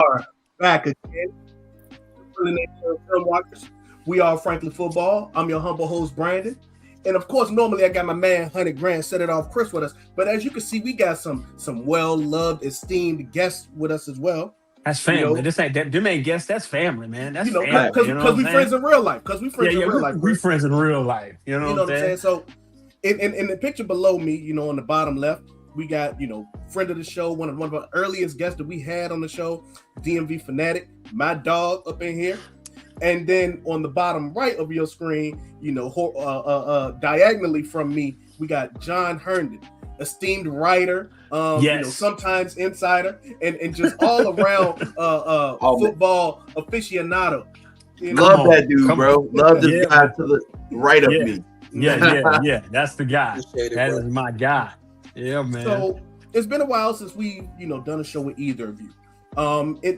are back again. Film watchers. We are Frankly Football. I'm your humble host, Brandon. And of course, normally I got my man 100 Grand set it off Chris with us. But as you can see, we got some well-loved, esteemed guests with us as well. That's family. This ain't that. Them ain't guests. That's family, man. That's family. Because we friends in real life. Because we friends in real life. We friends in real life. You know what I'm saying? So, in the picture below me, on the bottom left, we got friend of the show, one of our earliest guests that we had on the show, DMV Fanatic, my dog up in here. And then on the bottom right of your screen, diagonally from me, we got John Herndon, esteemed writer, sometimes insider, and just all around football aficionado. Love that dude, bro. Love this guy to the right of me. Yeah. That's the guy. That is my guy. Yeah, man. So it's been a while since we've done a show with either of you.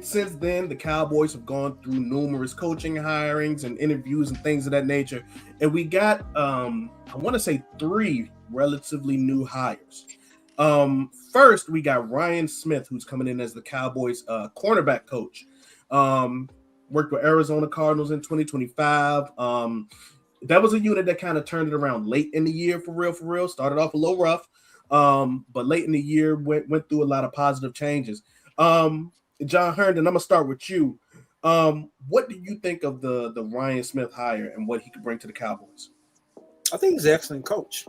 Since then, the Cowboys have gone through numerous coaching hirings and interviews and things of that nature, and we got I want to say 3 relatively new hires. First, we got Ryan Smith, who's coming in as the Cowboys cornerback coach. Worked with Arizona Cardinals in 2025. That was a unit that kind of turned it around late in the year, for real. Started off a little rough, but late in the year went through a lot of positive changes. John Herndon, I'm gonna start with you. What do you think of the Ryan Smith hire and what he could bring to the Cowboys? I think he's an excellent coach.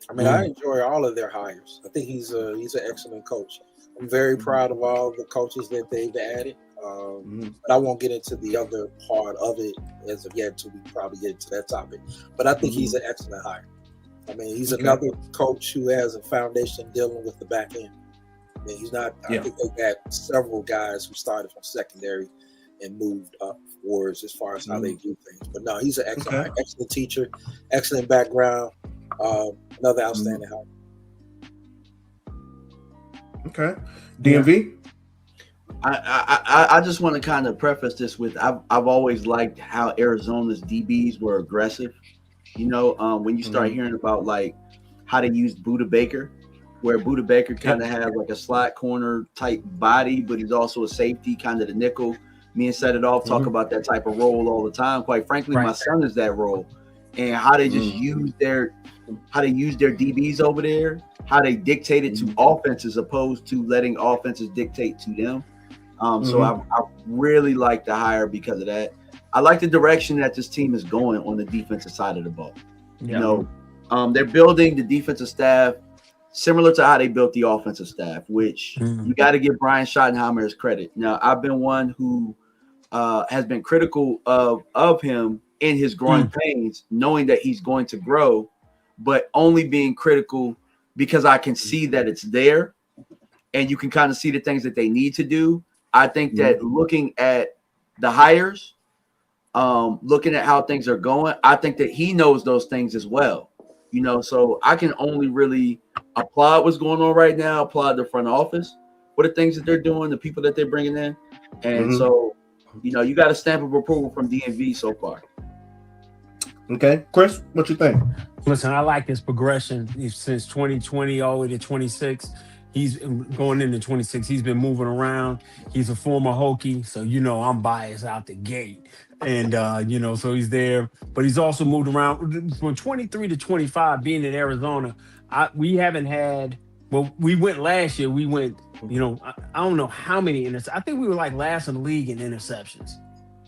I mean, I enjoy all of their hires. I think he's an excellent coach. I'm very proud of all the coaches that they've added. But I won't get into the other part of it as of yet until we probably get into that topic. But I think he's an excellent hire. I mean, he's another coach who has a foundation dealing with the back end. I mean, he's not. I think they got several guys who started from secondary and moved upwards as far as how they do things. But no, he's an excellent teacher, excellent background, another outstanding hire. Okay, DMV. I just want to kind of preface this with I've always liked how Arizona's DBs were aggressive. When you start hearing about like how they used Budda Baker, where Budda Baker kind of had like a slot corner type body, but he's also a safety, kind of the nickel. Me and Set It Off talk about that type of role all the time. Quite frankly, my son is that role, and how they just use their DBs over there, how they dictate it to offenses opposed to letting offenses dictate to them. So I really like the hire because of that. I like the direction that this team is going on the defensive side of the ball. They're building the defensive staff similar to how they built the offensive staff, which you got to give Brian Schottenheimer his credit. Now, I've been one who has been critical of him in his growing pains, knowing that he's going to grow, but only being critical because I can see that it's there and you can kind of see the things that they need to do. I think that looking at the hires, looking at how things are going, I think that he knows those things as well. So I can only really applaud what's going on right now, applaud the front office for the things that they're doing, the people that they're bringing in. And so, you got a stamp of approval from DMV so far. Okay. Chris, what you think? Listen, I like his progression since 2020 all the way to 26. He's going into 26. He's been moving around. He's a former Hokie, so I'm biased out the gate. And so he's there, but he's also moved around from 23 to 25. Being in Arizona, we haven't had. Well, we went last year. We went. I don't know how many interceptions. I think we were like last in the league in interceptions,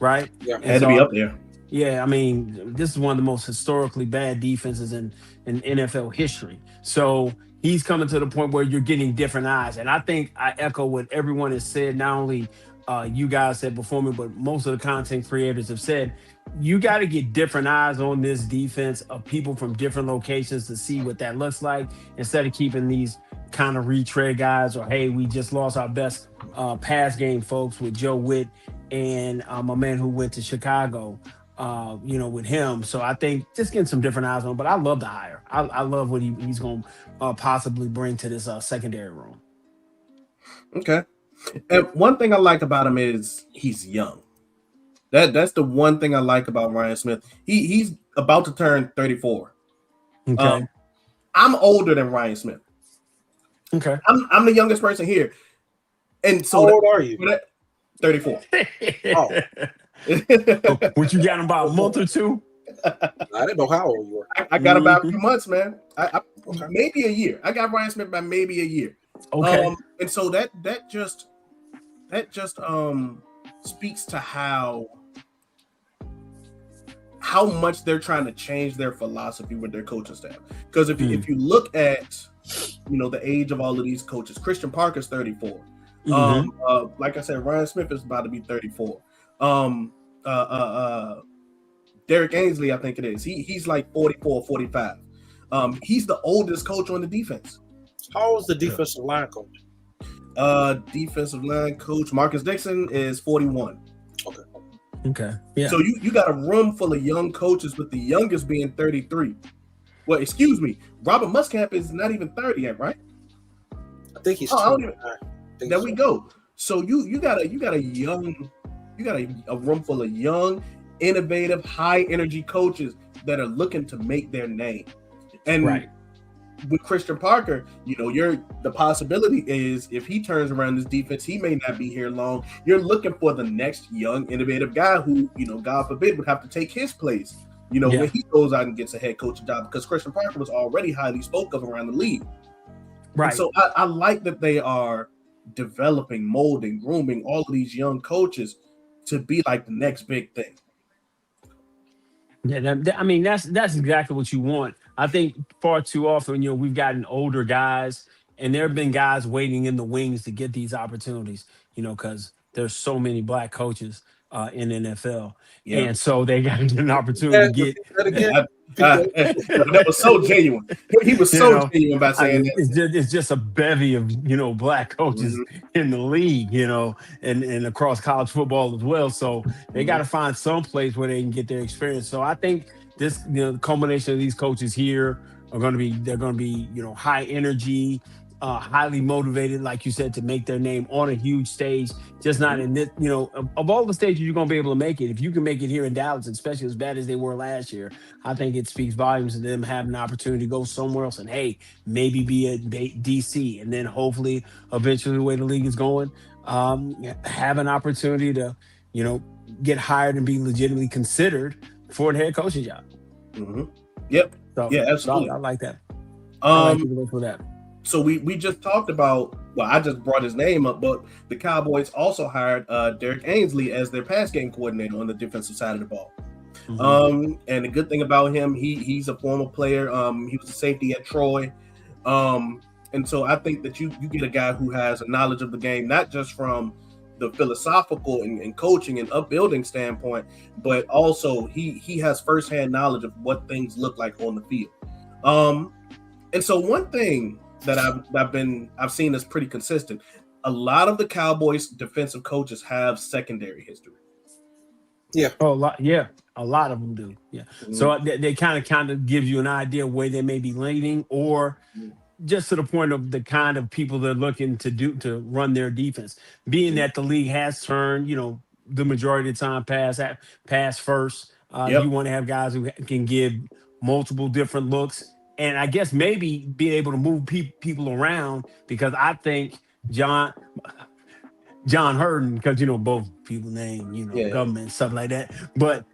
right? Yeah, had to be up there. Yeah, I mean, this is one of the most historically bad defenses in NFL history. So he's coming to the point where you're getting different eyes. And I think I echo what everyone has said, not only you guys said before me, but most of the content creators have said, you got to get different eyes on this defense of people from different locations to see what that looks like instead of keeping these kind of retread guys or, hey, we just lost our best pass game folks with Joe Witt and a man who went to Chicago. With him. So I think just getting some different eyes on, but I love the hire. I love what he's going to possibly bring to this secondary room. Okay. And one thing I like about him is he's young. That's the one thing I like about Ryan Smith. He's about to turn 34. Okay. I'm older than Ryan Smith. Okay. I'm the youngest person here. And so how old are you? 34. Oh. What you got in about a month or two? I didn't know how old you were. I got about a few months, man. Okay. Maybe a year. I got Ryan Smith by maybe a year. Okay. And so that just speaks to how much they're trying to change their philosophy with their coaching staff. Because if you look at the age of all of these coaches, Christian Parker's 34. Like I said, Ryan Smith is about to be 34. Derek Ainsley, I think it is. He's like 44, 45. He's the oldest coach on the defense. How old is the defensive line coach? Defensive line coach Marcus Dixon is 41. Okay. Yeah. So you got a room full of young coaches, with the youngest being 33. Well, excuse me, Robert Muscamp is not even 30 yet, right? I think he's 29. There we go. So you got a room full of young, innovative, high energy coaches that are looking to make their name. And with Christian Parker, the possibility is if he turns around this defense, he may not be here long. You're looking for the next young, innovative guy who, God forbid, would have to take his place, when he goes out and gets a head coaching job, because Christian Parker was already highly spoke of around the league. Right. And so I like that they are developing, molding, grooming all of these young coaches to be like the next big thing. Yeah, that's exactly what you want. I think far too often, we've gotten older guys, and there have been guys waiting in the wings to get these opportunities, because there's so many black coaches in NFL. Yeah. And so they got an opportunity to get that again. That was so genuine. He was so genuine by saying that. It's just a bevy of black coaches in the league, and across college football as well. So they got to find some place where they can get their experience. So I think this, the culmination of these coaches here are going to be high energy, highly motivated, like you said, to make their name on a huge stage. Just not in this, of all the stages you're going to be able to make it. If you can make it here in Dallas, especially as bad as they were last year, I think it speaks volumes to them having an opportunity to go somewhere else and, hey, maybe be at DC, and then hopefully eventually the way the league is going, have an opportunity to, get hired and be legitimately considered for the head coaching job. Yep. So, yeah, absolutely. So I like that. I like to go for that. So we just talked about, I just brought his name up, but the Cowboys also hired Derek Ainsley as their pass game coordinator on the defensive side of the ball. And the good thing about him, he's a former player. He was a safety at Troy. And so I think that you get a guy who has a knowledge of the game, not just from the philosophical and coaching and upbuilding standpoint, but also he has firsthand knowledge of what things look like on the field. And so one thing that I've seen is pretty consistent. A lot of the Cowboys defensive coaches have secondary history. Yeah. Oh, a lot. Yeah. A lot of them do. Yeah. So they kind of gives you an idea where they may be leaning, or just to the point of the kind of people they're looking to run their defense. Being that the league has turned, the majority of the time pass first. You want to have guys who can give multiple different looks. And I guess maybe being able to move people around, because I think John Hurden, because both people name government and stuff like that. But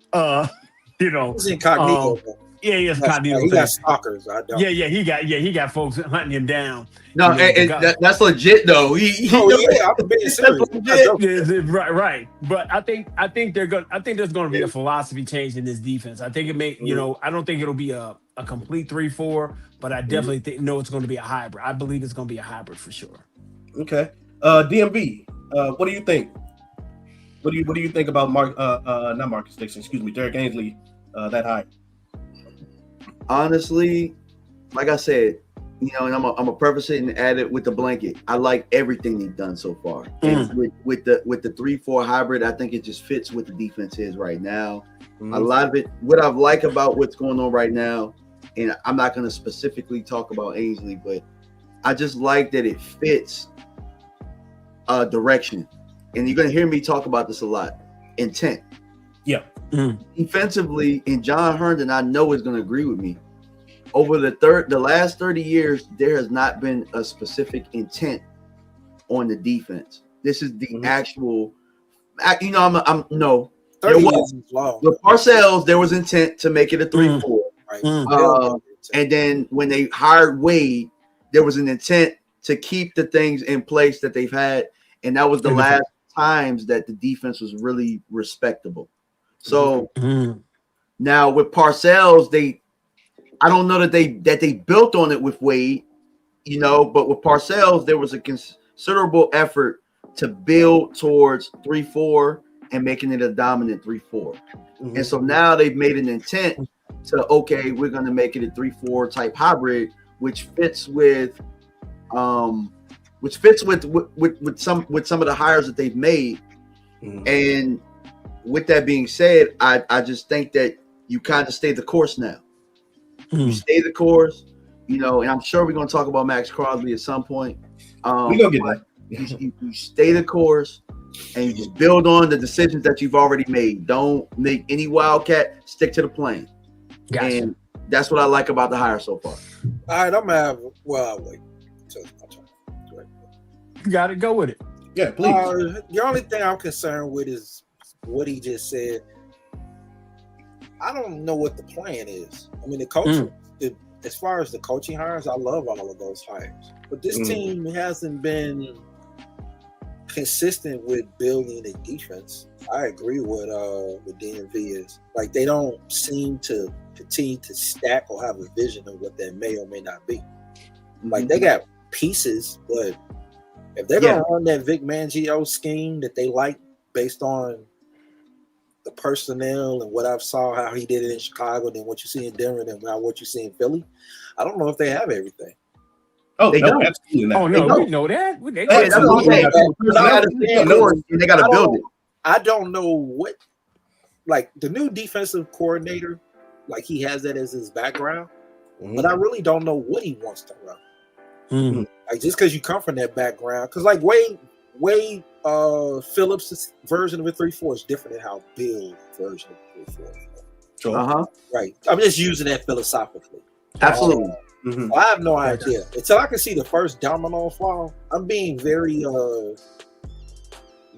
he's incognito. He's incognito. He got stalkers. I don't. He got folks hunting him down. No, that's legit though. I'm being serious. Right. But I think there's going to be a philosophy change in this defense. I think it may, I don't think it'll be a complete 3-4, but I definitely think it's going to be a hybrid. I believe it's going to be a hybrid for sure. Okay. DMV, what do you think? What do you think about not Marcus Dixon, excuse me, Derek Ainsley, that high? Honestly, like I said, and I'm a preface it and add it with the blanket. I like everything he's done so far. And with the 3-4 hybrid, I think it just fits what the defense is right now. A lot of it, what I like about what's going on right now, and I'm not going to specifically talk about Ainsley, but I just like that it fits direction. And you're going to hear me talk about this a lot. Intent. Yeah. Defensively, and John Herndon, I know is going to agree with me. Over the last 30 years, there has not been a specific intent on the defense. This is the actual I'm no. 30 years is long. With Parcells, there was intent to make it a 3-4. Right. And then when they hired Wade, there was an intent to keep the things in place that they've had, and that was the last times that the defense was really respectable. So now with Parcells, I don't know that they built on it with Wade, but with Parcells, there was a considerable effort to build towards 3-4 and making it a dominant 3-4. And so now they've made an intent to, we're going to make it a 3-4 type hybrid, which fits with some of the hires that they've made. And with that being said, I just think that you kind of stay the course now. You stay the course, and I'm sure we're going to talk about Max Crosby at some point. We're going to get that. You stay the course and you just build on the decisions that you've already made. Don't make any wildcat. Stick to the plan. Gotcha. And that's what I like about the hire so far. All right, I'm gonna have. Well, I'll wait. You got to go with it. Yeah, please. The only thing I'm concerned with is what he just said. I don't know what the plan is. I mean, the coaching, as far as the coaching hires, I love all of those hires. But this team hasn't been consistent with building a defense. I agree with DMV is. Like, they don't seem to continue to stack or have a vision of what that may or may not be. Like, they got pieces, but if they're going to run that Vic Mangio scheme that they like based on the personnel and what I've saw, how he did it in Chicago, then what you see in Denver, and what you see in Philly, I don't know if they have everything. Oh, they don't. Absolutely not. Oh, no, we know that. They got to build it. I don't know what, like, the new defensive coordinator, like, he has that as his background, but I really don't know what he wants to run. Like, just because you come from that background, because, like, Wade Phillips' version of a 3-4 is different than how Bill's version of a 3-4. Sure. Right. I'm just using that philosophically. Absolutely. I have no idea. Until I can see the first domino fall, I'm being very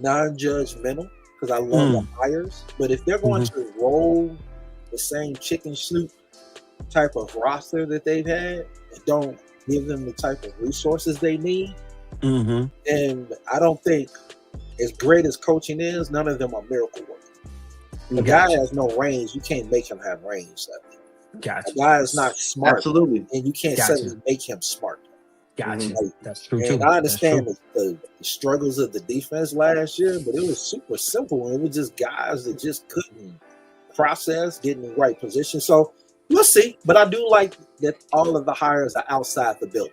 non-judgmental because I love the hires. But if they're going to roll the same chicken soup type of roster that they've had and don't give them the type of resources they need, and I don't think, as great as coaching is, none of them are miracle workers. The guy has no range. You can't make him have range. Gotcha. The guy is not smart. Absolutely. And you can't suddenly make him smart. Gotcha. That's true, and too. I understand the struggles of the defense last year, but it was super simple. And it was just guys that just couldn't process, get in the right position. So we'll see. But I do like that all of the hires are outside the building.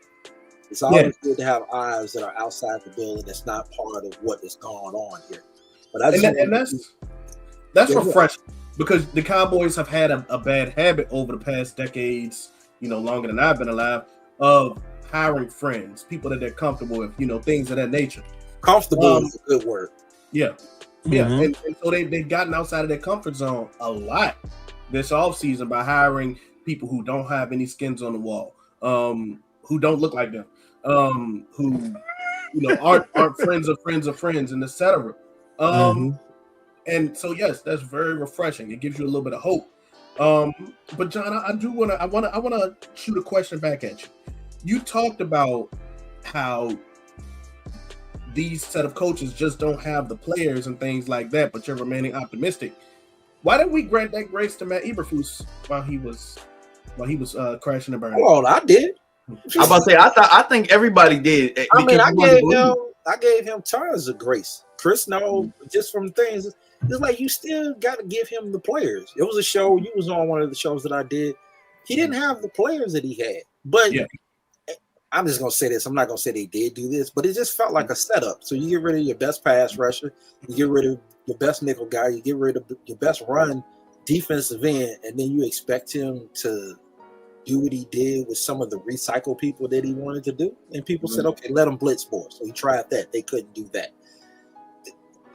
It's always good to have eyes that are outside the building. That's not part of what is going on here. But I just that's refreshing because the Cowboys have had a bad habit over the past decades, longer than I've been alive, of hiring friends, people that they're comfortable with, things of that nature. Comfortable is a good word. Yeah. Yeah. And so they've gotten outside of their comfort zone a lot this offseason by hiring people who don't have any skins on the wall, who don't look like them, who aren't friends of friends of friends, and etc. And so yes, that's very refreshing. It gives you a little bit of hope. But John, I want to shoot a question back at you. You talked about how these set of coaches just don't have the players and things like that, but you're remaining optimistic. Why didn't we grant that grace to Matt Eberflus while he was crashing and burning? Well, I did. I'm about to say I think everybody did. I mean, I gave him tons of grace. Chris knows just from things. It's like you still got to give him the players. It was a show. You was on one of the shows that I did. He didn't have the players that he had. But I'm just going to say this. I'm not going to say they did do this, but it just felt like a setup. So you get rid of your best pass rusher. You get rid of your best nickel guy. You get rid of your best run defensive end, and then you expect him to do what he did with some of the recycle people that he wanted to do. And people said, okay, let him blitz more. So he tried that. They couldn't do that.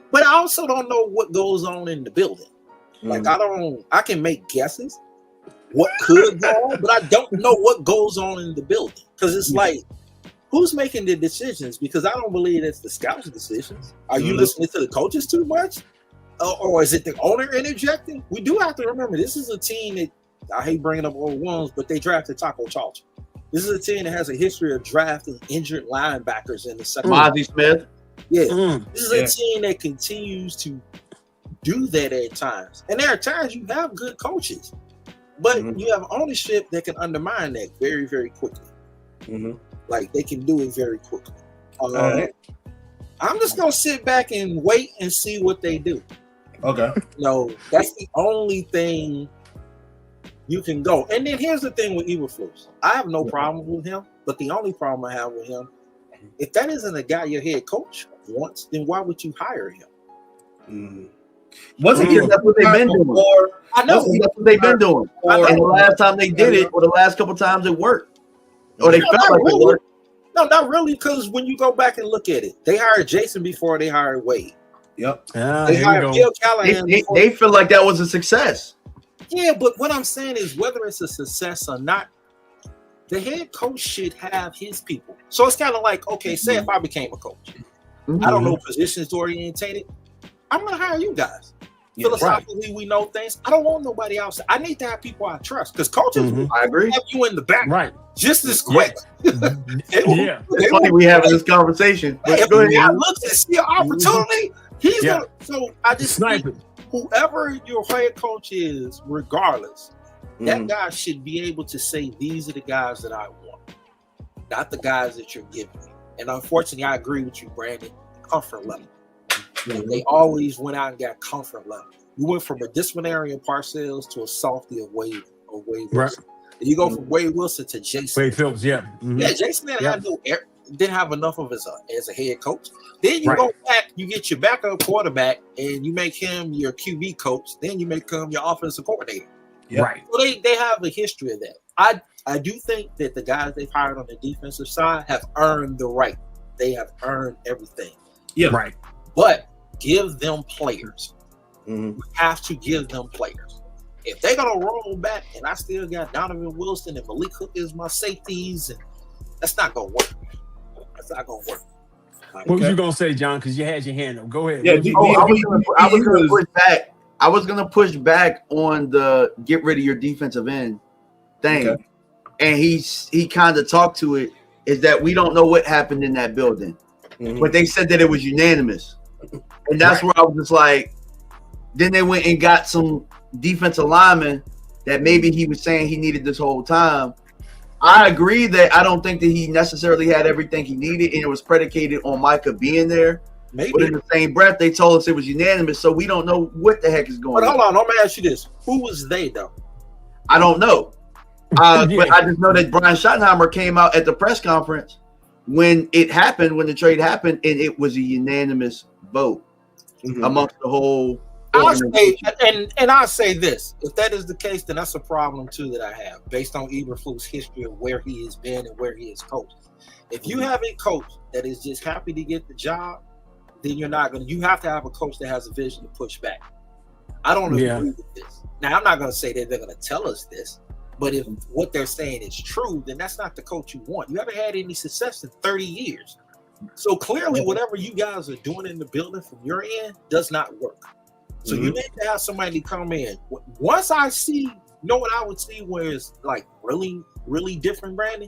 But I also don't know what goes on in the building. Like, I can make guesses what could go on, but I don't know what goes on in the building. Because it's like, who's making the decisions? Because I don't believe it's the scouts' decisions. Are you listening to the coaches too much? Or is it the owner interjecting? We do have to remember this is a team that, I hate bringing up old ones, but they drafted Taco Charlton. This is a team that has a history of drafting injured linebackers in the second. Mozzie Smith. Yeah. This is a team that continues to do that at times. And there are times you have good coaches, but you have ownership that can undermine that very, very quickly. Like they can do it very quickly. I'm just going to sit back and wait and see what they do. Okay. No, that's the only thing you can go. And then here's the thing with Eberflus. I have no problem with him, but the only problem I have with him, if that isn't a guy your head coach wants, then why would you hire him? Wasn't that's what they've been doing. I know that's what they've been doing. And the last time they did it, or the last couple times it worked, or they felt like it worked. No, not really, because when you go back and look at it, they hired Jason before they hired Wade. Yep. They hired Bill Callahan. They feel like that was a success. Yeah, but what I'm saying is whether it's a success or not, the head coach should have his people. So it's kind of like, okay, say if I became a coach, I don't know positions orientated, I'm going to hire you guys. Yeah, Philosophically, we know things. I don't want nobody else. I need to have people I trust because coaches I agree. have you in the back just as quick. It's funny we having this conversation. If the guy looks and see an opportunity, he's going to. So I just think whoever your head coach is, regardless, that guy should be able to say, these are the guys that I want, not the guys that you're giving me. And unfortunately, I agree with you, Brandon, comfort level. And they always went out and got comfort level. You went from a disciplinary of Parcells to a softy of Wade Wilson. Right. And you go from Wade Wilson to Jason. Wade Phillips, yeah. Jason didn't have enough of as a head coach. Then you go back, you get your backup quarterback, and you make him your QB coach. Then you make him your offensive coordinator. Yep. Right. So they have a history of that. I do think that the guys they've hired on the defensive side have earned the right. They have earned everything. Yeah. Right. But give them players. You have to give them players. If they're gonna roll back, and I still got Donovan Wilson and Malik Cook as my safeties, and that's not gonna work. That's not gonna work. What was you gonna say, John? Because you had your hand up. Go ahead. Yeah, I was gonna push back. I was gonna push back on the get rid of your defensive end thing, and he kind of talked to it. Is that we don't know what happened in that building, but they said that it was unanimous, and that's where I was just like. Then they went and got some defensive linemen that maybe he was saying he needed this whole time. I agree that I don't think that he necessarily had everything he needed, and it was predicated on Micah being there. Maybe. But in the same breath, they told us it was unanimous, so we don't know what the heck is going on. But hold on, let me ask you this: who was they though? I don't know, but I just know that Brian Schottenheimer came out at the press conference when it happened, when the trade happened, and it was a unanimous vote amongst the whole. I'll say this: if that is the case, then that's a problem too that I have, based on Eberflus' history of where he has been and where he has coached. If you have a coach that is just happy to get the job, then you're not gonna. You have to have a coach that has a vision to push back. I don't agree with this. Now, I'm not gonna say that they're gonna tell us this, but if what they're saying is true, then that's not the coach you want. You haven't had any success in 30 years, so clearly, whatever you guys are doing in the building from your end does not work. So you need to have somebody come in. Once I see, you know what I would see where it's like really, really different, Brandon,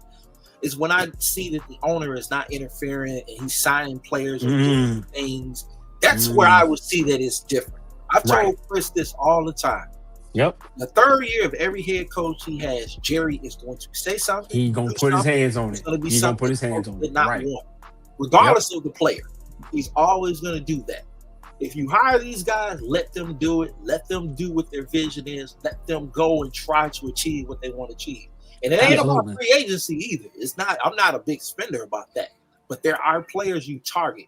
is when I see that the owner is not interfering and he's signing players or doing things. That's where I would see that it's different. I've told Chris this all the time. Yep. The third year of every head coach he has, Jerry is going to say something. He's going to put his hands on it. He's going to put his hands on it. Regardless of the player, he's always going to do that. If you hire these guys, let them do it. Let them do what their vision is. Let them go and try to achieve what they want to achieve. And it ain't about free agency either. It's not. I'm not a big spender about that. But there are players you target.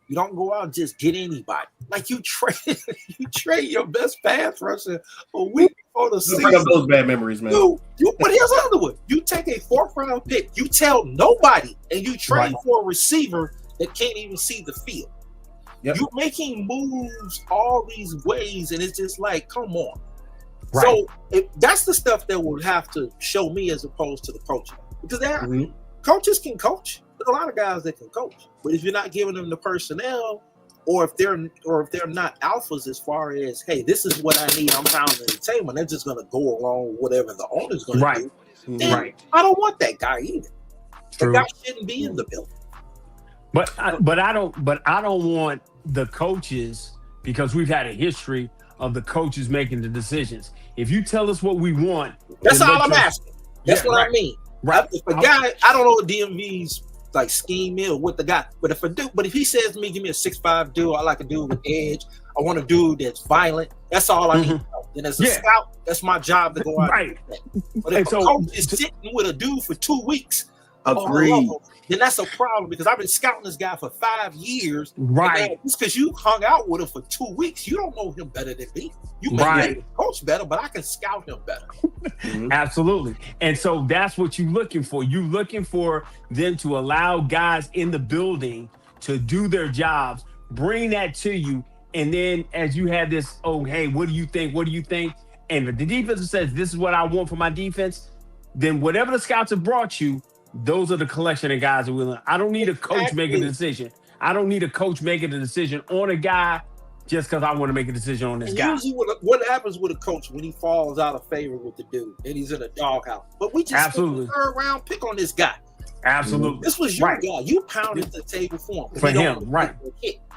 You don't go out and just get anybody. Like you trade your best pass rusher a week before the season. Bring up those bad memories, man. But here's another one. You take a 4th round pick. You tell nobody, and you trade for a receiver that can't even see the field. Yep. You're making moves all these ways, and it's just like, come on. So that's the stuff that will have to show me as opposed to the coaching. Because coaches can coach. a lot of guys that can coach, but if you're not giving them the personnel, or if they're not alphas as far as, hey, this is what I need, I'm pounding the table, and they're just gonna go along with whatever the owner's gonna do. Then I don't want that guy either. The guy shouldn't be in the building. But I don't want the coaches, because we've had a history of the coaches making the decisions. If you tell us what we want, that's all I'm asking. That's what I mean. Right. If a guy, I don't know what DMV's like scheme is with the guy, but if he says to me, give me a 6'5" dude, I like a dude with edge, I want a dude that's violent, that's all I need to know. Then as a scout, that's my job to go out and do that. But if a coach is sitting with a dude for 2 weeks, then that's a problem, because I've been scouting this guy for 5 years. Right. Just because you hung out with him for 2 weeks, you don't know him better than me. You may be coach better, but I can scout him better. Absolutely. And so that's what you're looking for. You're looking for them to allow guys in the building to do their jobs, bring that to you. And then as you have this, oh, hey, what do you think? What do you think? And the defense says, this is what I want for my defense. Then whatever the scouts have brought you, those are the collection of guys that will. I don't need a coach making a decision. I don't need a coach making a decision on a guy just because I want to make a decision on this guy. Usually what happens with a coach when he falls out of favor with the dude and he's in a doghouse. But we just spent the third round pick on this guy. Absolutely. This was your guy. You pounded the table for him. For him, right.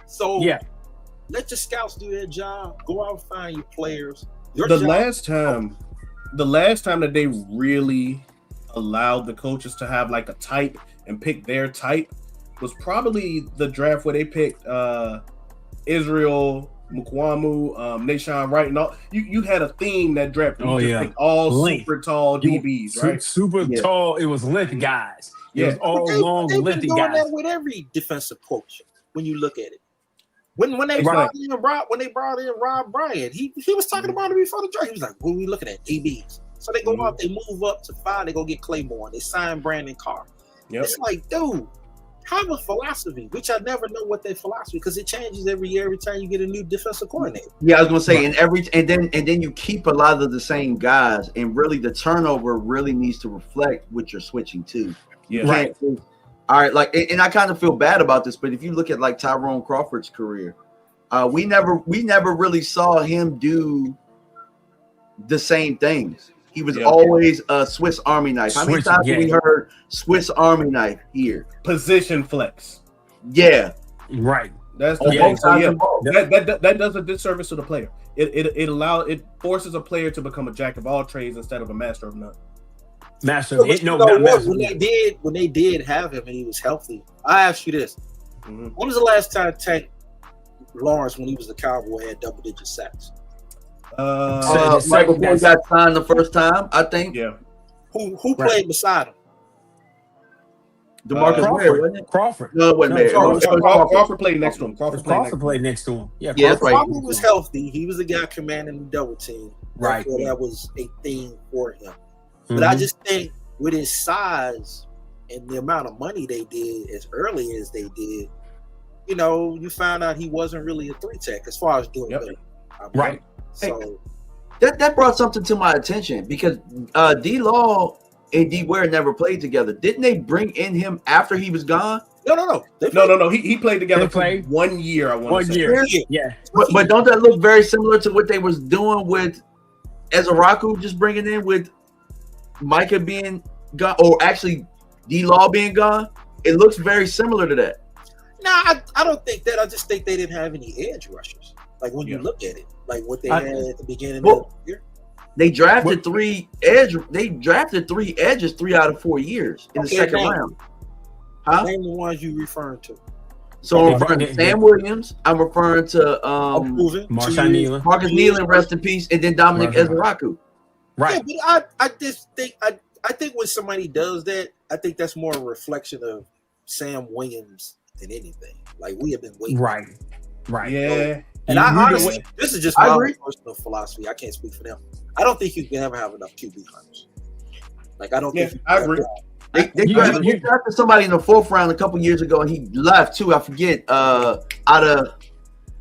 So let your scouts do their job. Go out and find your players. The last time that they really allowed the coaches to have like a type and pick their type was probably the draft where they picked Israel Mukwamu, Nashawn Wright, and all. You had a theme that draft. Picked all super tall DBs, right? Super tall. It was length guys. It was all long, lengthy guys. They've been doing that with every defensive coach. When you look at it, when they brought in Rob Bryant, he was talking about it before the draft. He was like, "What are we looking at? DBs." So they go out, they move up to 5, they go get Claiborne, they sign Brandon Carr. It's like, dude, have a philosophy, which I never know what their philosophy, because it changes every year, every time you get a new defensive coordinator. Yeah, I was gonna say, and then you keep a lot of the same guys, and really the turnover really needs to reflect what you're switching to. Yeah, right. All right, like, and I kind of feel bad about this, but if you look at like Tyrone Crawford's career, we never really saw him do the same things. He was always a Swiss Army knife. How many times have we heard Swiss Army knife here? Position flex. Yeah. Right. That's the thing. So that does a disservice to the player. It forces a player to become a jack of all trades instead of a master of none. When they did have him and he was healthy, I ask you this: when was the last time Tank Lawrence, when he was the Cowboy, had double-digit sacks? Right before he got signed the first time, I think. Yeah. Who played beside him? DeMarcus Ware, wasn't it? Crawford. No, it wasn't Crawford played next to him. Crawford played next to him. Yeah, that's right. Crawford was healthy. He was the guy commanding the double team. Right. Therefore, that was a thing for him. But I just think with his size and the amount of money they did as early as they did, you found out he wasn't really a 3-tech as far as doing better. Right. So that brought something to my attention, because D-Law and D-Ware never played together. Didn't they bring in him after he was gone? No. He played together for 1 year. I want to say 1 year. Yeah. But don't that look very similar to what they was doing with Ezeraku, just bringing in with Micah being gone, or actually D-Law being gone? It looks very similar to that. No, I don't think that. I just think they didn't have any edge rushers. Like when you look at it, like what they had at the beginning of the year. They drafted 3 edges 3 out of 4 years in the second round. Name the ones you referring to. So I'm referring to Sam Williams. I'm referring to Marcus Nealon. Marcus Nealon, rest in peace, and then Dominic Ezeraku. Right. Yeah, but I just think I think when somebody does that, I think that's more a reflection of Sam Williams than anything. Like, we have been waiting. Right. Yeah. And I honestly, this is just my personal philosophy. I can't speak for them. I don't think you can ever have enough QB hunters. Like, I don't think. I agree. They drafted somebody in the 4th round a couple years ago, and he left too. I forget. Out of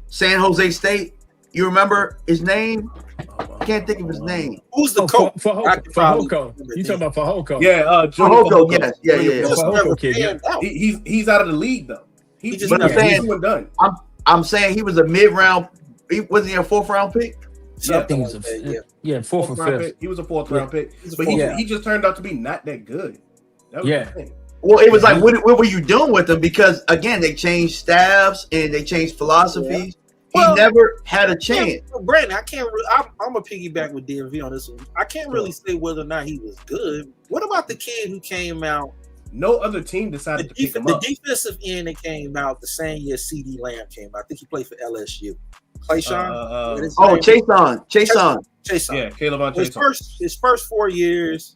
San Jose State. You remember his name? I can't think of his name. Who's the coach? Fahoko. You talking about Fahoko? Yeah, Fahoko. Yes, yeah. Fahoko kid. He's out of the league though. He's done. I'm saying he was a mid-round. Was he a 4th-round pick? Yeah, I think he was fourth or fifth. He was a 4th-round pick, but he just turned out to be not that good. That was the thing. Well, it was like, what were you doing with him? Because again, they changed staffs and they changed philosophies. He never had a chance. Brandon, I can't. I'm a piggyback with DMV on this one. I can't really say whether or not he was good. What about the kid who came out? No other team decided to pick him up. The defensive end that came out the same year CD Lamb came out. I think he played for LSU. Clayshawn? Chase. Yeah, Caleb on Chase. His first 4 years,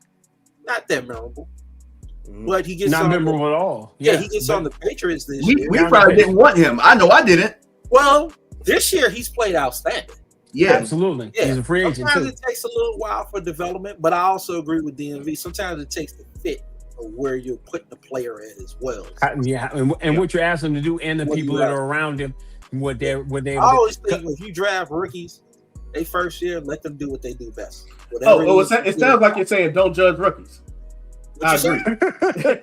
not that memorable. But he gets not memorable at all. Yeah, he gets on the Patriots this year. We probably didn't want him. I know I didn't. Well, this year he's played outstanding. Yeah, absolutely. Yeah. He's a free agent. Sometimes it takes a little while for development, but I also agree with DMV. Sometimes it takes the fit of where you're putting the player at as well. And what you're asking him to do, and the people that are around him, what they. I always think if you draft rookies, they first year, let them do what they do best. It sounds like you're saying don't judge rookies. I agree.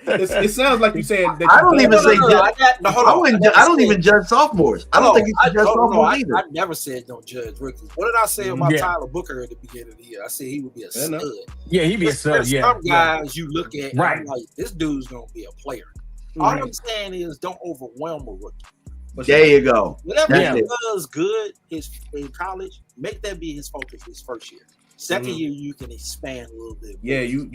It sounds like you saying that. I don't even say I don't even judge sophomores. I don't think you should judge sophomores either. I never said don't judge rookies. What did I say about Tyler Booker at the beginning of the year? I said he would be a stud. Yeah, he'd be a stud. Some guys you look at, right? I'm like, this dude's gonna be a player. All I'm saying is don't overwhelm a rookie. There you go. Whatever he does good in college, make that be his focus his first year. Second year, you can expand a little bit. Yeah, you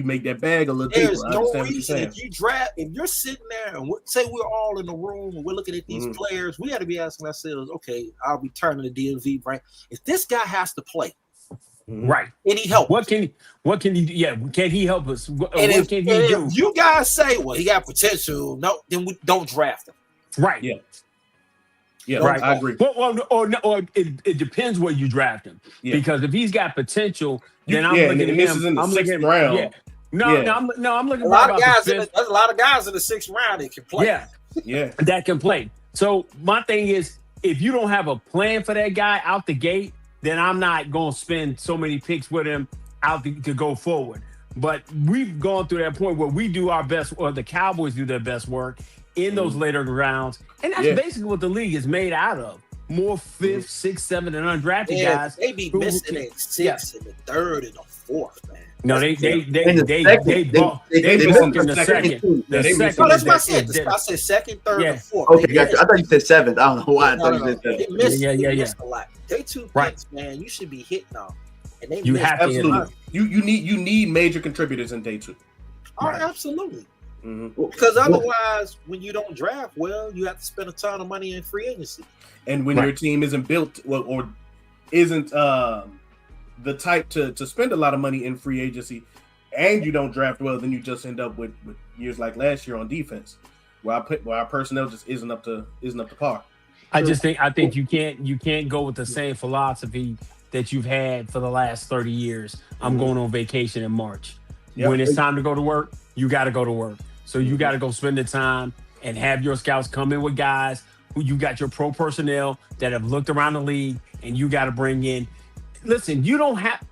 make that bag a little deeper. There's no reason if you're sitting there and say we're all in the room and we're looking at these players, we got to be asking ourselves, okay, I'll be turning the DMV brain. If this guy has to play, right? Can he help? What can he do? Yeah, can he help us? What can he do? If you guys say, well, he got potential, no, then we don't draft him. Right. Yeah. Yeah, right. I agree. Or it depends where you draft him. Yeah. Because if he's got potential, then I'm looking at him. I'm looking at round. Yeah. I'm looking. A lot of guys there's a lot of guys in the 6th round that can play. Yeah, that can play. So my thing is, if you don't have a plan for that guy out the gate, then I'm not going to spend so many picks with him out to go forward. But we've gone through that point where we do our best, or the Cowboys do their best work in those later rounds. And that's basically what the league is made out of. More 5th, 6th, 7th, and undrafted guys. They be missing at 6th and the 3rd and the 4th, man. No, they bumped in the second. No, that's what I said. I said 2nd, 3rd, and 4th. Okay, gotcha. I thought you said 7th. I don't know why I thought you said 7th. They missed a lot. They 2 picks, man. You should be hitting off. And they absolutely. You need major contributors in day 2. Oh, absolutely. Because otherwise, when you don't draft well, you have to spend a ton of money in free agency. And when your team isn't built or isn't the type to spend a lot of money in free agency, and you don't draft well, then you just end up with years like last year on defense, where our personnel just isn't up to par. I think you can't go with the same philosophy that you've had for the last 30 years. I'm going on vacation in March. Yep. When it's time to go to work, you got to go to work. So you got to go spend the time and have your scouts come in with guys who you got your pro personnel that have looked around the league, and you got to bring in. Listen, you don't have.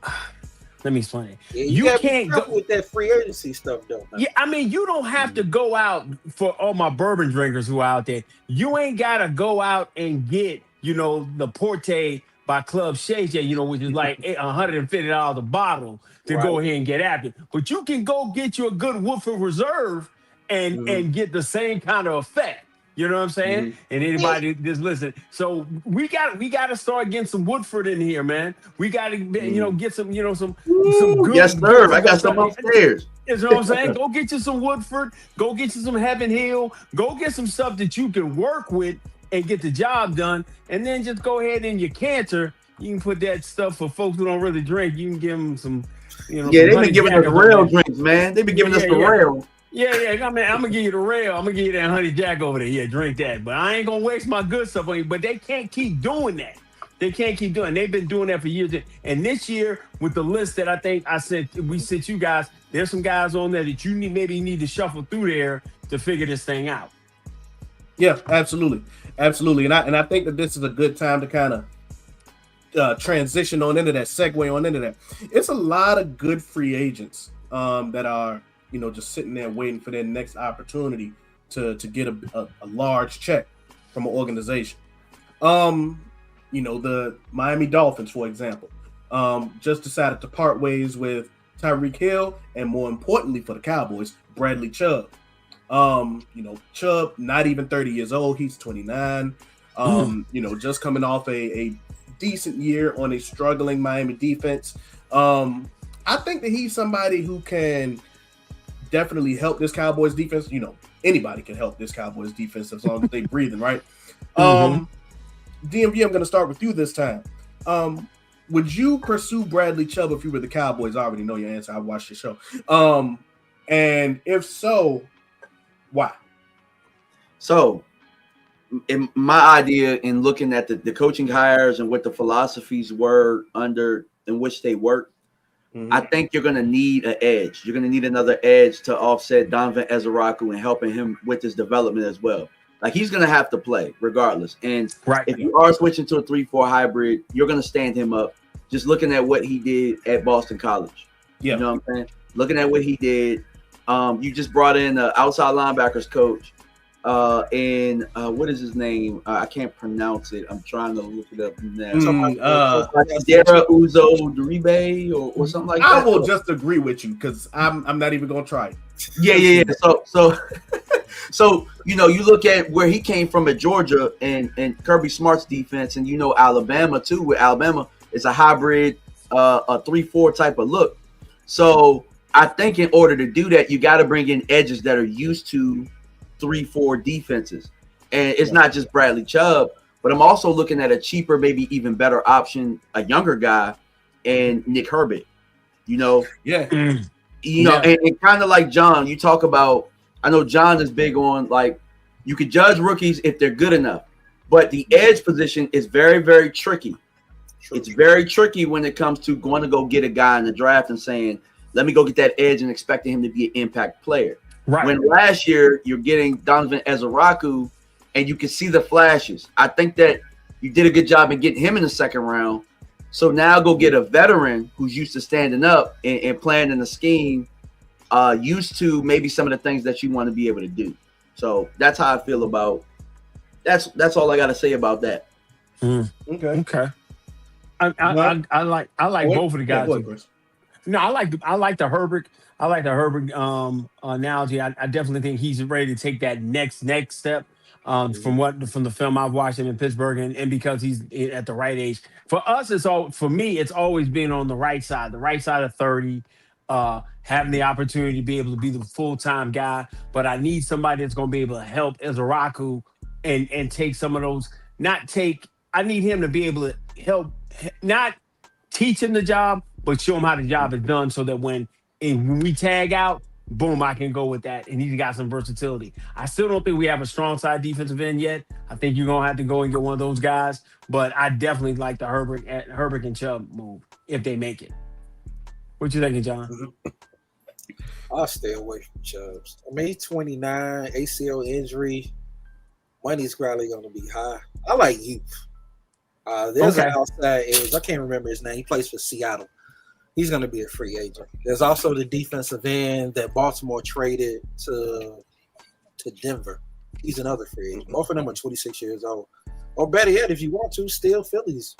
Let me explain it. Yeah, you can't go with that free agency stuff, though. Man. Yeah, I mean, you don't have to go out for all my bourbon drinkers who are out there. You ain't got to go out and get, the Porte by Club Shay, which is like $150 a bottle to go ahead and get after. But you can go get you a good Woodford Reserve and get the same kind of effect. You know what I'm saying? And anybody just listen. So we got to start getting some Woodford in here, man. We got to get some some good. Yes, sir. I got some upstairs. You know what I'm saying? Go get you some Woodford. Go get you some Heaven Hill. Go get some stuff that you can work with and get the job done. And then just go ahead in your canter. You can put that stuff for folks who don't really drink. You can give them some, they've been giving us the rail drinks, man. They've been giving us the rail. Yeah. I mean, I'm gonna give you the rail. I'm gonna give you that honey jack over there. Yeah, drink that. But I ain't gonna waste my good stuff on you. But they can't keep doing that. They can't keep doing. They've been doing that for years. And this year, with the list that I think we sent you guys, there's some guys on there that you maybe need to shuffle through there to figure this thing out. Yeah, absolutely. And I think that this is a good time to kind of transition on into that, segue on into that. It's a lot of good free agents that are, just sitting there waiting for their next opportunity to get a large check from an organization. The Miami Dolphins, for example, just decided to part ways with Tyreek Hill, and more importantly for the Cowboys, Bradley Chubb. Chubb, not even 30 years old, he's 29. Just coming off a decent year on a struggling Miami defense. I think that he's somebody who can definitely help this Cowboys defense. Anybody can help this Cowboys defense as long as they're breathing, right? DMV, I'm going to start with you this time. Would you pursue Bradley Chubb if you were the Cowboys? I already know your answer. I watched the show. And if so, why? So, in my idea in looking at the coaching hires and what the philosophies were under in which they worked, I think you're going to need an edge. You're going to need another edge to offset Donovan Ezeraku and helping him with his development as well. Like, he's going to have to play regardless. And if you are switching to a 3-4 hybrid, you're going to stand him up. Just looking at what he did at Boston College. Yeah. You know what I'm saying? Looking at what he did. You just brought in an outside linebackers coach. And what is his name? I can't pronounce it. I'm trying to look it up now. Dara Uzo Duribe or something like that. I will just agree with you because I'm not even gonna try. Yeah. So you look at where he came from at Georgia and Kirby Smart's defense, and Alabama too. With Alabama, it's a hybrid, a 3-4 type of look. So I think in order to do that, you got to bring in edges that are used to 3-4 defenses. And it's not just Bradley Chubb, but I'm also looking at a cheaper, maybe even better option, a younger guy, and Nick Herbert. And kind of like John, you talk about, I know John is big on, like, you could judge rookies if they're good enough, but the edge position is very, very tricky. It's very tricky when it comes to going to go get a guy in the draft and saying, let me go get that edge and expecting him to be an impact player. Right. When last year you're getting Donovan Ezeraku and you can see the flashes. I think that you did a good job in getting him in the second round. So now go get a veteran who's used to standing up and playing in the scheme, used to maybe some of the things that you want to be able to do. So that's how I feel about that's all I got to say about that. Okay. I like both of the guys. No, I like the Herbert. I like the Herbert analogy. I definitely think he's ready to take that next step. From the film I've watched him in Pittsburgh, and because he's at the right age. For us, it's always been on the right side of 30, having the opportunity to be able to be the full-time guy. But I need somebody that's going to be able to help Ezeraku and take some of those. I need him to be able to help, not teach him the job, but show him how the job is done, so that when we tag out, boom, I can go with that. And he's got some versatility. I still don't think we have a strong side defensive end yet. I think you're going to have to go and get one of those guys. But I definitely like the Herbert and Chubb move if they make it. What you thinking, John? I'll stay away from Chubbs. I mean, he's 29, ACL injury. Money's probably going to be high. I like youth. There's an outside edge. I can't remember his name. He plays for Seattle. He's going to be a free agent. There's also the defensive end that Baltimore traded to Denver. He's another free agent. Both of them are 26 years old. Or better yet, if you want to, steal Philly's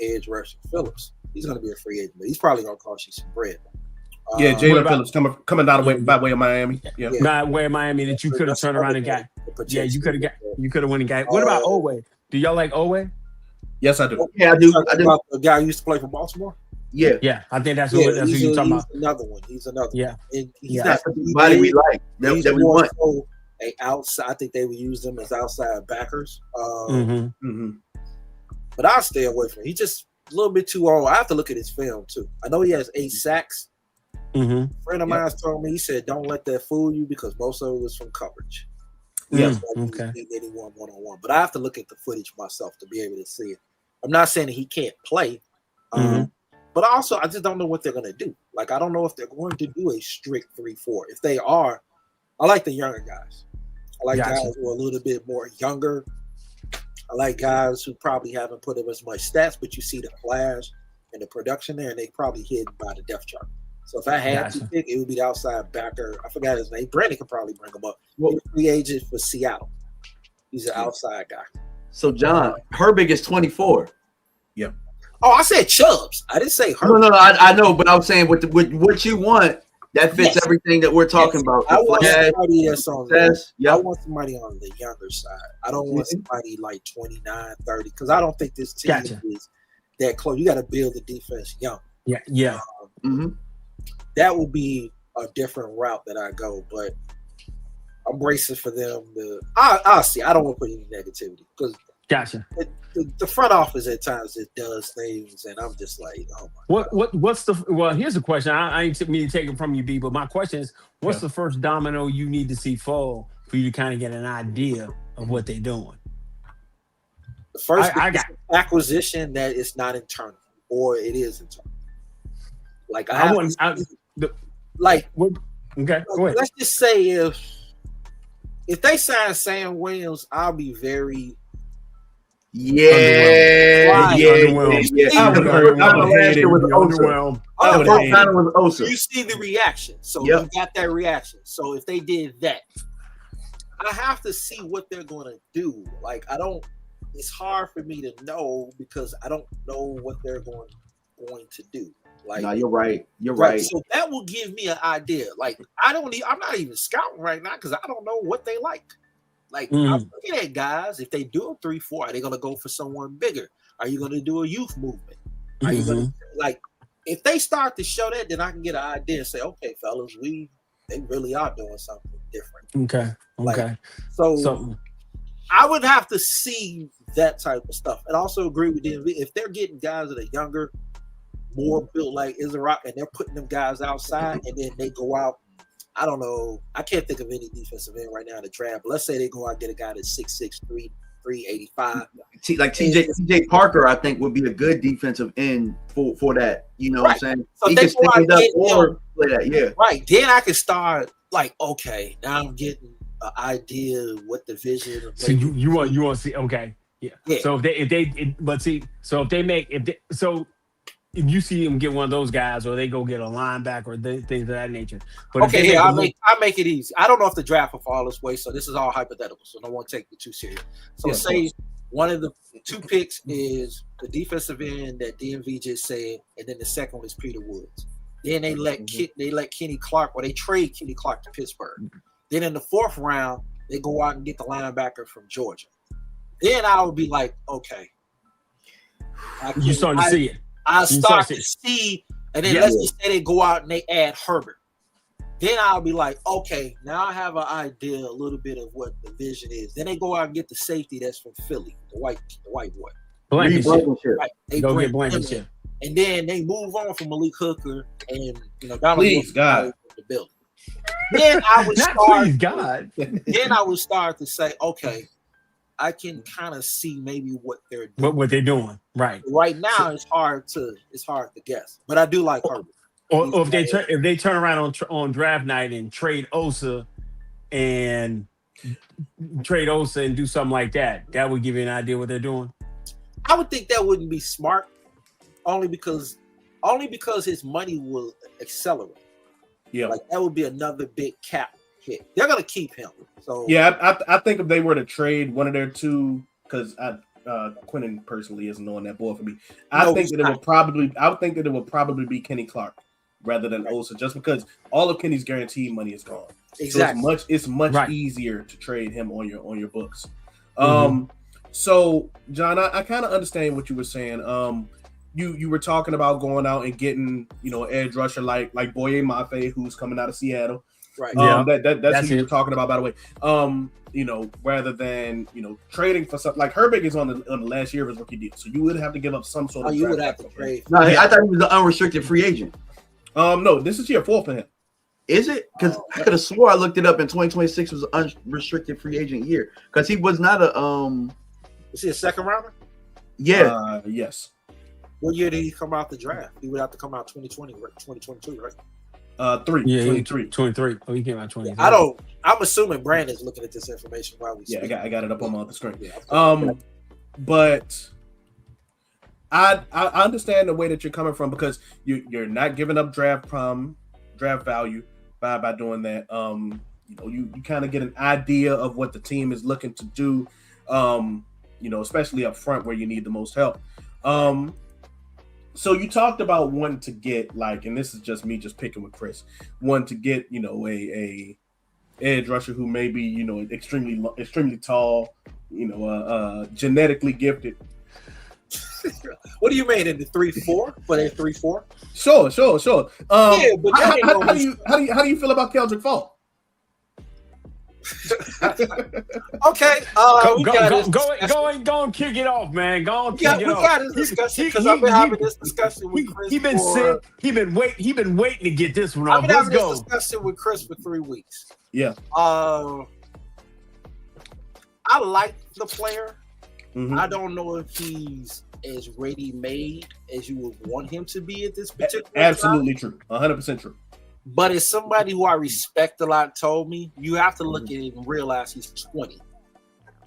edge rusher, Phillips. He's going to be a free agent, but he's probably going to cost you some bread. Jalen Phillips coming down by way of Miami. Yeah. By way of Miami that you could have turned around and got. Yeah, you could have went and got. What about Owe? Do y'all like Owe? Yes, I do. Yeah, I do. About the guy who used to play for Baltimore? Yeah. I think that's who you're talking about. He's another one. Yeah. And he's not somebody we like. That we want. I think they would use them as outside backers. But I'll stay away from him. He's just a little bit too old. I have to look at his film, too. I know he has 8 sacks. A friend of mine told me, he said, don't let that fool you because most of it was from coverage. Yes, anyone one-on-one. But I have to look at the footage myself to be able to see it. I'm not saying that he can't play. But also, I just don't know what they're going to do. Like, I don't know if they're going to do a strict 3-4. If they are, I like the younger guys. I like guys who are a little bit more younger. I like guys who probably haven't put up as much stats, but you see the flash and the production there, and they probably hidden by the depth chart. So if I had to pick, it would be the outside backer. I forgot his name. Brandon could probably bring him up. He's a free agent for Seattle. He's an outside guy. So John, Herbig is 24. Yep. Oh, I said Chubbs. I didn't say Herbig. No, I know, but I'm saying with what you want, that fits everything that we're talking about. I want somebody that's on I want somebody on the younger side. I don't want somebody like 29, 30, because I don't think this team is that close. You got to build the defense young. Yeah. That would be a different route that I go, but I'm bracing for them to. I'll see. I don't want to put any negativity because the front office at times it does things, and I'm just like, oh my God. What's the well? Here's a question. I ain't me to take it from you, B. But my question is, what's the first domino you need to see fall for you to kind of get an idea of what they're doing? The first I got acquisition that it's not internal or it is internal. Like okay, go ahead. Let's just say if they sign Sam Williams, I'll be very underwhelmed. You see the reaction, so you got that reaction. So if they did that, I have to see what they're going to do. Like it's hard for me to know because I don't know what they're going to do. Like, no, you're right. You're right. So that will give me an idea. Like, I'm not even scouting right now because I don't know what they like. Like, I'm looking at guys. If they do a 3-4, are they going to go for someone bigger? Are you going to do a youth movement? Are you going to like? If they start to show that, then I can get an idea and say, okay, fellas, they really are doing something different. Okay. Like, so I would have to see that type of stuff, and also agree with DMV if they're getting guys that are younger, more built like Israel, and they're putting them guys outside, and then they go out. I don't know. I can't think of any defensive end right now in the draft. But let's say they go out and get a guy that's 6'6", 385. Like TJ Parker, I think would be a good defensive end for that. You know what I'm saying? So he they can go out stand and up get or play that. Yeah. Right. Then I can start like, okay, now I'm getting an idea of what the vision of. So you want to see? Okay. Yeah. So if you see them get one of those guys, or they go get a linebacker, or things of that nature. But I'll make it easy. I don't know if the draft will fall this way, so this is all hypothetical. So no one take it too serious. So say one of the two picks is the defensive end that DMV just said, and then the second one is Peter Woods. Then they let Kenny Clark, or they trade Kenny Clark to Pittsburgh. Then in the fourth round, they go out and get the linebacker from Georgia. Then I would be like, okay, you starting to see it. I start to see, and then let's just say they go out and they add Herbert. Then I'll be like, okay, now I have an idea, a little bit of what the vision is. Then they go out and get the safety that's from Philly, the white boy. Blankenship. Right. They go bring get Blankenship. And then they move on from Malik Hooker and Donald God. The building. Then I would Then I would start to say, okay, I can kind of see maybe what they're doing. What they're doing, right? Right now, it's hard to guess, but I do like Herbert. Or if they turn around on draft night and trade Osa and do something like that, that would give you an idea what they're doing. I would think that wouldn't be smart, only because his money will accelerate. Yeah, like that would be another big cap hit. They're gonna keep him. So I think if they were to trade one of their two, because Quentin personally isn't on that board for me. I would think that it would probably be Kenny Clark rather than Osa, just because all of Kenny's guaranteed money is gone. Exactly. So it's much easier to trade him on your books. Mm-hmm. So John, I kind of understand what you were saying. You were talking about going out and getting, edge rusher like Boye Mafe, who's coming out of Seattle. Right. That's who you were talking about, by the way. Rather than trading for something like Herbig is on the last year of his rookie deal, so you would have to give up some sort of. You would have to trade. No, I thought he was an unrestricted free agent. No, this is year 4 for him. Is it? Because I could have swore I looked it up in 2026 was an unrestricted free agent year because he was not a Was he a second rounder? Yeah. Yes. What year did he come out the draft? He would have to come out 2020, 2022, right? 23. Oh, he came out 23. I'm assuming Brandon's looking at this information while we speak. I got it up on the screen. Yeah, but I understand the way that you're coming from because you're not giving up draft value by doing that. You kind of get an idea of what the team is looking to do. Especially up front where you need the most help. So you talked about wanting to get and this is just me just picking with Chris, wanting to get a edge rusher who may be extremely tall, genetically gifted. What do you mean in the 3-4? For their 3-4? Sure. Yeah, but how do you feel about Keldrick Fall? Okay. Go and kick it off, man. Go and kick it off. We got this discussion because I've been having this discussion with Chris. He's been sick. He been waiting to get this one off. I've been having this discussion with Chris for 3 weeks. Yeah. I like the player. Mm-hmm. I don't know if he's as ready-made as you would want him to be at this particular Absolutely time. True. 100% true. But as somebody who I respect a lot told me, you have to look at it and realize he's 20.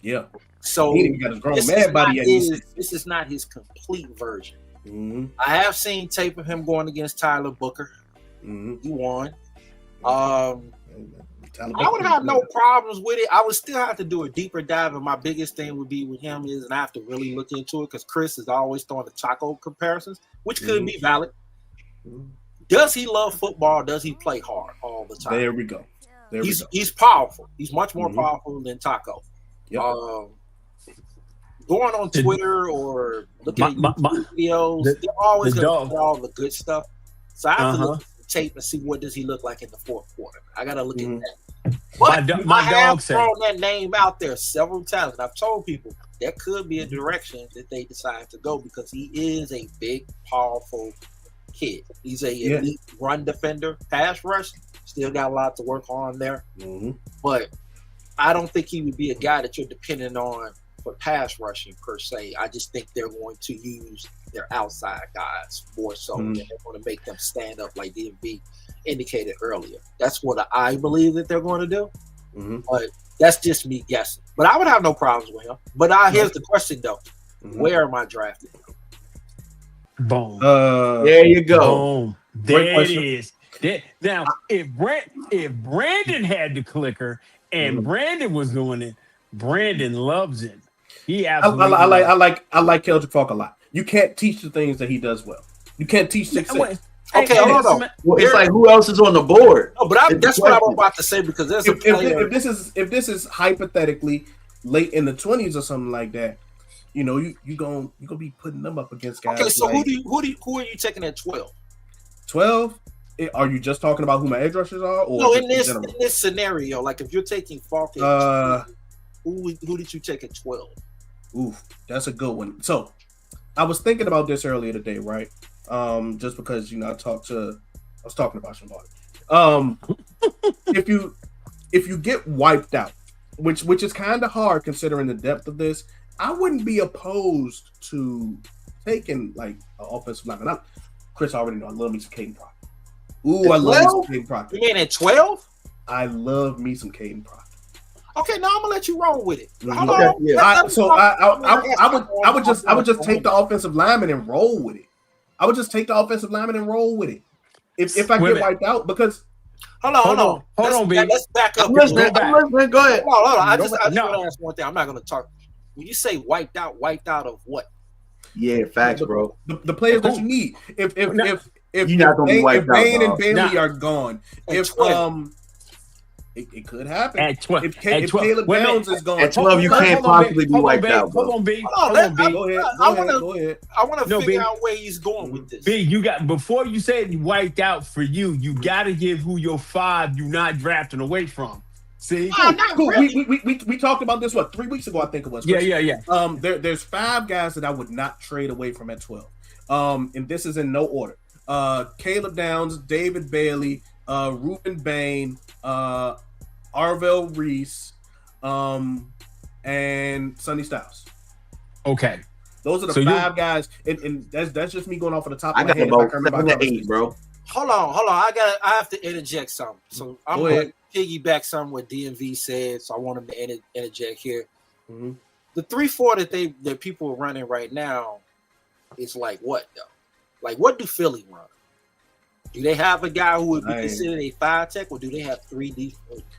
Yeah. So he got his grown man body. This is not his complete version. Mm-hmm. I have seen tape of him going against Tyler Booker. Mm-hmm. He won. I would have no problems with it. I would still have to do a deeper dive, and my biggest thing would be with him is, and I have to really look into it because Chris is always throwing the Chaco comparisons, which could be valid. Mm-hmm. Does he love football? Does he play hard all the time? There we go. He's powerful. He's much more powerful than Taco. Yep. Going on Twitter or looking at YouTube videos, they're always going to put all the good stuff. So I have to look at the tape and see what does he look like in the fourth quarter. I got to look at that. But I have thrown that name out there several times, and I've told people that could be a direction that they decide to go because he is a big, powerful kid. He's a elite run defender, pass rush. Still got a lot to work on there. Mm-hmm. But I don't think he would be a guy that you're dependent on for pass rushing per se. I just think they're going to use their outside guys more so. And they're going to make them stand up like DMV indicated earlier. That's what I believe that they're going to do. Mm-hmm. But that's just me guessing. But I would have no problems with him. But here's the question though: where am I drafting? Boom. There you go. Boom. There it is. Now, if Brandon had the clicker and Brandon was doing it, Brandon loves it. He absolutely. I like Keldrick Falk a lot. You can't teach the things that he does well. You can't teach success. Okay, hold on. Well, it's like who else is on the board? No, but that's what I'm about to say because there's a player. If this is hypothetically late in the 20s or something like that, you gonna be putting them up against guys. Okay, so who are you taking at 12? 12? Are you just talking about who my edge rushers are? Or no, in this scenario, like if you're taking Falk, who did you take at 12? Ooh, that's a good one. So I was thinking about this earlier today, right? Just because I was talking about somebody. If you get wiped out, which is kind of hard considering the depth of this, I wouldn't be opposed to taking like an offensive lineman. Chris already know I love me some Caden Proctor. Ooh, I love me some Caden Proctor. You mean at 12? I love me some Caden Proctor. Okay, now I'm gonna let you roll with it. I would just take the offensive lineman and roll with it. I would just take the offensive lineman and roll with it. If I get wiped out, because hold on, let's back up. I'm listening. Go ahead. Hold on. I just want to ask one thing. I'm not gonna talk. When you say wiped out of what? Yeah, facts, bro. The players that you need. If you're not gonna be wiped out, Bain and Bailey are gone, it could happen. At 12, if Caleb Downs is gone, at 12 you can't possibly be wiped out, bro. Hold on, B. Go ahead. I want to figure out where he's going with this. B, you got before you say he wiped out for you. You got to give who your 5 you're not drafting away from. See, cool. We talked about this 3 weeks ago, I think it was. Yeah. There's 5 guys that I would not trade away from at 12. And this is in no order. Caleb Downs, David Bailey, Ruben Bain, Arvell Reese, and Sonny Styles. Okay, those are the 5 guys, and that's just me going off of the top of my head. About 7 to 8, bro. Hold on. I have to interject something. So I'm going to piggyback something what DMV said. So I want him to interject here. Mm-hmm. the 3-4 that people are running right now is like what though? Like what do Philly run? Do they have a guy who would be considered a 5 tech, or do they have 3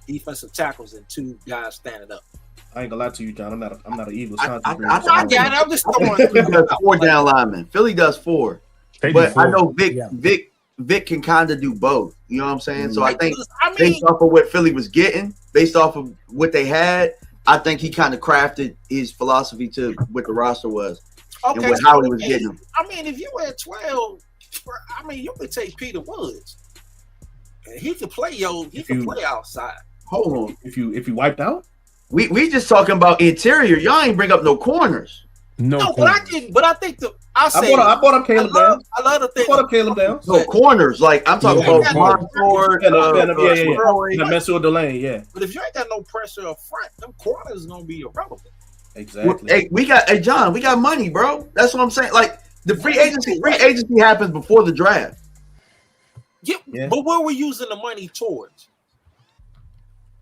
defensive tackles and 2 guys standing up? I ain't gonna lie to you, John. I'm not an Eagles. I got it. I'm just throwing. Philly does 4 down linemen. Philly does 4, but I know Vic can kind of do both. You know what I'm saying? So I think based off of what Philly was getting, based off of what they had, I think he kind of crafted his philosophy to what the roster was and how he was getting them. I mean, if you had 12, I mean, you could take Peter Woods, and he could play play outside. Hold on, if you wiped out, we just talking about interior. Y'all ain't bring up no corners. No, but I think I bought up Caleb Downs. I love the thing. I bought up Caleb Downs. No corners, like I'm talking about Montford, Mesut Delane, yeah. But if you ain't got no pressure up front, them corners is gonna be irrelevant. Exactly. Hey, John, we got money, bro. That's what I'm saying. Like the free agency happens before the draft. Yeah, but what we're using the money towards.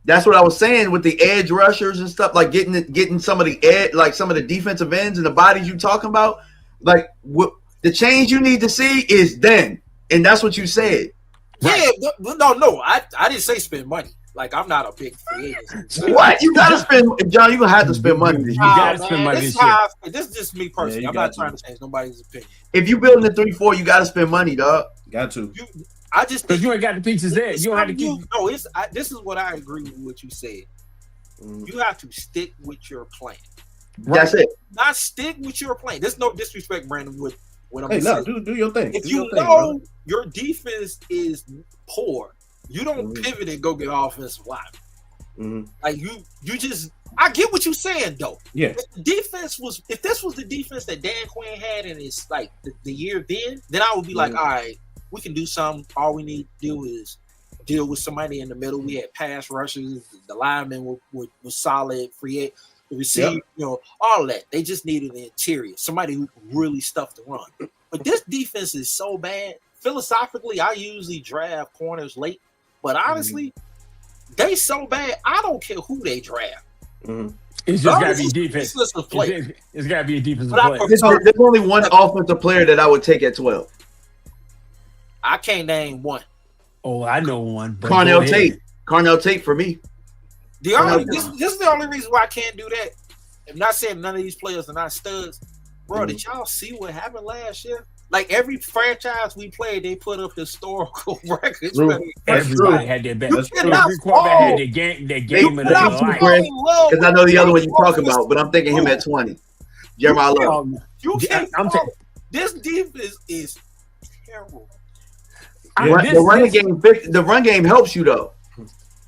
That's what I was saying with the edge rushers and stuff, like getting some of the like some of the defensive ends and the bodies you talking about. Like what the change you need to see is then, and that's what you said. Yeah, but no, I didn't say spend money. Like I'm not a big free agent. What you gotta spend, John? You gonna have to spend money. You gotta spend money this year. This is just me personally. I'm not trying to change nobody's opinion. If you building a 3-4, you gotta spend money, dog. Got to. I just because you ain't got the pieces there. You don't have to keep. No, this is what I agree with what you said. You have to stick with your plan. That's it. Not stick with your plan. There's no disrespect, Brandon. With what I'm saying. Do your thing. If you know your defense is poor, you don't pivot and go get offensive line. Like you just. I get what you're saying though. Yeah. If this was the defense that Dan Quinn had in his like the year then I would be like, all right. We can do something. All we need to do is deal with somebody in the middle. We had pass rushers. The linemen were solid. The receiver, all of that. They just needed the interior. Somebody who can really stuff to run. But this defense is so bad. Philosophically, I usually draft corners late. But honestly, they so bad, I don't care who they draft. It's just got to be defense. It's got to be a defensive player. There's only one offensive player that I would take at 12. I can't name one. Oh, I know one. Carnell Tate. Carnell Tate for me. This is the only reason why I can't do that. I'm not saying none of these players are not studs. Bro, did y'all see what happened last year? Like every franchise we played, they put up historical records. Everybody had their best. Every quarterback had their game of their life. Because I know the other one you're talking about, but I'm thinking him at 20. Jeremiah Love. This defense is terrible. The run game helps you though.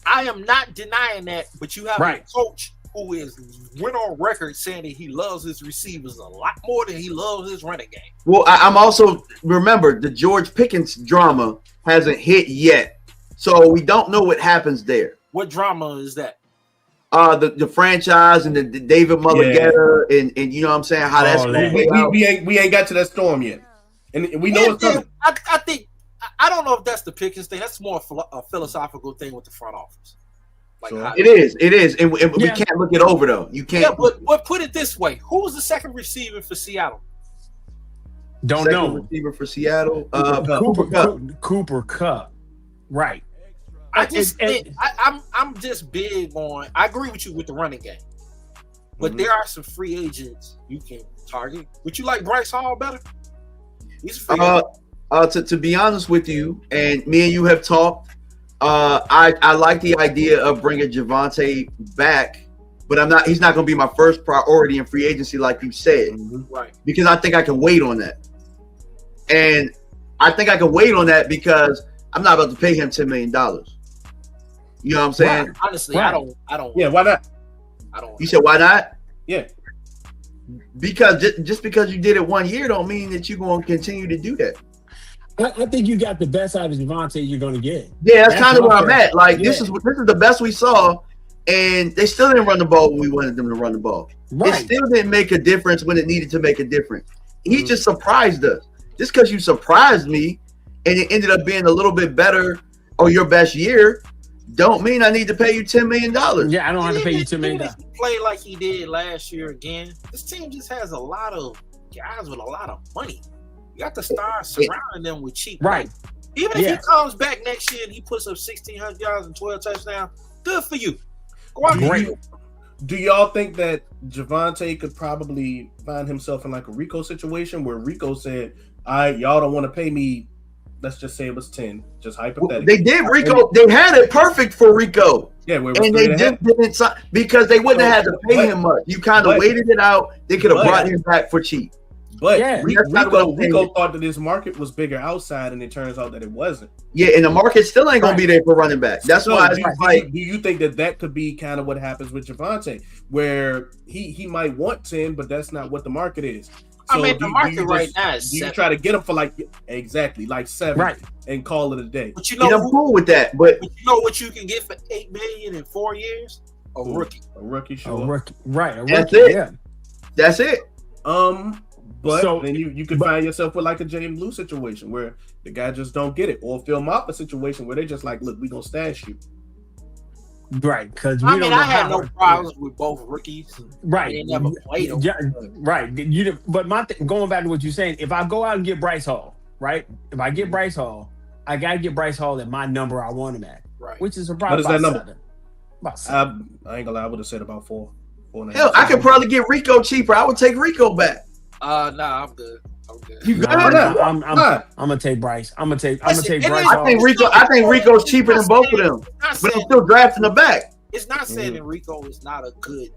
I am not denying that, but you have a coach who went on record saying that he loves his receivers a lot more than he loves his running game. Well, I'm also remember the George Pickens drama hasn't hit yet, so we don't know what happens there. What drama is that? The franchise and the David Mulligetta and you know what I'm saying how that's we ain't got to that storm yet, and we know it's coming. I think. I don't know if that's the Pickens thing. That's more a philosophical thing with the front office. Like it is, and we can't look it over though. You can't. Yeah, but put it this way: who was the second receiver for Seattle? Don't know. Receiver for Seattle, Cooper Kupp. Right. I'm just big on. I agree with you with the running game, but there are some free agents you can target. Would you like Bryce Hall better? He's a free agent. To be honest with you, and me and you have talked, I like the idea of bringing Javonte back, but he's not going to be my first priority in free agency like you said. Right. Because I think I can wait on that. And I think I can wait on that because I'm not about to pay him $10 million. You know what I'm saying? Right. Honestly, I don't. Yeah, why not? I don't. You said why not? Yeah. Because just because you did it 1 year don't mean that you're going to continue to do that. I think you got the best out of Javonte you're going to get. Yeah, that's kind of where I'm at. Like this is the best we saw, and they still didn't run the ball when we wanted them to run the ball. Right. It still didn't make a difference when it needed to make a difference. He just surprised us. Just because you surprised me, and it ended up being a little bit better or your best year, don't mean I need to pay you $10 million. Yeah, I don't have to pay you $10 million. If he play like he did last year again, this team just has a lot of guys with a lot of money. You got to start surrounding them with cheap right. money. Even if he comes back next year and he puts up 1,600 yards and 12 touchdowns, good for you. Go out there. Do y'all think that Javonte could probably find himself in like a Rico situation where Rico said, y'all don't want to pay me, let's just say it was 10, just hypothetically. They did Rico. They had it perfect for Rico. Yeah, and they didn't sign because they wouldn't have had to pay him much. You kind of waited it out. They could have brought him back for cheap. But Rico thought that this market was bigger outside, and it turns out that it wasn't. Yeah, and the market still ain't gonna be there for running back. That's why. Do you think that could be kind of what happens with Javonte, where he might want 10, but that's not what the market is? So the market right now is 7. You try to get him for like 7, and call it a day. But I'm cool with that. But you know what you can get for $8 million in 4 years? A rookie, sure. A rookie, right? That's it. Yeah. That's it. But then you could find yourself with like a Jay Blue situation where the guy just don't get it, or Phil Moffitt situation where they just like, look, we gonna stash you. Right, because I had no problems with both rookies. Right, they never played them. Yeah, right. But going back to what you're saying, if I go out and get Bryce Hall, right? If I get Bryce Hall, I gotta get Bryce Hall at my number I want him at, right? Which is probably what is that number? 7. About 7. I ain't gonna lie, I would have said about 4. Hell, I could probably get Rico cheaper. I would take Rico back. Nah, I'm good. You good? I'm gonna take Bryce. I'm gonna take Bryce. I think Rico's cheaper than both of them, but I'm still drafting the back. It's not saying that Rico is not a good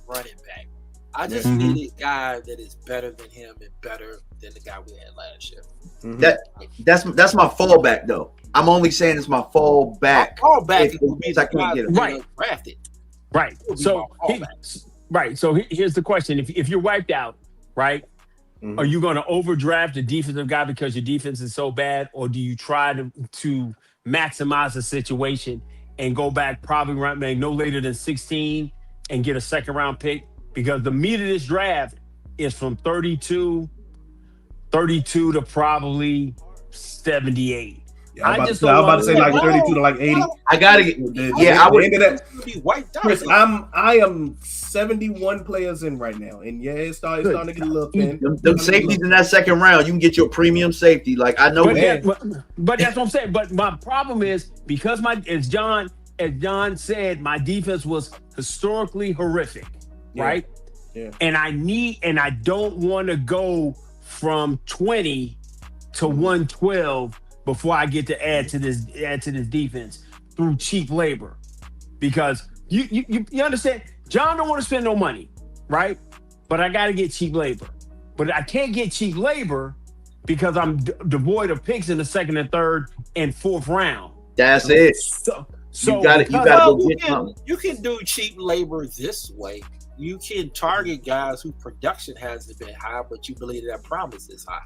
running back. I just need a guy that is better than him and better than the guy we had last year. That's my fallback though. I'm only saying it's my fallback. Fallback if I can't get him. Right. Drafted. Right. So here's the question: If you're wiped out, right? Are you going to overdraft a defensive guy because your defense is so bad, or do you try to maximize the situation and go back probably no later than 16 and get a second round pick? Because the meat of this draft is from 32 to probably 78. Yeah, I'm about to say like 32 to like 80. I gotta get. I would end that. Chris, I am 71 players in right now, and it's starting to get a little thin. Them safeties in that second round, you can get your premium safety. Like I know, but that's what I'm saying. But my problem is because as John said, my defense was historically horrific, right? Yeah. And I don't want to go from 20 to 112 before I get to add to this defense through cheap labor, because you understand, John don't want to spend no money, right? But I got to get cheap labor, but I can't get cheap labor because I'm devoid of picks in the second and third and fourth round. That's it. So you got to go get something. You can do cheap labor this way. You can target guys whose production hasn't been high, but you believe that promise is high.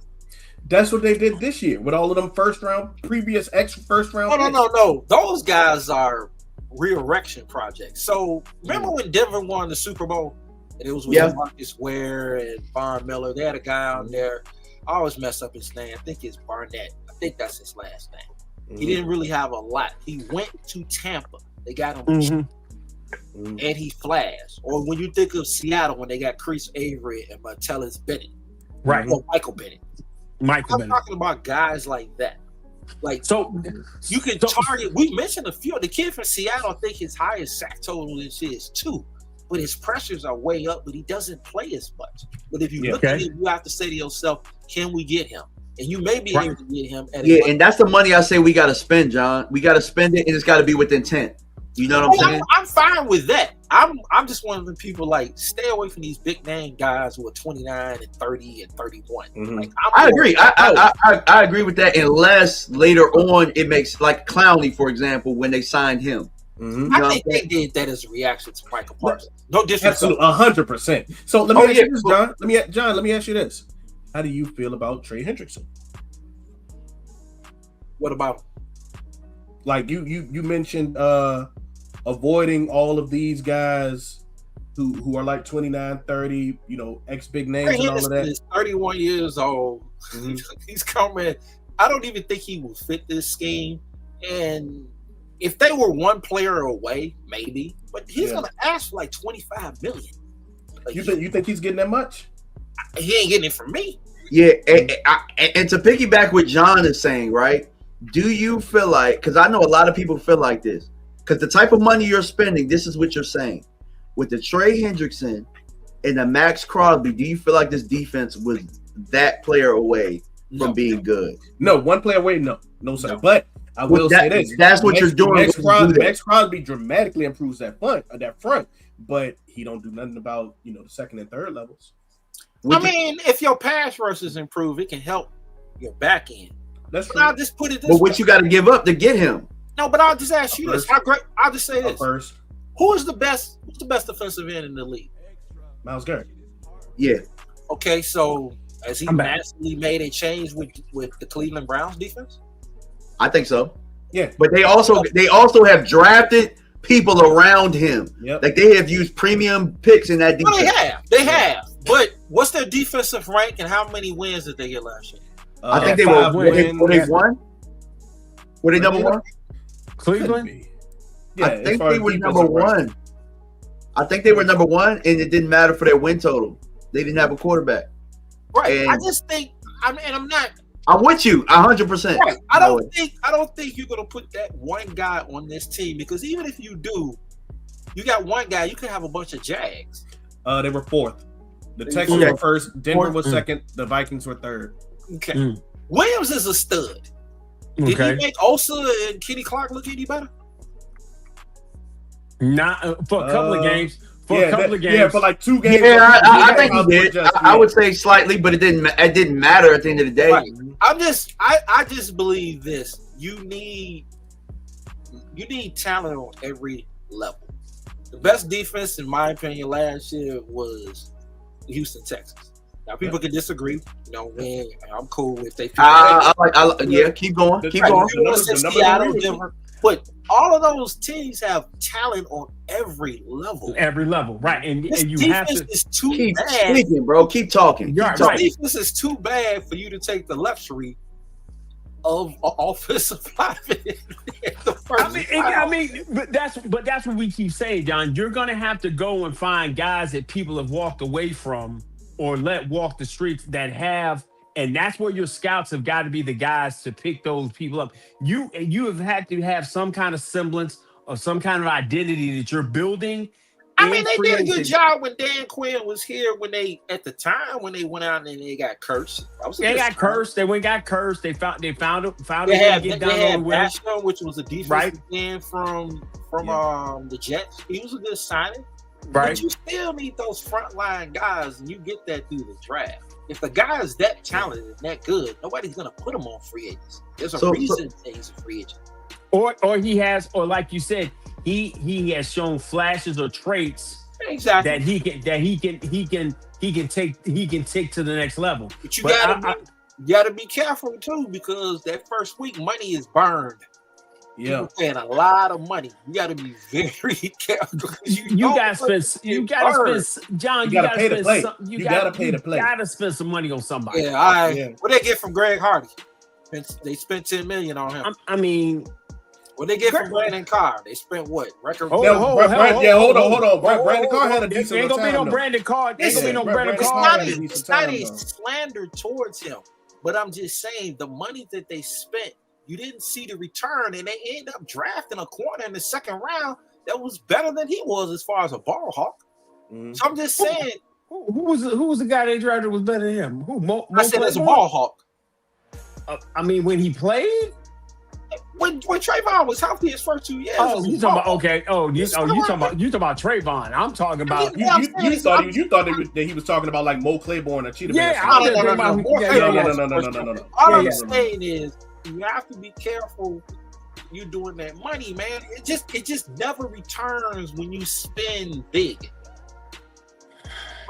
That's what they did this year with all of them first round picks. No. Those guys are re-erection projects. So remember when Denver won the Super Bowl? And it was with Marcus Ware and Von Miller. They had a guy on there. I always mess up his name. I think it's Barnett. I think that's his last name. He didn't really have a lot. He went to Tampa. They got him cheap. And he flashed. Or when you think of Seattle, when they got Chris Avery and Martellus Bennett. Right. Or Michael Bennett. I'm talking about guys like that. Like, so you can target. We mentioned a few. The kid from Seattle, I think his highest sack total is 2, but his pressures are way up, but he doesn't play as much. But if you look at him, you have to say to yourself, can we get him? And you may be able to get him. And that's the money I say we got to spend, John. We got to spend it, and it's got to be with intent. You know what I'm saying? I'm fine with that. I'm just one of the people like stay away from these big name guys who are 29 and 30 and 31. Like, I agree. I agree with that unless later on it makes like Clowney, for example, when they signed him. I think they did that as a reaction to Michael Parsons. No disrespect. Absolutely, 100%. So let me ask you this, John. Let me ask you this. How do you feel about Trey Hendrickson? What about him? Like you mentioned avoiding all of these guys who are like 29, 30, ex big names and all of that. He's 31 years old. He's coming. I don't even think he will fit this scheme. And if they were one player away, maybe, but he's gonna ask for like $25 million. Like, you think he's getting that much? He ain't getting it from me. Yeah, and to piggyback what John is saying, right? Do you feel like, because I know a lot of people feel like this, because the type of money you're spending, this is what you're saying. With the Trey Hendrickson and the Max Crosby, do you feel like this defense was that player away from being good? No, one player away, no, sir. No. But I will say this: that's what you're doing. Max Crosby dramatically improves that front, but he don't do nothing about the second and third levels. I mean, if your pass rushes improve, it can help your back end. That's true. I'll just put it this way. But way. what you got to give up to get him? No, but I'll just ask you this: how great? I'll just say this: first, who's the best defensive end in the league? Myles Garrett. Yeah. Okay, so has he massively made a change with the Cleveland Browns defense? I think so. Yeah, but they also have drafted people around him. Yep. Like they have used premium picks in that defense. Well, they have. But what's their defensive rank and how many wins did they get last year? I think they were one. Were they number one? Cleveland? Yeah, I think they were number one. I think they were number one, and it didn't matter for their win total. They didn't have a quarterback. Right. And I just think. I'm not. I'm with you 100%. Right. I don't think you're gonna put that one guy on this team, because even if you do, you got one guy. You could have a bunch of Jags. They were fourth. The Texans were first. Denver was second. The Vikings were third. Okay. Williams is a stud. Did he make Osa and Kenny Clark look any better? Not for a couple of games. Yeah, for like 2 games. Yeah, I think he did. I would say slightly, but it didn't matter at the end of the day. Right. I just believe this. You need talent on every level. The best defense, in my opinion, last year was the Houston Texans. Now people can disagree. Man, I'm cool if they. Keep going. Keep going. But all of those teams have talent on every level. Right? And you have to is too keep bad. speaking, bro. Keep talking. Defense is too bad for you to take the luxury of offensive linemen. But that's what we keep saying, John. You're gonna have to go and find guys that people have walked away from or let walk the streets that have. And that's where your scouts have got to be the guys to pick those people up. You have had to have some kind of semblance of some kind of identity that you're building. I mean, they did a good job when Dan Quinn was here. When they went out and they got cursed. They got cursed. They got cursed. They found a way to get down on Basham, which was a defensive end from the Jets. He was a good signing. Right. But you still need those frontline guys, and you get that through the draft. If the guy is that talented and that good, nobody's gonna put him on free agents. There's a reason that he's a free agent. Or he has, or like you said, he has shown flashes or traits that he can take to the next level. But you gotta be careful too, because that first week money is burned. Yeah, people paying a lot of money. You got to be very careful. You gotta spend. You gotta spend. John, you gotta pay to play. You gotta pay to play. You gotta spend some money on somebody. Yeah, What they get from Greg Hardy? They spent $10 million on him. I mean, what they get from Brandon Carr? They spent what? Record. Hold on. Brandon Carr had a decent. Ain't gonna be no Brandon Carr. Ain't gonna be no Brandon Carr. It's not a slander towards him, but I'm just saying the money that they spent. You didn't see the return, and they ended up drafting a corner in the second round that was better than he was as far as a ball hawk. Mm-hmm. So I'm just saying, who was the guy they drafted that was better than him? I said as a ball hawk. I mean, when he played, when Trayvon was healthy his first 2 years. Oh, you talking about okay? You talking about Trayvon? I'm talking about you thought that he was talking about like Mo Claiborne or Cheetah. No. All I'm saying is, you have to be careful. You doing that money, man. It just never returns when you spend big.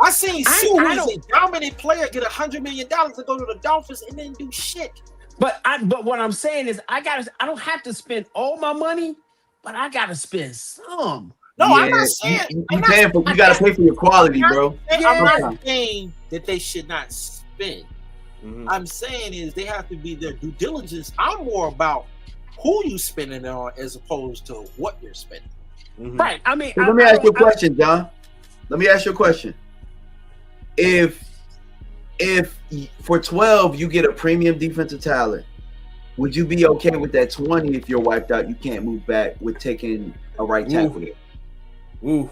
I seen a dominant player get $100 million to go to the Dolphins and then do shit. But what I'm saying is, I don't have to spend all my money, but I gotta spend some. No, I'm not saying you gotta pay for your quality, bro. I'm not saying that they should not spend. Mm-hmm. I'm saying is they have to be their due diligence. I'm more about who you spending it on as opposed to what you're spending. Mhm. Right. I mean, So let me ask you a question, John. Let me ask you a question. If for 12 you get a premium defensive talent, would you be okay with that 20 if you're wiped out? You can't move back with taking a right tackle. Ooh,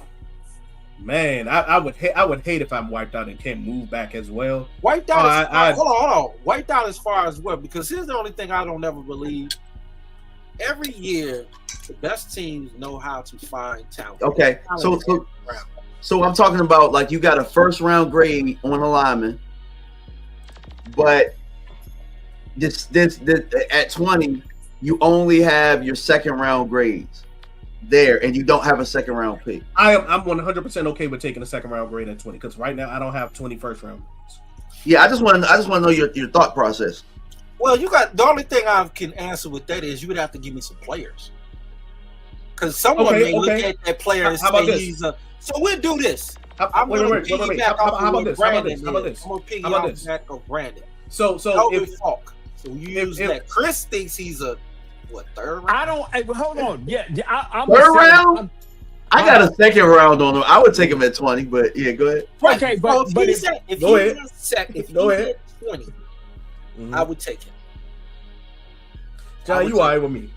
man, I would hate if I'm wiped out and can't move back as well. Wiped out. Oh, Hold on. Wiped out as far as what? Because here's the only thing I don't ever believe. Every year, the best teams know how to find talent. Okay, so I'm talking about like you got a first round grade on a lineman, but this at 20 you only have your second round grades there, and you don't have a second round pick. I'm 100% okay with taking a second round grade at 20 because right now I don't have 20 first round grades. Yeah, I just want to know your thought process. Well, you got the only thing I can answer with that is you would have to give me some players, because someone may look at that player and say he's a. So we'll do this. I'm going to piggyback off of Brandon. I'm going to piggyback off Brandon. So if Falk. So you use that. Chris thinks he's a third round? I don't. Hold on. Yeah, I'm third round. I got a second round on him. I would take him at 20, but yeah, go ahead. Okay, but if he hit 20, I would take him. John, you all right with me?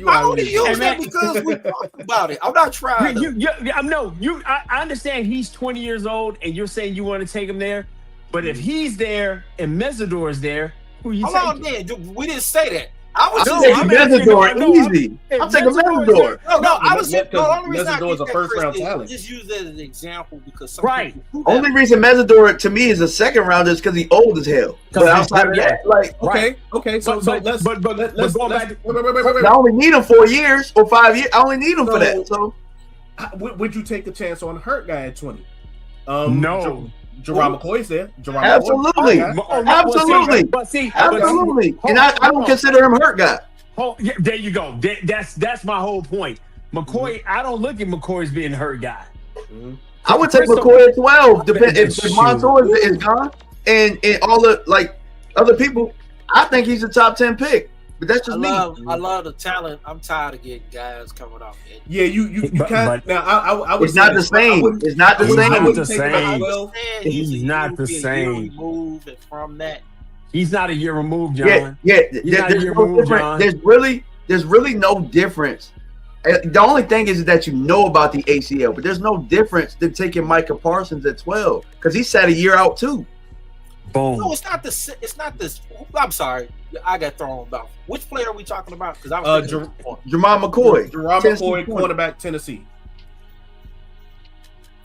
I only use that because we talked about it. I'm not trying. I understand he's 20 years old, and you're saying you want to take him there. But if he's there and Mesidor's there, who you taking? We didn't say that. I was taking Mesidor easy. I'm taking Mesidor. No, I was the only reason Mesidor's a first round talent. Just use that as an example because only reason Mesidor to me is a second rounder is because he's old as hell. But outside of that, like okay. So let's go back. I only need him 4 years or 5 years. I only need him for that. So would you take the chance on a hurt guy at 20? No. Jerome McCoy's there. Absolutely. Absolutely. And I don't consider him a hurt guy. Yeah, there you go. That's my whole point. McCoy, I don't look at McCoy as being a hurt guy. I would take McCoy at 12. If Montour is gone and all the like other people, I think he's a top 10 pick. But that's just me. I love the talent. I'm tired of getting guys coming off. Yeah, you can't. Now, I would. It's not the same. It's not the same. He's not the same. Move from that. He's not a year removed, John. Yeah. There's really no difference. The only thing is that you know about the ACL, but there's no difference than taking Micah Parsons at 12 because he sat a year out too. Boom. No, it's not this. I'm sorry, I got thrown about. Which player are we talking about? Because I was Jerome McCoy. Jerome McCoy, cornerback, Tennessee.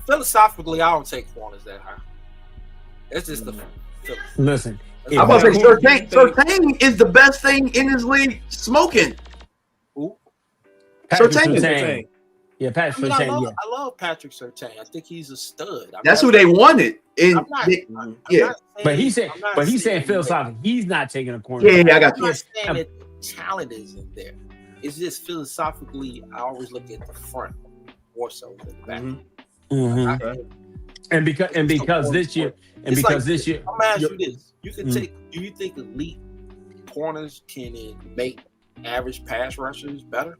Philosophically, I don't take corners that high. It's just the. Listen, I'm about to say Surtain is the best thing in this league smoking. Who? Surtain. Yeah, Patrick Surtain. I love Patrick Surtain. I think he's a stud. That's who they wanted. But he's saying philosophically, he's not taking a corner. Yeah, I got you. I'm not saying that talent isn't there. It's just philosophically, I always look at the front more so than the back. And because this year, I'm gonna ask you this: you can take. Do you think elite corners can make average pass rushers better?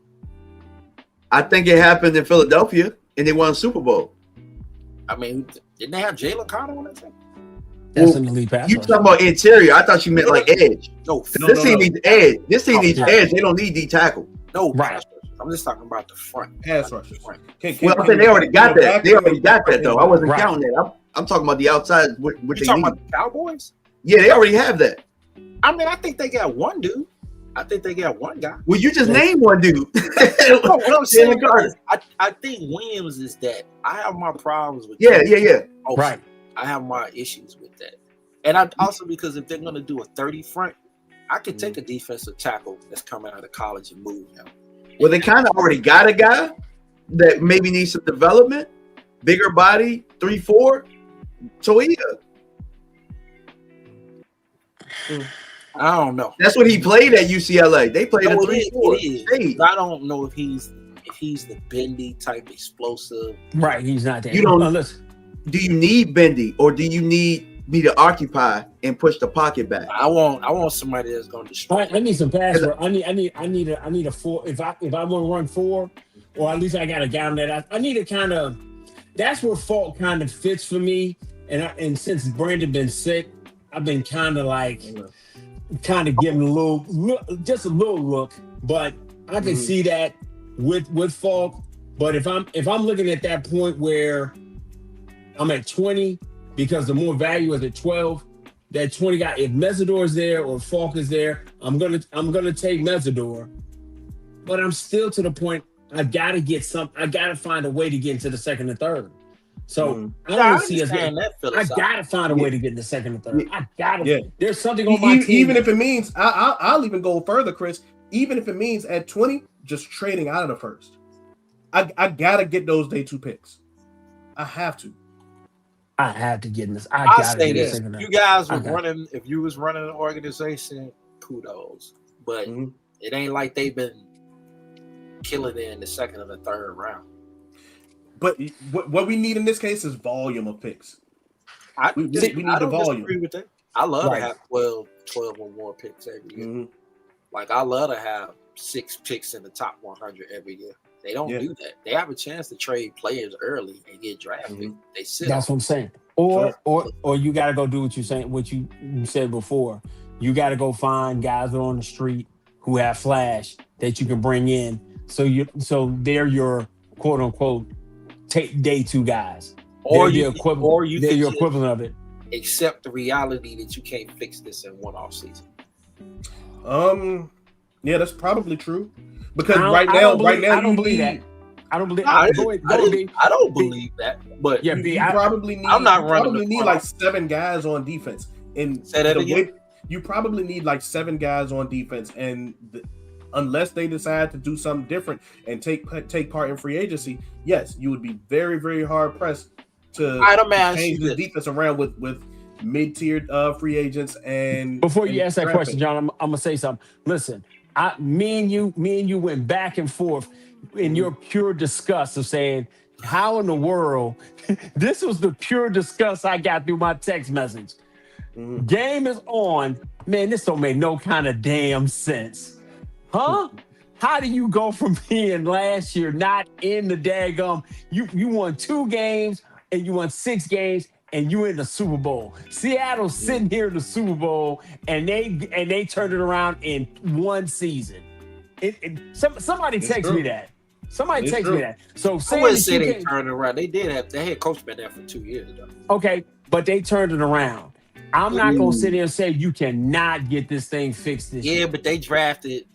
I think it happened in Philadelphia, and they won a Super Bowl. I mean, didn't they have Jalen Carter on that team? That's an elite pass. You talking about interior? I thought you meant like edge. This team needs edge. This team needs edge. They don't need D tackle. No, right. I'm just talking about the front. Pass rushers. Well, I'm saying they already got that. They already got that though. I wasn't counting that. I'm talking about the outside. What they talking need. About the Cowboys? Yeah, they already have that. I mean, I think they got one dude. I think they got one guy. Well, you just named one dude. What I'm saying is, I think Williams is that. I have my problems with that. Right. I have my issues with that. And I also because if they're going to do a 30 front, I could take a defensive tackle that's coming out of college and move him. Well, they kind of already got a guy that maybe needs some development, bigger body, 3-4, Toia. I don't know. That's what he played at UCLA. They played a 3-4. I don't know if he's the bendy type explosive. Right, he's not that. You don't. Do you need bendy or do you need be the occupy and push the pocket back. I want somebody that's going to destroy. I need some pass. I need a 4. If I want to run 4, or at least I got a guy on that. I need to kind of. That's where Falk kind of fits for me. And since Brandon been sick, I've been kind of giving a little look. But I can see that with Falk. But if I'm looking at that point where I'm at 20, because the more value is at 12, that 20 guy, if Mesidor's there or Falk is there, I'm gonna take Mesidor. But I'm still to the point I gotta find a way to get into the second and third. So I don't see us. I gotta find a way to get in the second and third. I gotta. Yeah. There's something on my team. Even if it means I'll even go further, Chris. Even if it means at 20, just trading out of the first. I gotta get those day 2 picks. I have to. I have to get in this. I'll say this. You guys were running. If you was running an organization, kudos. But it ain't like they've been killing it in the second or the third round. But what we need in this case is volume of picks. We need the volume. Disagree with that. I love to have 12 or more picks every year. Like I love to have 6 picks in the top 100 every year. They don't do that. They have a chance to trade players early and get drafted. They sit. That's what I'm saying. Or you got to go do what you're saying. What you said before. You got to go find guys that are on the street who have flash that you can bring in. So they're your quote unquote take day 2 guys. They're your equivalent of it. Accept the reality that you can't fix this in one off season. Yeah, that's probably true. Because right now, I don't believe that. I don't believe. I don't believe that. But yeah, you probably need. I'm not running. Probably need like 7 guys on defense. And say that again. You probably need like 7 guys on defense, and unless they decide to do something different and take part in free agency, yes, you would be very, very hard pressed to change the defense around with mid-tiered free agents. And before you ask that question, John, I'm gonna say something. Listen, me and you went back and forth in your pure disgust of saying, how in the world? This was the pure disgust I got through my text message. Game is on. Man, this don't make no kind of damn sense. Huh? How do you go from being last year not in the daggum? You won 2 games and you won 6 games and you in the Super Bowl. Seattle's sitting here in the Super Bowl and they turned it around in 1 season. Somebody text me that. Somebody text me that. So I wouldn't say they turned it around. They had coach been there for 2 years though. Okay, but they turned it around. I'm not gonna sit here and say you cannot get this thing fixed this year. But they drafted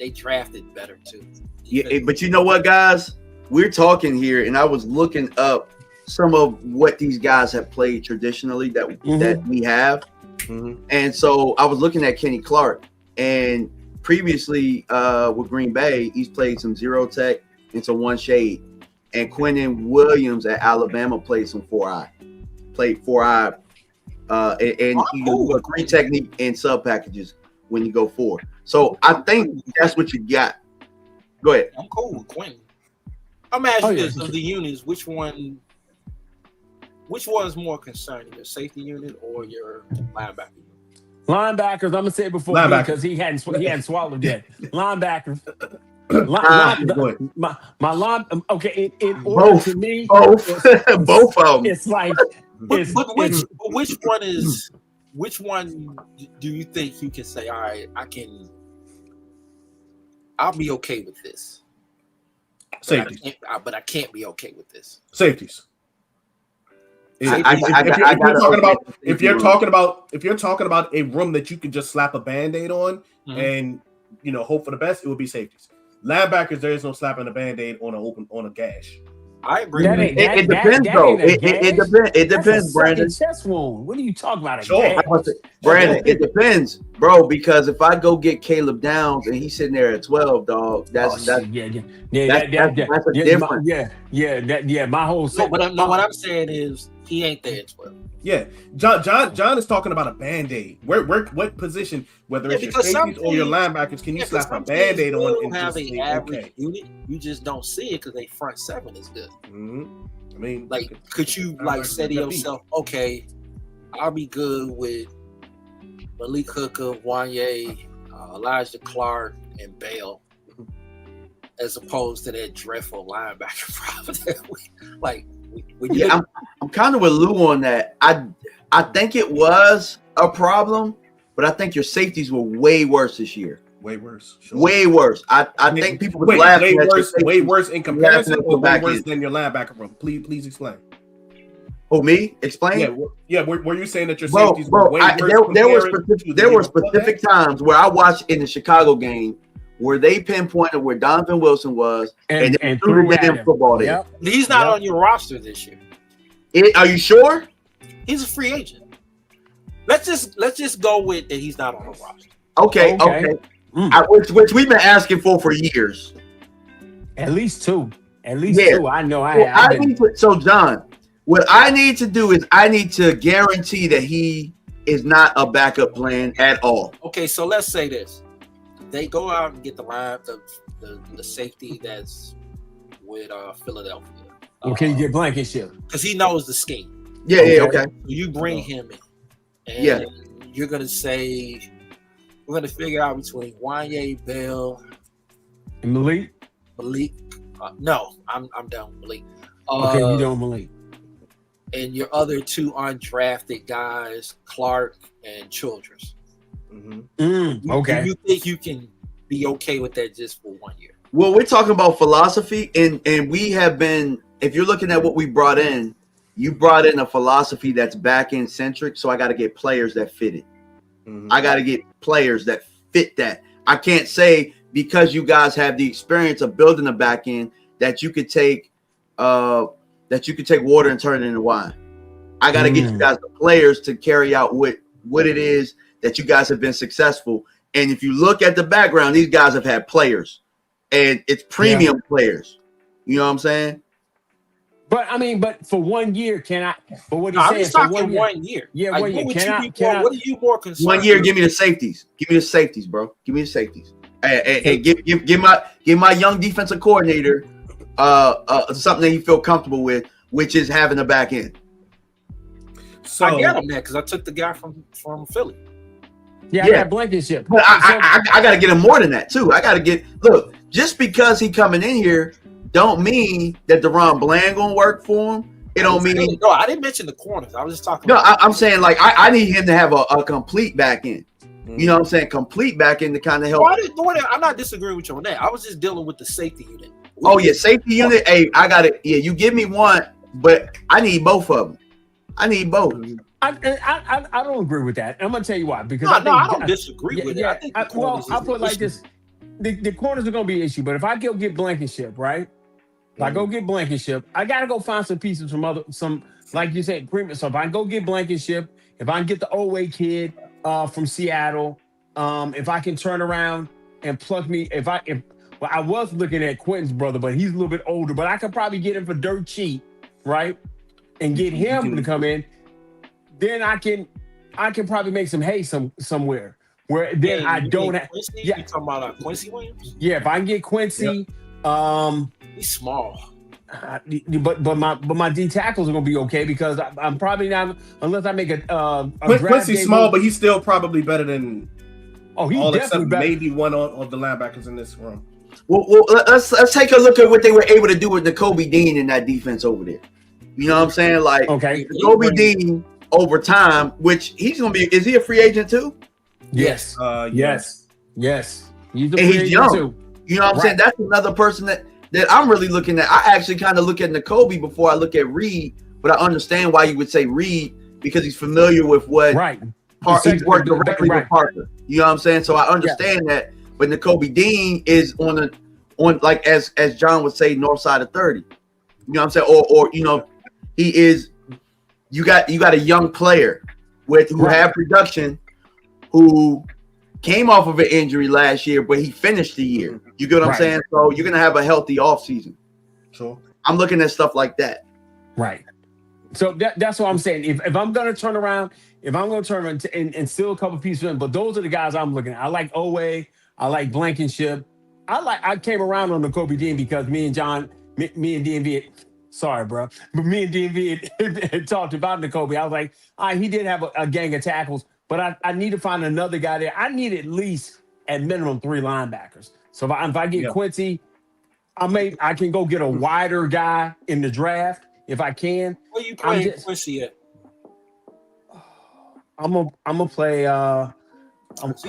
better too. Yeah, but you know what, guys? We're talking here, and I was looking up some of what these guys have played traditionally that we have. And so I was looking at Kenny Clark, and previously with Green Bay, he's played some 0 tech and some 1 shade. And Quentin Williams at Alabama played some 4-eye. Played 4-eye. And you do a 3 technique and sub packages when you go 4. So I think that's what you got. Go ahead. I'm cool with Quentin. I'm asking this of the units, which one is more concerning, your safety unit or your linebacker unit? Linebackers, I'm gonna say it before because he hadn't swallowed yet. Linebackers. My line. Okay, in order to me, both of them. It's like. Which one do you think you can say, all right, I'll be okay with this? Safeties. But I can't be okay with this. Safeties. If you're talking about a room that you can just slap a Band-Aid on and hope for the best, it would be safeties. Linebackers, there is no slapping a Band-Aid on a gash. I agree. It depends, though. It depends, Brandon. Chest wound. What are you talking about? Brandon, it depends, bro. Because if I go get Caleb Downs and he's sitting there at 12, dog, that's a different. My whole. What I'm saying is he ain't there at 12. Yeah, John is talking about a Band-Aid. What position, whether it's your safeties or your linebackers, can you slap a Band-Aid on and have an average unit? You just don't see it because they front 7 is good. I mean, like, could you say to yourself, okay, I'll be good with Malik Hooker, Wanye, Elijah Clark, and Bell, as opposed to that dreadful linebacker problem. Like, when you I'm kind of with Lou on that. I think it was a problem, but I think your safeties were way worse this year. Way worse. Sure. Way worse. I think people were laughing at way worse in comparison, or way worse than your linebacker room. Please explain. Oh, me? Explain? Yeah. Were you saying that your safeties were way worse? There were specific times where I watched in the Chicago game where they pinpointed where Donovan Wilson was and threw it in football there. Yep. He's not on your roster this year. Are you sure? He's a free agent. Let's just go with that. He's not on the roster. Okay. Which we've been asking for years. At least two. I know. So John, what I need to do is I need to guarantee that he is not a backup plan at all. Okay, so let's say this: they go out and get the safety that's with Philadelphia. Okay, you get Blankenship because he knows the scheme. Yeah, okay. So you bring him in, and you're gonna say we're gonna figure out between Wanye, Bell, and Malik. No, I'm done with Malik. Okay, you done with Malik. And your other two undrafted guys, Clark and Childress. Okay. Do you think you can be okay with that just for 1 year? Well, we're talking about philosophy, and we have been. If you're looking at what we brought in, you brought in a philosophy that's back end centric. So I got to get players that fit it. I got to get players that fit that. I can't say because you guys have the experience of building a back end that you could take water and turn it into wine. I got to get you guys the players to carry out what it is that you guys have been successful. And if you look at the background, these guys have had players, and it's premium players. You know what I'm saying? But for 1 year, can I? But what I'm just talking 1 year. Yeah, 1 year. What are you more concerned? 1 year, give me the safeties. Give me the safeties, bro. Give me the safeties. And give my young defensive coordinator something that you feel comfortable with, which is having a back end. So I get him that because I took the guy from Philly. I got Blankenship. But I got to get him more than that too. I got to look. Just because he coming in here, don't mean that DeRon Bland gonna work for him. It don't mean no. I didn't mention the corners. I was just talking. No, I'm saying like I need him to have a complete back end. You know what I'm saying? Complete back end to kind of help. I'm not disagreeing with you on that. I was just dealing with the safety unit. Safety unit. Hey, I got it. Yeah, you give me one, but I need both of them. I need both. I don't agree with that. I'm gonna tell you why. Because I don't disagree with it. I think I'll put it like this: the corners are gonna be an issue. But if I go get Blankenship, right? If I go get Blankenship, I gotta go find some pieces from some like you said, premium. So if I go get Blankenship, if I can get the Owe kid from Seattle, if I can turn around and plug me, I was looking at Quentin's brother, but he's a little bit older. But I could probably get him for dirt cheap, right? And get him to come in. Then I can probably make some hay somewhere where then I don't have. Quincy? You talking about Quincy Williams? Yeah, if I can get Quincy, he's small. But my D tackles are gonna be okay because I'm probably not unless I make a Quincy's small, but he's still probably better than he's all definitely except better. Maybe one of the linebackers in this room. Well, let's take a look at what they were able to do with Nakobe Dean in that defense over there. You know what I'm saying? Like, Nakobe Dean over time, which he's gonna be. Is he a free agent too? Yes. Yes. He's young too. You know what I'm saying? That's another person that I'm really looking at. I actually kind of look at Nakobe before I look at Reed, but I understand why you would say Reed because he's familiar with what he's worked directly with Parker. You know what I'm saying? So I understand that. But Nakobe Dean is on like as John would say, north side of 30. You know what I'm saying? Or you know, he is. You got a young player who had production, who came off of an injury last year, but he finished the year. You get what I'm saying? So you're gonna have a healthy offseason. Sure. I'm looking at stuff like that. Right. So that's what I'm saying. If I'm gonna turn around, and steal a couple pieces in, but those are the guys I'm looking at. I like Owe, I like Blankenship. I came around on the Kobe Dean because me and DMV Sorry, bro. But me and DMV had talked about N'Kobe. I was like, all right, he did have a gang of tackles, but I need to find another guy there. I need at least, at minimum, 3 linebackers. So if I get Quincy, I can go get a wider guy in the draft if I can. Where you playing Quincy at? I'm gonna play. He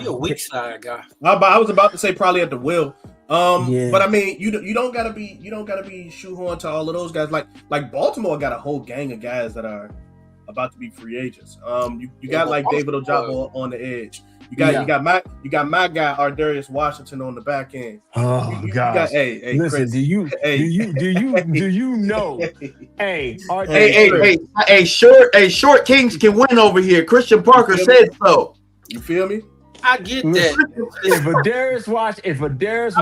a weak side guy. I was about to say probably at the will. Yeah. But I mean, you don't gotta be shoehorned to all of those guys. Like Baltimore got a whole gang of guys that are about to be free agents. You got like David Ojabo on the edge. You got my guy Ardarius Washington on the back end. Oh God! Hey, listen, Chris, do you know? Short Kings can win over here. Christian Parker said so. You feel me? I get that. If Ardarius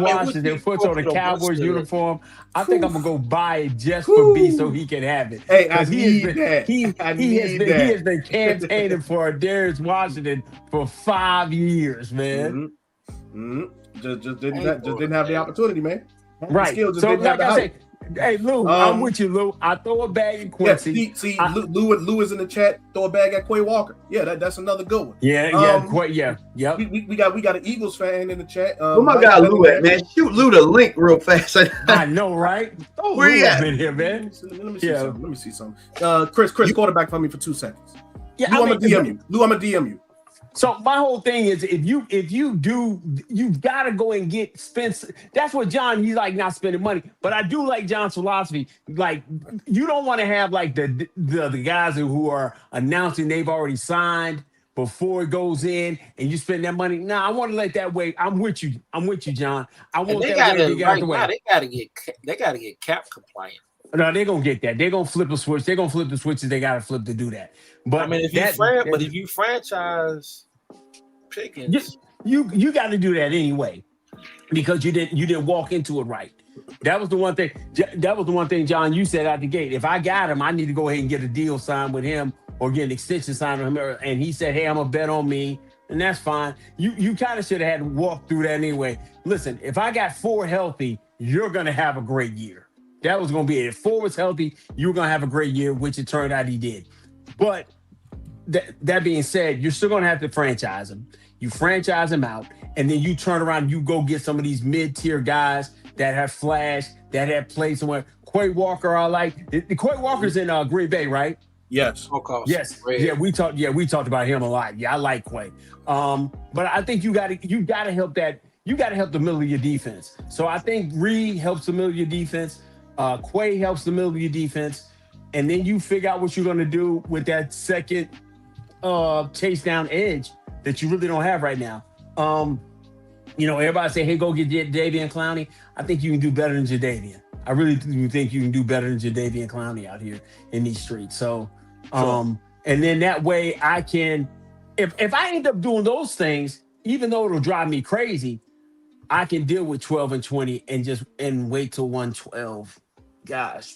Washington puts on a Cowboys uniform, I think I'm gonna go buy it just for B so he can have it. Hey, I need that. He has been campaigning for Ardarius Washington for 5 years, man. Just didn't have the opportunity, man. Right. So like I said, hey Lou, I'm with you, Lou. I throw a bag at Quincy. Lou is in the chat. Throw a bag at Quay Walker. Yeah, that's another good one. Yeah. We got an Eagles fan in the chat. Where my guy Lou at, man? Shoot Lou the link real fast. I know, right? Oh, where you at? Been here, man. Let me see something. Chris, quarterback for me for 2 seconds. Yeah, Lou, I'm gonna DM you. So my whole thing is if you do, you've got to go and get Spencer. That's what John, he's like not spending money. But I do like John's philosophy. Like you don't want to have like the guys who are announcing they've already signed before it goes in and you spend that money. Nah, I want to let that wait. I'm with you, John. I want that way to get out the way. They gotta get cap compliant. No, they're gonna get that. They're gonna flip a switch. They're gonna flip the switches they gotta flip to do that. But I mean, if you franchise Pickens, you got to do that anyway because you didn't walk into it right. That was the one thing. That was the one thing, John. You said out the gate. If I got him, I need to go ahead and get a deal signed with him or get an extension signed with him. And he said, "Hey, I'm gonna bet on me." And that's fine. You kind of should have had to walk through that anyway. Listen, if I got 4 healthy, you're gonna have a great year. That was going to be it. If 4 was healthy, you were going to have a great year, which it turned out he did. But that being said, you're still going to have to franchise him. You franchise him out, and then you turn around and you go get some of these mid-tier guys that have flashed, that have played somewhere. Quay Walker, I like. Quay Walker's in Green Bay, right? Yes. Yes. Yeah, we talked about him a lot. Yeah, I like Quay. But I think you got to help that. You got to help the middle of your defense. So I think Reed helps the middle of your defense. Quay helps the middle of your defense, and then you figure out what you're going to do with that second chase down edge that you really don't have right now. Everybody say, "Hey, go get Jadeveon Clowney." I think you can do better than Jadeveon. I really do think you can do better than Jadeveon Clowney out here in these streets. So, and then that way I can, if I end up doing those things, even though it'll drive me crazy, I can deal with 12 and 20 and wait till 112. Gosh,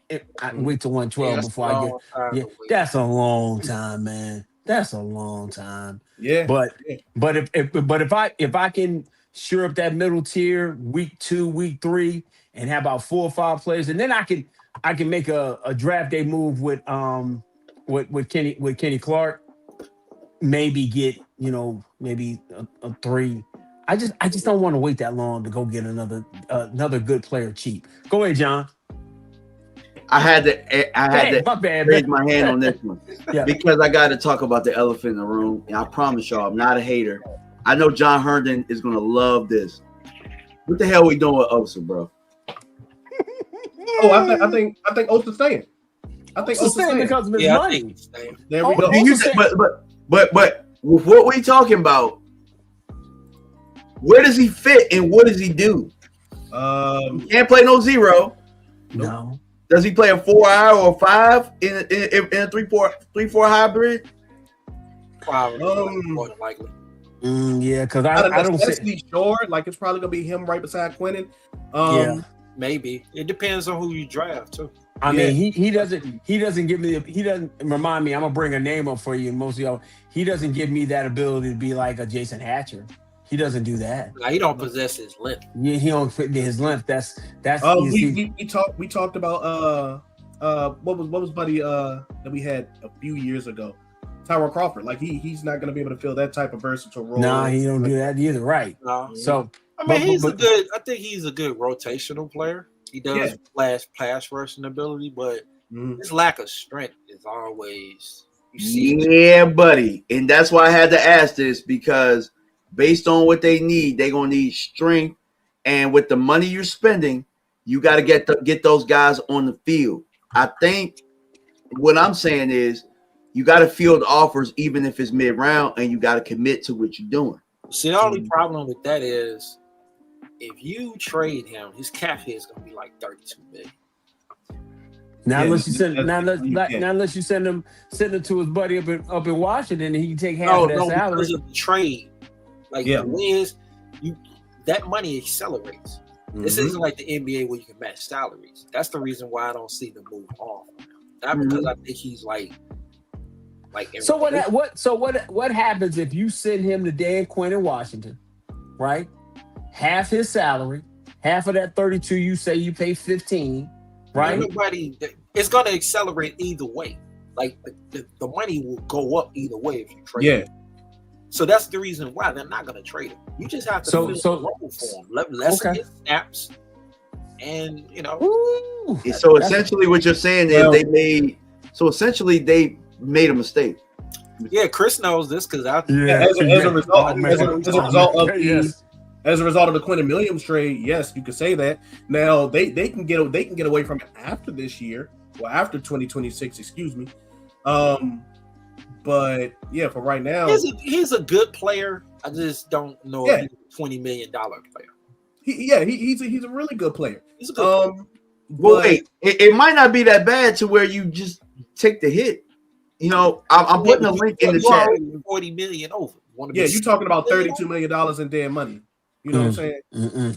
I can wait till 112 before I get. Yeah, that's a long time, man. That's a long time. Yeah. But if I can shore up that middle tier week 2, week 3, and have about 4 or 5 players, and then I can make a draft day move with Kenny Clark. Maybe get maybe a 3. I just don't want to wait that long to go get another good player cheap. Go ahead, John. I had to raise my hand on this one because I got to talk about the elephant in the room. And I promise y'all, I'm not a hater. I know John Herndon is gonna love this. What the hell we doing with Osa, bro? I think Osa's staying. I think Osa's staying because of his money. There we go. But with what we talking about, where does he fit and what does he do? He can't play no 0. No. Does he play a 4-hour or 5 in a 3-4 hybrid? Probably more than likely. Yeah, because I don't see sure. Like it's probably gonna be him right beside Quinnen. Yeah, maybe it depends on who you draft too. I mean, he doesn't give me. He doesn't remind me. I'm gonna bring a name up for you, and most of y'all. He doesn't give me that ability to be like a Jason Hatcher. He doesn't do that. Now, he don't possess his length. Yeah, he don't fit his length. That's we talked about what was Buddy that we had a few years ago, Tyrone Crawford. Like he's not going to be able to fill that type of versatile role. No, he don't do that either. Right. No. So I mean, I think he's a good rotational player. He does flash pass rushing ability, but his lack of strength is always buddy. And that's why I had to ask this, because based on what they need, they're gonna need strength. And with the money you're spending, you got to get those guys on the field. I think what I'm saying is you got to field offers even if it's mid-round, and you got to commit to what you're doing. See, the only problem with that is if you trade him, his cap hit is going to be like $32 million. Unless you send him to his buddy up in Washington, and he can take half of that salary. Because of the trade, like the wins, that money accelerates. This isn't like the NBA where you can match salaries. That's the reason why I don't see them move off. Not because I think he's like. So what happens if you send him to Dan Quinn in Washington, right? Half his salary, half of that 32 you say you pay 15, right? It's going to accelerate either way. Like the money will go up either way if you trade him. So that's the reason why they're not going to trade him. You just have to fill the role for him. Lessen his snaps, and So essentially, what you're saying is they made a mistake. Yeah, Chris knows this because as a result of the Quentin Williams trade, yes, you could say that. Now they can get away from it after this year, or after 2026, excuse me. But yeah, for right now, he's a good player. I just don't know if he's a $20 million player. He's a really good player. He's a good player. Well, wait, it might not be that bad to where you just take the hit. I'm putting a link in the chat. $40 million over. You're talking about $32 million in dead money. You know what I'm saying?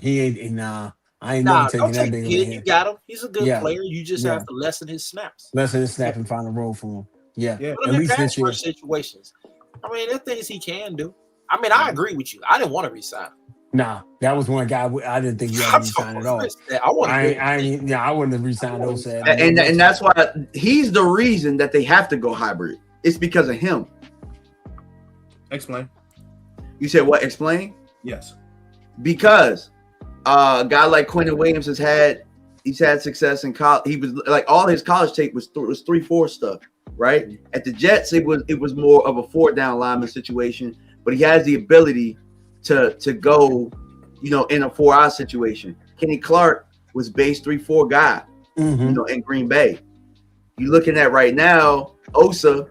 He ain't. Nah, I ain't never taking that big. You got him. He's a good player. You just have to lessen his snaps. And find a role for him. Yeah. Put him in pass rush situations. I mean, there are things he can do. I mean, I agree with you. I didn't want to resign him. Nah, that was one guy I didn't think he had to resign at all. I wouldn't have resigned those. And that's why he's the reason that they have to go hybrid. It's because of him. Explain. You said what? Explain? Yes. Because a guy like Quentin Williams he's had success in college. He was like all his college tape was 3-4 stuff, right? At the Jets, it was more of a 4-down lineman situation, but he has the ability to go, in a 4-eye situation. Kenny Clark was base 3-4 guy, in Green Bay. You're looking at right now, Osa.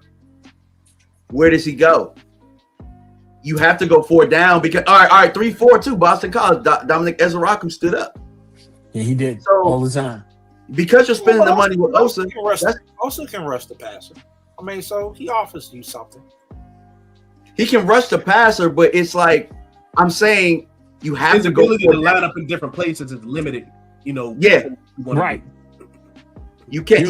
Where does he go? You have to go 4 down because all right, 3-4 too. Boston College, Dominic Ezeraku stood up. Yeah, he did all the time. Because you're spending the money with Osa. Osa can rush the passer. I mean, so he offers you something. He can rush the passer, but it's like I'm saying you have to go. His ability to line up in different places is limited. Yeah, right. You can't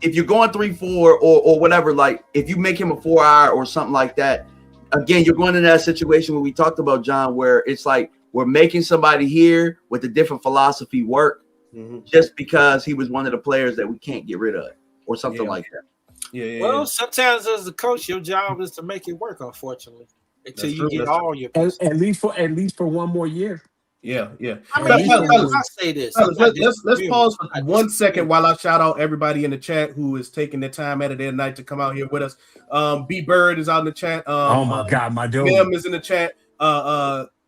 if you're going 3-4 or whatever. Like if you make him a 4-eye or something like that. Again, you're going in that situation where we talked about, John, where it's like we're making somebody here with a different philosophy work just because he was one of the players that we can't get rid of or something like that. Well, sometimes as a coach, your job is to make it work, unfortunately, until you get all your pieces. At least for one more year. Yeah. I mean, I say this. Let's pause for 1 second while I shout out everybody in the chat who is taking their time out of their night to come out here with us. B Bird is out in the chat. Oh my God, my dude. Tim is in the chat.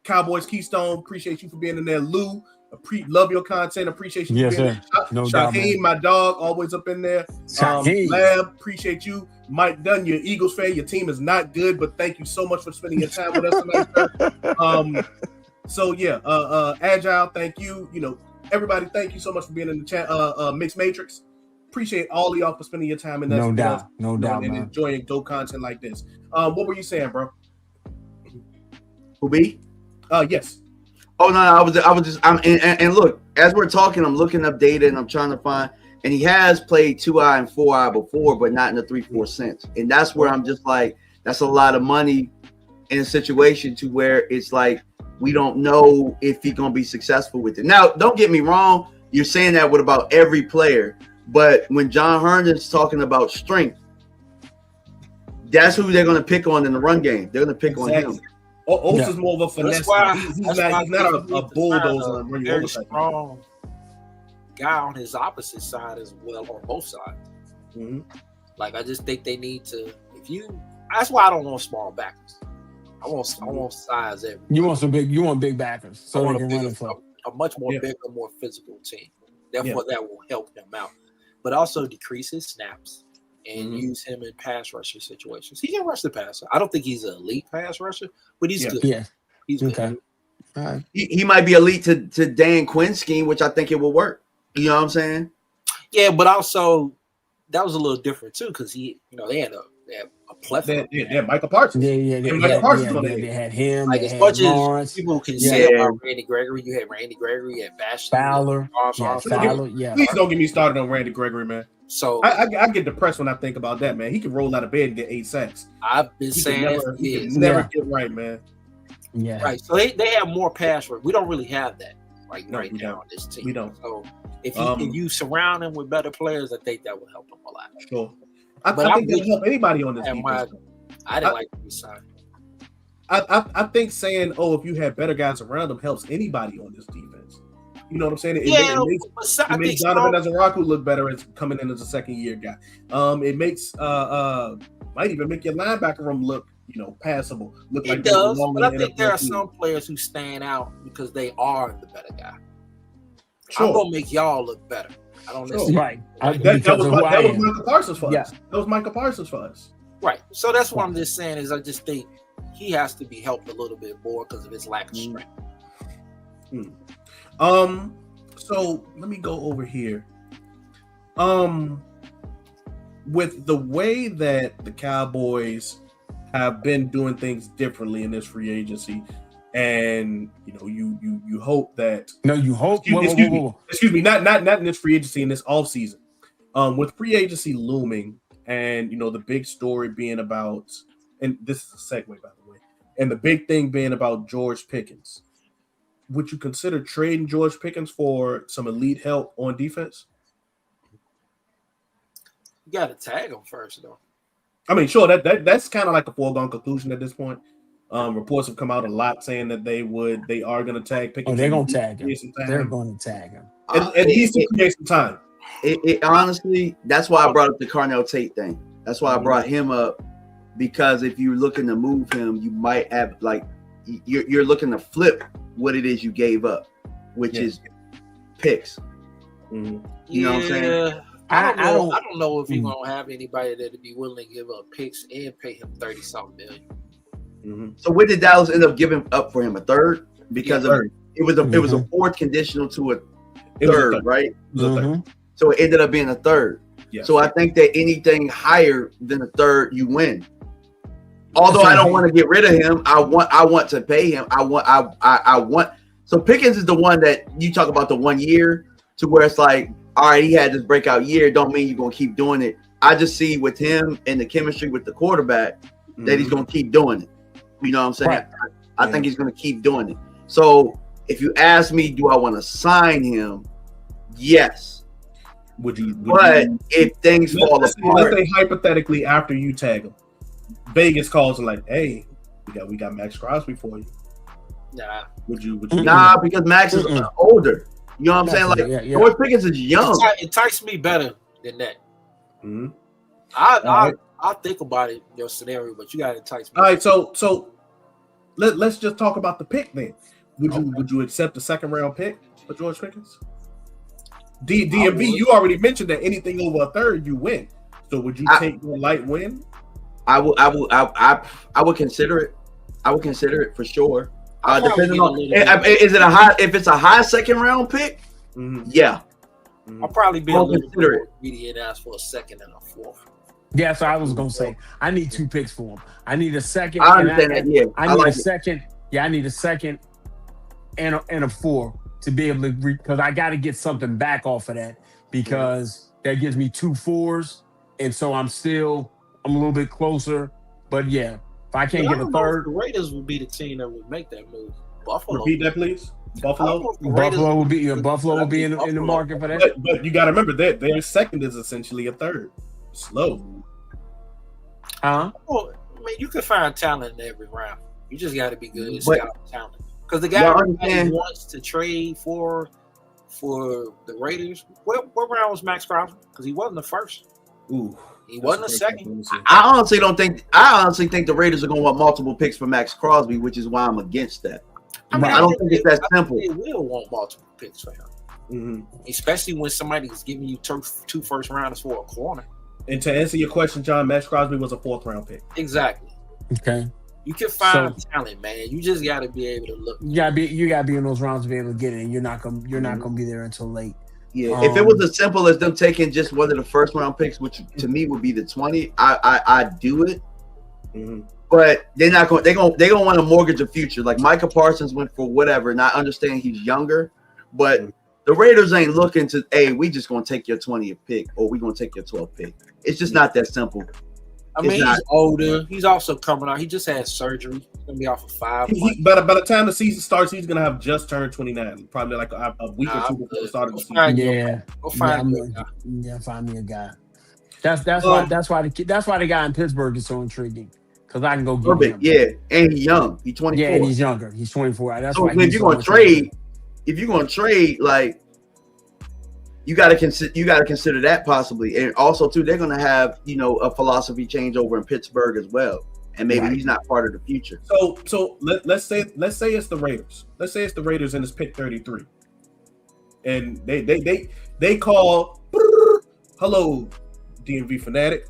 Cowboys Keystone, appreciate you for being in there. Lou, love your content. Appreciate you for being there. No doubt, Shaheem, my dog, always up in there. Lab, appreciate you. Mike Dunn, you're Eagles fan. Your team is not good, but thank you so much for spending your time with us tonight. So yeah, Agile, thank you. Everybody, thank you so much for being in the chat. Mixed Matrix, appreciate all of y'all for spending your time in that. No doubt, and man. enjoying dope content like this. What were you saying, bro? Who be? Yes. Oh no, I was just and look, as we're talking, I'm looking up data and I'm trying to find, and he has played 2-eye and 4-eye before, but not in the 3-4 sense, and that's where I'm just like, that's a lot of money. in a situation to where it's like we don't know if he's gonna be successful with it. Now, don't get me wrong, you're saying that with about every player, but when John Herndon's talking about strength, that's who they're gonna pick on in the run game. They're gonna pick on him. Oates is more of a finesse. He's not a bulldozer. A very strong guy on his opposite side as well, on both sides. Mm-hmm. Like, I just think they need to. That's why I don't want small backers. I want size everywhere. You want big backers, so they can run a much more bigger, more physical team. Therefore, that will help them out, but also decrease his snaps and use him in pass rusher situations. He can rush the passer. I don't think he's an elite pass rusher, but he's good. Yeah, he's good. Okay. All right. He might be elite to Dan Quinn's scheme, which I think it will work. You know what I'm saying? Yeah, but also that was a little different too, because they had a plethora. Yeah, Michael Parsons. Michael Parsons. They had him. Like, as much as people can say about Randy Gregory, you had Randy Gregory, you had Fowler. Fowler. Please don't get me started on Randy Gregory, man. So I get depressed when I think about that, man. He can roll out of bed and get 8 sacks. I've been saying he can never get right, man. Yeah. Right. So they have more pass rush. We don't really have that right now on this team. We don't. So if you surround him with better players, I think that will help him a lot. Sure. I think that'll help anybody on this defense. I didn't like to be signed. I think saying, if you have better guys around him helps anybody on this defense. You know what I'm saying? It makes Donovan Azaraku look better as coming in as a second-year guy. It makes might even make your linebacker room look, passable. It does, but I think there are some players who stand out because they are the better guy. Sure. I'm gonna make y'all look better. I don't necessarily right. That was Michael Parsons for us. That was Michael Parsons for us. Right. So that's what I'm just saying is I just think he has to be helped a little bit more because of his lack of strength. So let me go over here. With the way that the Cowboys have been doing things differently in this free agency, and you hope that excuse me, not in this free agency, in this offseason. With free agency looming, and the big story being about, and this is a segue, by the way, and the big thing being about George Pickens. Would you consider trading George Pickens for some elite help on defense? You got to tag him first, though. I mean, sure, that's kind of like a foregone conclusion at this point. Reports have come out a lot saying that they are going to tag Pickens. They're going to tag him. They're going to tag him. At least to create some time. It honestly, that's why I brought up the Carnell Tate thing. That's why I brought him up, because if you're looking to move him, you might have you're looking to flip what it is you gave up, which is picks. Mm-hmm. You know what I'm saying? I don't know if you're gonna have anybody that'd be willing to give up picks and pay him $30-something million. Mm-hmm. So what did Dallas end up giving up for him? A third? Because it was a fourth conditional to a third, right? Mm-hmm. So it ended up being a third. Yeah. So I think that anything higher than a third, you win. Although I don't want to get rid of him, I want to pay him. I want. So Pickens is the one that you talk about, the 1 year, to where it's like, all right, he had this breakout year. Don't mean you're gonna keep doing it. I just see with him and the chemistry with the quarterback that he's gonna keep doing it. You know what I'm saying? Right. I think he's gonna keep doing it. So if you ask me, do I want to sign him? Yes. Would you? If things fall apart, let's say hypothetically, after you tag him, Vegas calls and like, hey, we got Max Crosby for you. Nah. Would you? Nah, because Max is older. You know what I'm saying? Like, George Pickens is young. It enticed me better than that. Mm-hmm. I'll think about it, your scenario, but you got to entice me. All right, so let's just talk about the pick then. Would you accept the second round pick for George Pickens? DMV, you already mentioned that anything over a third, you win. So would you take the light win? I would consider it. I would consider it for sure. Depending on is it a high? If it's a high second round pick, yeah. I'll probably be a little bit greedy and ask for a second and a fourth. Yeah, so I was gonna say I need 2 picks for him. I need a second. I understand that. Yeah, I need a second. Yeah, I need a second and a 4 to be able to because I got to get something back off of that because that gives me 2 4s, and so I'm a little bit closer. But yeah, If I can't I get a don't know if third, the Raiders would be the team that would make that move. Buffalo. Repeat that, please. Buffalo. Buffalo will be in the market for that. But you got to remember that their second is essentially a third. Slow. Huh? Well, I mean, you can find talent in every round. You just got to be good at But- scouting talent. Because the guy who wants to trade for the Raiders, what round was Max Crosby? Because he wasn't the first. Ooh, he wasn't the second. I honestly think the Raiders are going to want multiple picks for Max Crosby, which is why I'm against that. I don't think it's that simple. They will want multiple picks for him, especially when somebody's giving you two first rounders for a corner. And to answer your question, John, Max Crosby was a 4th round pick. Exactly. Okay. You can find talent, man. You just got to be able to look. You gotta be in those rounds to be able to get it. And you're not gonna be there until late. Yeah, if it was as simple as them taking just one of the first round picks, which to me would be the 20, I'd do it. But they're not going. They're gonna want to mortgage a future. Like Micah Parsons went for whatever, and I understand he's younger, but the Raiders ain't looking to. Hey, we just gonna take your 20th pick, or we gonna take your 12th pick. It's just not that simple. I mean, he's older. He's also coming out. He just had surgery. He's gonna be off for 5 months. By the time the season starts, he's gonna have just turned 29. Probably like a week or two before the start of the season. Find me a guy. That's why the guy in Pittsburgh is so intriguing. Because I can go get him. Yeah, and he's young. He's 24. Yeah, and he's younger. He's 24. That's so why if you're gonna trade, like you gotta consider that possibly. And also too, they're gonna have, a philosophy change over in Pittsburgh as well. And maybe he's not part of the future. So let's say it's the Raiders. Let's say it's the Raiders and it's pick 33. And they call, hello, DMV Fanatic,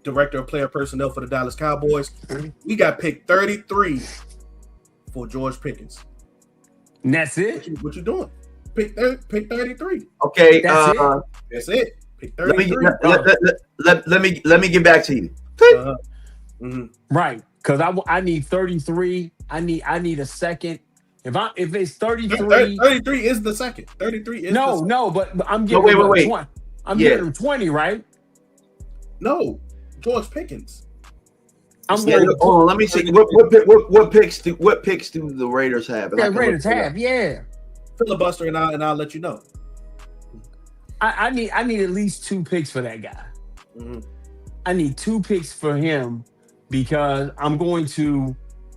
Director of Player Personnel for the Dallas Cowboys. We got pick 33 for George Pickens. And that's it? What you doing? Pick 33. Okay. That's it. Pick 33. Let me get back to you. Right. Because I need 33. I need a second. If it's 33. 33 is the second. 33 is the second. No, but I'm getting him 20. I'm getting him 20, right? No. George Pickens. Hold on, let me see. What picks do the Raiders have? The Raiders have, Filibuster and I'll let you know. I need at least 2 picks for that guy. I need 2 picks for him because I'm going to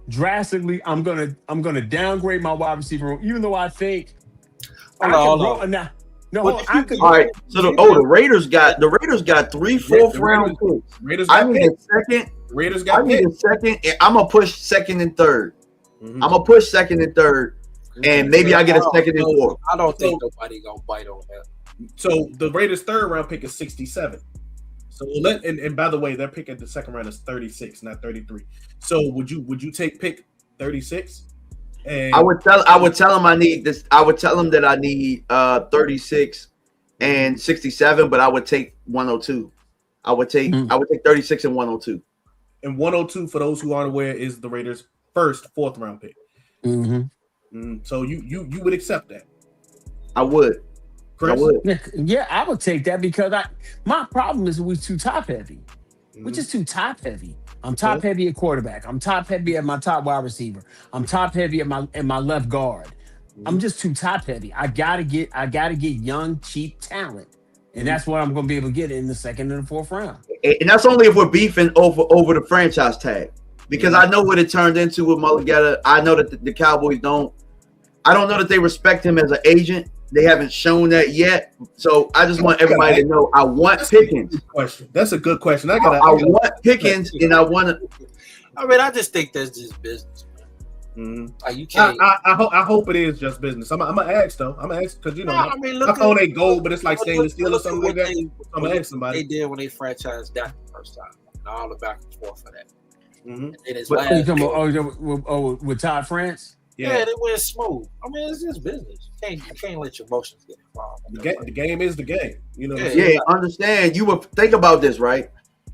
drastically. I'm gonna downgrade my wide receiver room, even though I think. All right. So the Raiders got 3 4th round picks. I need a second. Raiders got. I need a second. And I'm gonna push second and third. I'm gonna push second and third, and maybe I get a second and 4th. I don't think nobody gonna bite on that. So the Raiders' 3rd round pick is 67. So and by the way, their pick at the 2nd round is 36, not 33. So would you take pick 36? And I would tell him I need this. I would tell him that I need 36 and 67, but I would take 102. I would take 36 and 102. And 102, for those who aren't aware, is the Raiders' 4th round pick. So you would accept that? I would. Chris? I would. Yeah, I would take that because my problem is we're too top heavy. We're just too top heavy. I'm top heavy at quarterback. I'm top heavy at my top wide receiver. I'm top heavy at my left guard. I'm just too top heavy. I gotta get young, cheap talent. And that's what I'm gonna be able to get in the 2nd and the 4th round. And that's only if we're beefing over the franchise tag. Because I know what it turned into with Mulligata. I know that the Cowboys I don't know that they respect him as an agent. They haven't shown that yet. So I just want everybody to know I want Pickens. That's a good question. I want Pickens, and I want to. I just think that's just business, man. Like you can't. I hope it is just business. I'm gonna ask though. I'm gonna ask because my phone ain't gold, but it's like stainless steel or something like that. I'm gonna ask somebody. They did when they franchised that the first time. And all the back and forth for that. And it's with Todd France. Yeah, they went smooth. It's just business. You can't let your emotions get involved. The game is the game. Yeah, understand. You would think about this, right?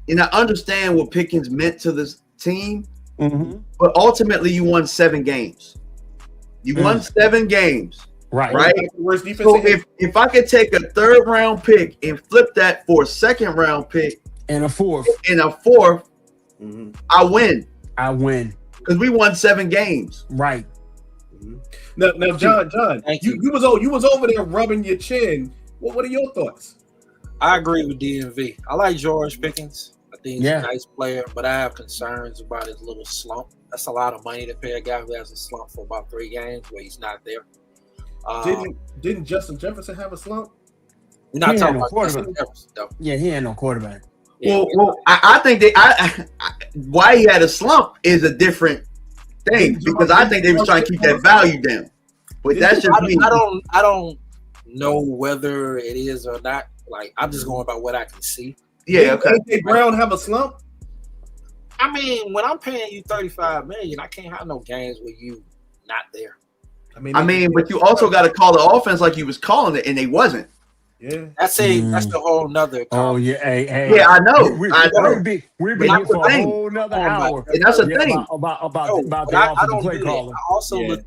And I understand what Pickens meant to this team, but ultimately you won 7 games. You won 7 games. Right? Worst defense. So if I could take a 3rd round pick and flip that for a 2nd round pick and a 4th. I win. Because we won 7 games. Right. Now, John, you was over there rubbing your chin. What are your thoughts? I agree with DMV. I like George Pickens. I think he's a nice player, but I have concerns about his little slump. That's a lot of money to pay a guy who has a slump for about 3 games where he's not there. Didn't Justin Jefferson have a slump? We're not talking about Justin Jefferson, though. Yeah, he had no quarterback. Yeah. Well, I think why he had a slump is a different thing because I think they was trying to keep that value down. But that's just me. I don't know whether it is or not. Like, I'm just going by what I can see. Yeah, okay. Did Brown have a slump? I mean, when I'm paying you $35 million, I can't have no games with you not there. I mean, but you also got to call the offense like you was calling it, and they wasn't. Yeah, that's the whole nother. Oh yeah, hey. Yeah, I know. We've been here for a whole nother hour. And that's the thing about the offensive play caller. I also look at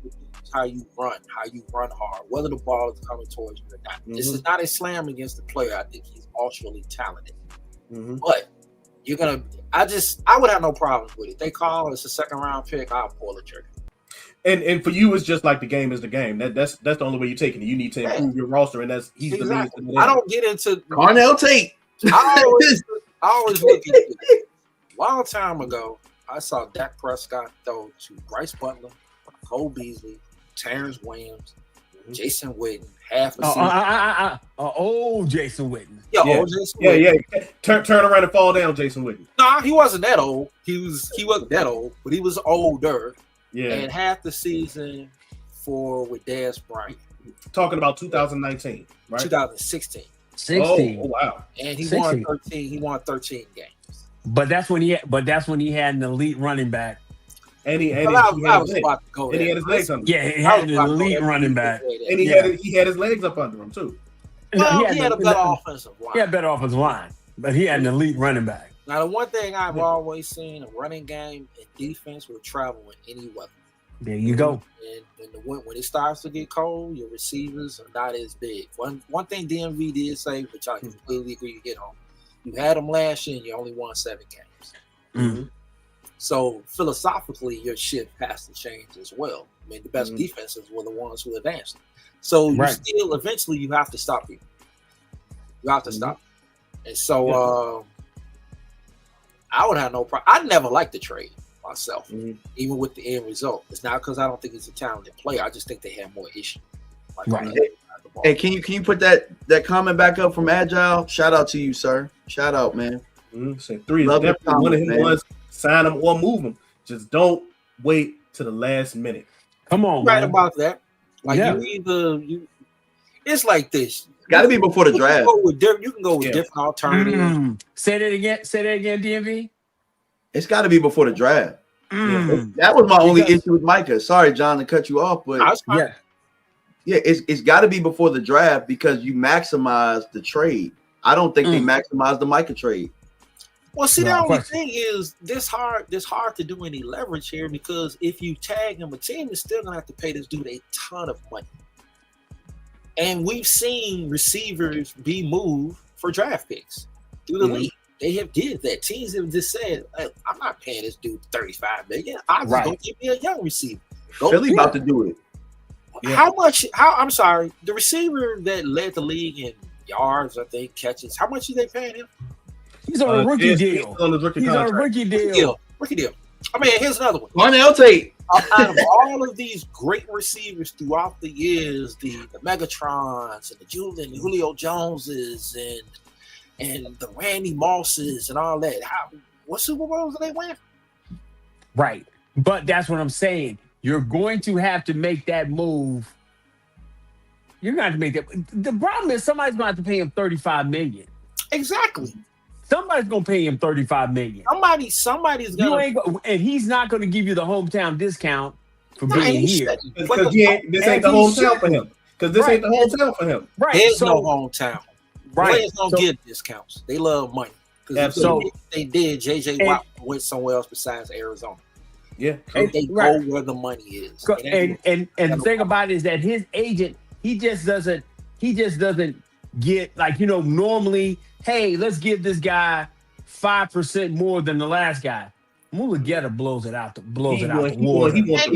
how you run hard, whether the ball is coming towards you or not. This is not a slam against the player. I think he's ultra talented, but you're gonna. I would have no problems with it. They call it's a 2nd round pick. I'll pull the trigger. And for you, it's just like the game is the game. That's the only way you're taking it. You need to improve your roster, and he's the least. I don't get into Carnell Tate. I always look at it. A long time ago, I saw Dak Prescott throw to Bryce Butler, Cole Beasley, Terrence Williams, Jason Witten, half a season. Old Jason Witten. Old Jason Witten. Yeah. Turn around and fall down, Jason Witten. Nah, he wasn't that old. He wasn't that old, but he was older. Yeah. And half the season with Dez Bryant. Talking about 2019, right? 2016. 16. Oh wow. And he won 13. He won 13 games. But that's when he had an elite running back. And he had his legs under him. Yeah, he had an elite running back. And he had his legs up under him too. Well, he had a better offensive line. He had a better offensive line, but he had an elite running back. Now, the one thing I've always seen, a running game and defense will travel in any weather. There you go. And when it starts to get cold, your receivers are not as big. One thing DMV did say, which I completely agree to get on, you had them last year and you only won 7 games. So philosophically, your shift has to change as well. I mean, the best defenses were the ones who advanced. So you still, eventually, you have to stop people. You have to stop. And so I would have no problem. I never liked the trade myself, even with the end result. It's not because I don't think he's a talented player. I just think they have more issues. Hey, can you put that comment back up from Agile? Shout out to you, sir. Shout out, man. So 3 is definitely one of him ones. Sign him or move him. Just don't wait to the last minute. Come on, right about that. Like it's like this. Got to be before the draft. You can go with different alternatives. Say that again, DMV. It's got to be before the draft. That was my only issue with Micah. Sorry, John, to cut you off, but it's got to be before the draft because you maximize the trade. I don't think they maximize the Micah trade. Well, see, the only thing is this hard to do any leverage here because if you tag him, a team is still gonna have to pay this dude a ton of money. And we've seen receivers be moved for draft picks through the league. They have did that. Teams have just said, hey, I'm not paying this dude $35 million. I'm just gonna give me a young receiver. Philly about to do it. Yeah. I'm sorry, the receiver that led the league in yards, I think, catches, how much are they paying him? He's on a rookie deal. He's on a rookie deal. Rookie deal. I mean, here's another one. Carnell Tate. Out of all of these great receivers throughout the years, the Megatrons and the Julio Joneses and the Randy Mosses and all that, what Super Bowls do they win? Right. But that's what I'm saying. You're going to have to make that move. You're going to have to make that. The problem is somebody's going to have to pay him $35 million. Exactly. Somebody's gonna pay him $35 million. Somebody's gonna, and he's not gonna give you the hometown discount for being here. Because this ain't the hometown for him. Because this ain't the hometown for him. Right. There's no hometown. Right. Players don't get discounts. They love money. Because they did, JJ Watt went somewhere else besides Arizona. Yeah. They go where the money is. And the thing about it is that his agent, he just doesn't get normally, hey, let's give this guy 5% more than the last guy. Mulugeta blows it out the He water.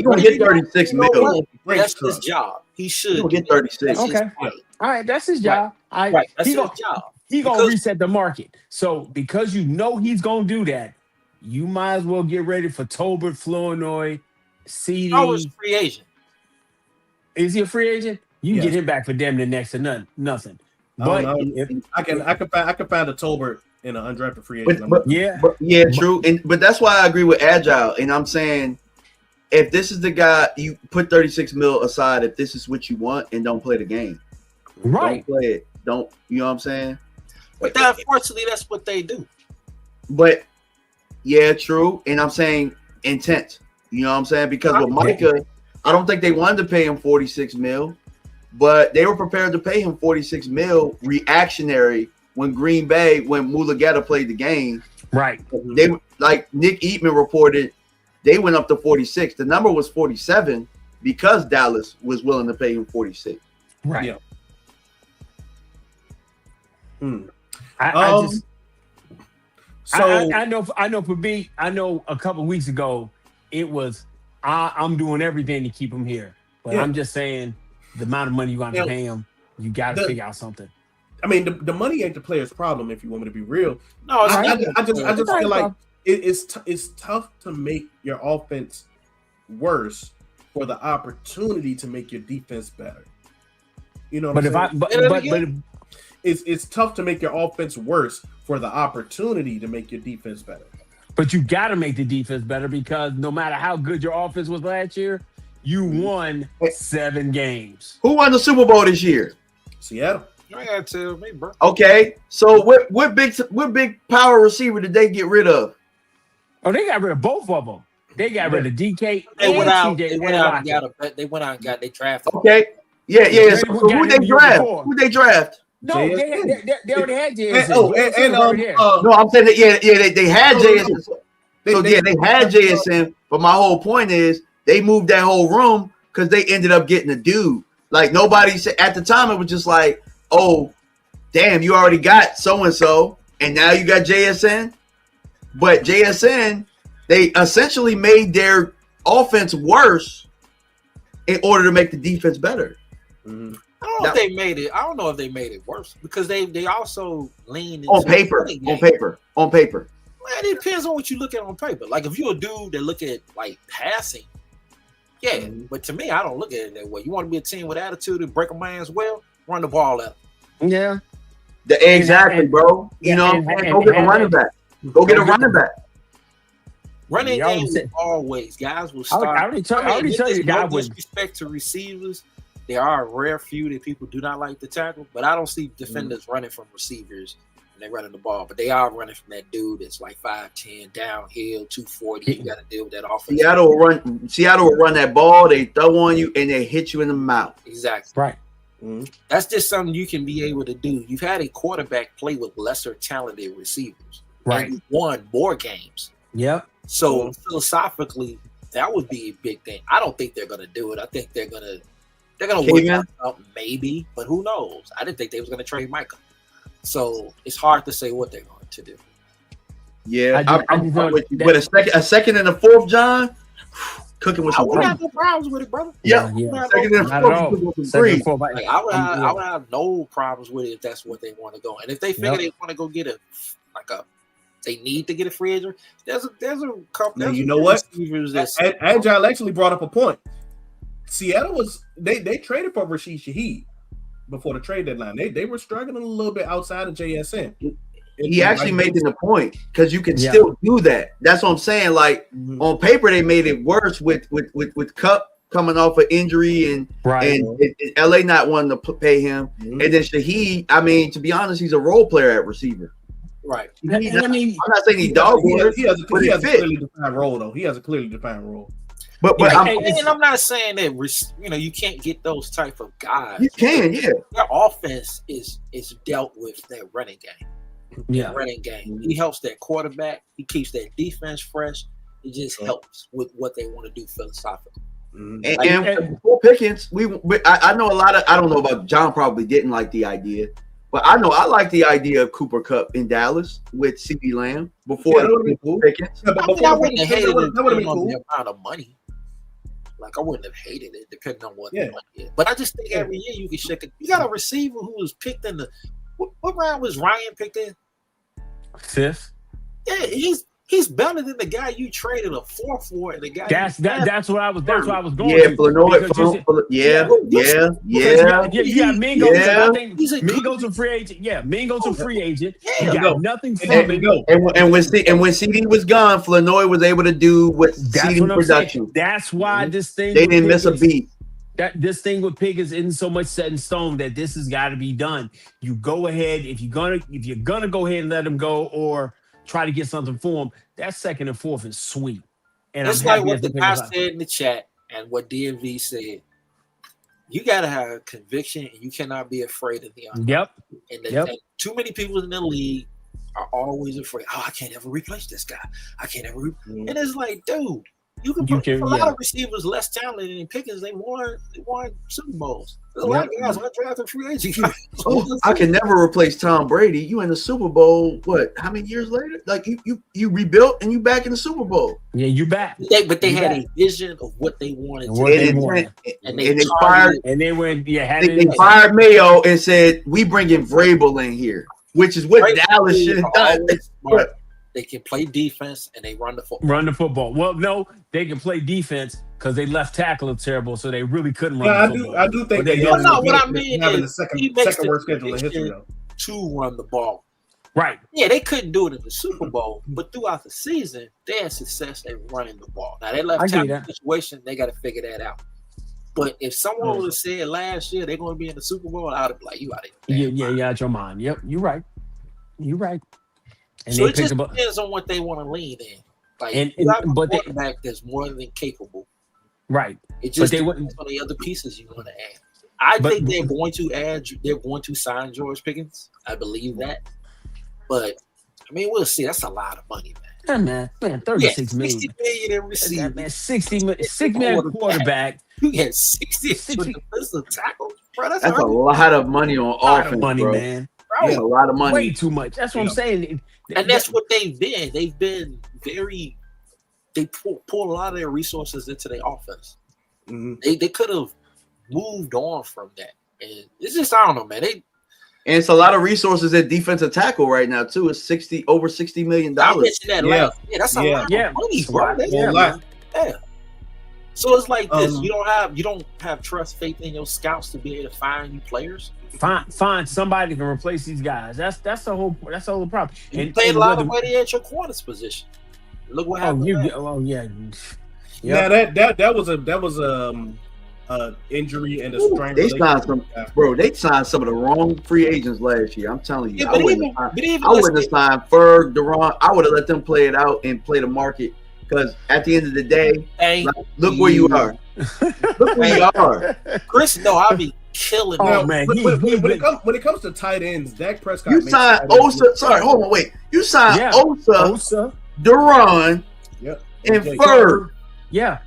gonna get 36 mil. That's his job. He should. He'll get 36. Okay. All right, that's his job. Right. That's his job. He gonna reset the market. So because you know he's gonna do that, you might as well get ready for Tolbert, Flournoy, CD. I was free agent. Is he a free agent? You can get him back for damn near next to nothing. But I can find a Tolbert in an undrafted free agent. True. But that's why I agree with Agile. And I'm saying, if this is the guy, you put 36 mil aside if this is what you want, and don't play the game. Right. Don't play it. Don't, you know what I'm saying? But unfortunately, that's what they do. But yeah, true. And I'm saying intent. You know what I'm saying? Because with Micah, I don't think they wanted to pay him 46 mil, but they were prepared to pay him 46 mil reactionary when Mulugeta played the game. Right. They, like Nick Eatman reported, they went up to 46. The number was 47 because Dallas was willing to pay him 46. Right. Yeah. I know for me, I know a couple weeks ago it was I'm doing everything to keep him here. But I'm just saying the amount of money you're going to pay him, you got to figure out something. I mean, the money ain't the player's problem, if you want me to be real. No, I just feel like it's tough to make your offense worse for the opportunity to make your defense better. You know what I'm saying? It's tough to make your offense worse for the opportunity to make your defense better. But you got to make the defense better because no matter how good your offense was last year, you won 7 games. Who won the Super Bowl this year? Seattle. You ain't got to tell me, bro. Okay, so what big power receiver did they get rid of? Oh, they got rid of both of them. They got rid of DK. They went out. They went out and got. They drafted. Okay. Yeah. So who they draft? Who they draft? No, they already had JSN. No, I'm saying that, they had JSN. So they had JSN. But my whole point is they moved that whole room because they ended up getting a dude. Like nobody said at the time. It was just like, oh, damn, you already got so and so, and now you got JSN. But JSN, they essentially made their offense worse in order to make the defense better. Mm-hmm. I don't know if they made it. I don't know if they made it worse because they also leaned on paper. On paper. Man, it depends on what you look at on paper. Like if you're a dude that look at like passing, yeah. Mm-hmm. But to me, I don't look at it that way. You want to be a team with attitude and break a man's well, run the ball out. Yeah. Exactly, bro. You know, go get a running back. Go get a running back. Running game always, guys will start. I already tell you, guys with respect to receivers. There are a rare few that people do not like to tackle, but I don't see defenders running from receivers when they're running the ball. But they are running from that dude that's like 5'10", downhill, 240. You got to deal with that offense. Seattle will run that ball. They throw on you and they hit you in the mouth. Exactly. Right. Mm-hmm. That's just something you can be able to do. You've had a quarterback play with lesser talented receivers. Right. And you won more games. Yep. So philosophically, that would be a big thing. I don't think they're going to do it. I think they're going to work out maybe, but who knows? I didn't think they was going to trade Micah. So it's hard to say what they're going to do. Yeah, I'm with you. But a second and a fourth, John, cooking with some. I wouldn't have no problems with it, brother. Yeah. Second and fourth. Like, I would have no problems with it if that's what they want to go. And if they figure they want to go get they need to get a free agent. There's a couple. You know what? Agile actually brought up a point. Seattle was they traded for Rashid Shaheed before the trade deadline. They were struggling a little bit outside of JSN. He actually made it a point because you can still do that. That's what I'm saying. Like on paper, they made it worse with Cup coming off an injury and LA not wanting to pay him, and then Shaheed. I mean, to be honest, he's a role player at receiver. Right. I'm not saying he dog. He has a clearly defined role, though. He has a clearly defined role. But I'm not saying that you can't get those type of guys. You can, yeah. Their offense is dealt with that running game. Yeah, running game. He helps that quarterback. He keeps that defense fresh. It just helps with what they want to do philosophically. And for Pickens, I know a lot of. I don't know about John. Probably didn't like the idea, But I know I like the idea of Cooper Kupp in Dallas with CeeDee Lamb before Pickens. Yeah, but I wouldn't have hated it that would have been on cool. the amount of money. Like I wouldn't have hated it, depending on what the money is. But I just think every year you can shake it. You got a receiver who was picked in the what round was Ryan picked in? 5th. Yeah, he's better than the guy you traded a 4 for, and the guy. That's what I was going Yeah, to. Flournoy, yeah. You got Mingo. Yeah. I think Mingo's a free agent. Yeah, Mingo's a free agent. Yeah. You got nothing from him. And when CD was gone, Flournoy was able to do what CD production. Saying. That's why this thing. They didn't miss a beat. That this thing with Pickens isn't so much set in stone that this has got to be done. You go ahead if you're gonna go ahead and let him go or try to get something for him. That 2nd and 4th is sweet. And it's like what the guy said in the chat and what DMV said. You gotta have conviction and you cannot be afraid of the unknown. Yep. And too many people in the league are always afraid. Oh, I can't ever replace this guy. I can't ever. And it's like, dude. You can put a lot of receivers less talented than Pickens. They won Super Bowls. There's a lot of guys who drafted free agents. I can never replace Tom Brady. You in the Super Bowl? What? How many years later? Like you rebuilt and you back in the Super Bowl. Yeah, you back. But they had a vision of what they wanted. And they fired. And they went. They fired Mayo and said we bringing Vrabel in here, which is what Dallas should have done. They can play defense and they run the football. Well, no, they can play defense because they left tackle is terrible, so they really couldn't run the football. I do think what I mean having is the second worst schedule in history to run the ball. Right. Yeah, they couldn't do it in the Super Bowl, but throughout the season, they had success at running the ball. Now they left tackle situation, they got to figure that out. But if someone would have said last year they're going to be in the Super Bowl, I would have been like, you out of here. Yeah, out your mind. Yep, you're right. And so it just depends on what they want to lean in. Like, you have a quarterback that's more than capable. Right. It just depends on the other pieces you want to add. I think they're going to sign George Pickens. I believe that. But, I mean, we'll see. That's a lot of money, man. Yeah, man, 36 million. 60 million in receiving. Man, 60 million quarterback. You get 60 defensive tackle? Bro, that's a lot of money on offense, bro. Man. That's a lot of money. Way too much. That's what I'm saying. And that's what they've been. They've been they pull a lot of their resources into their offense. Mm-hmm. They could have moved on from that. And it's just, I don't know, man. And it's a lot of resources at defensive tackle right now, too. It's over $60 million. I mentioned that last. Yeah, that's a lot of money, bro. Yeah. So it's like this. You don't have trust, faith in your scouts to be able to find you players. Find somebody to replace these guys. That's the whole problem. And you paid a lot of money at your corners position. Look what happened. Yeah, that was injury and a strain. They signed some of the wrong free agents last year. I'm telling you. I wouldn't have signed Ferg, Duran. I would have let them play it out and play the market. Because at the end of the day, look where you are. Look where you are. Chris, no, I'll be killing. Oh, man. When it comes to tight ends, Dak Prescott. You signed Osa. Sorry, hold on, wait. You signed Osa, Duran, and Ferg. Yeah.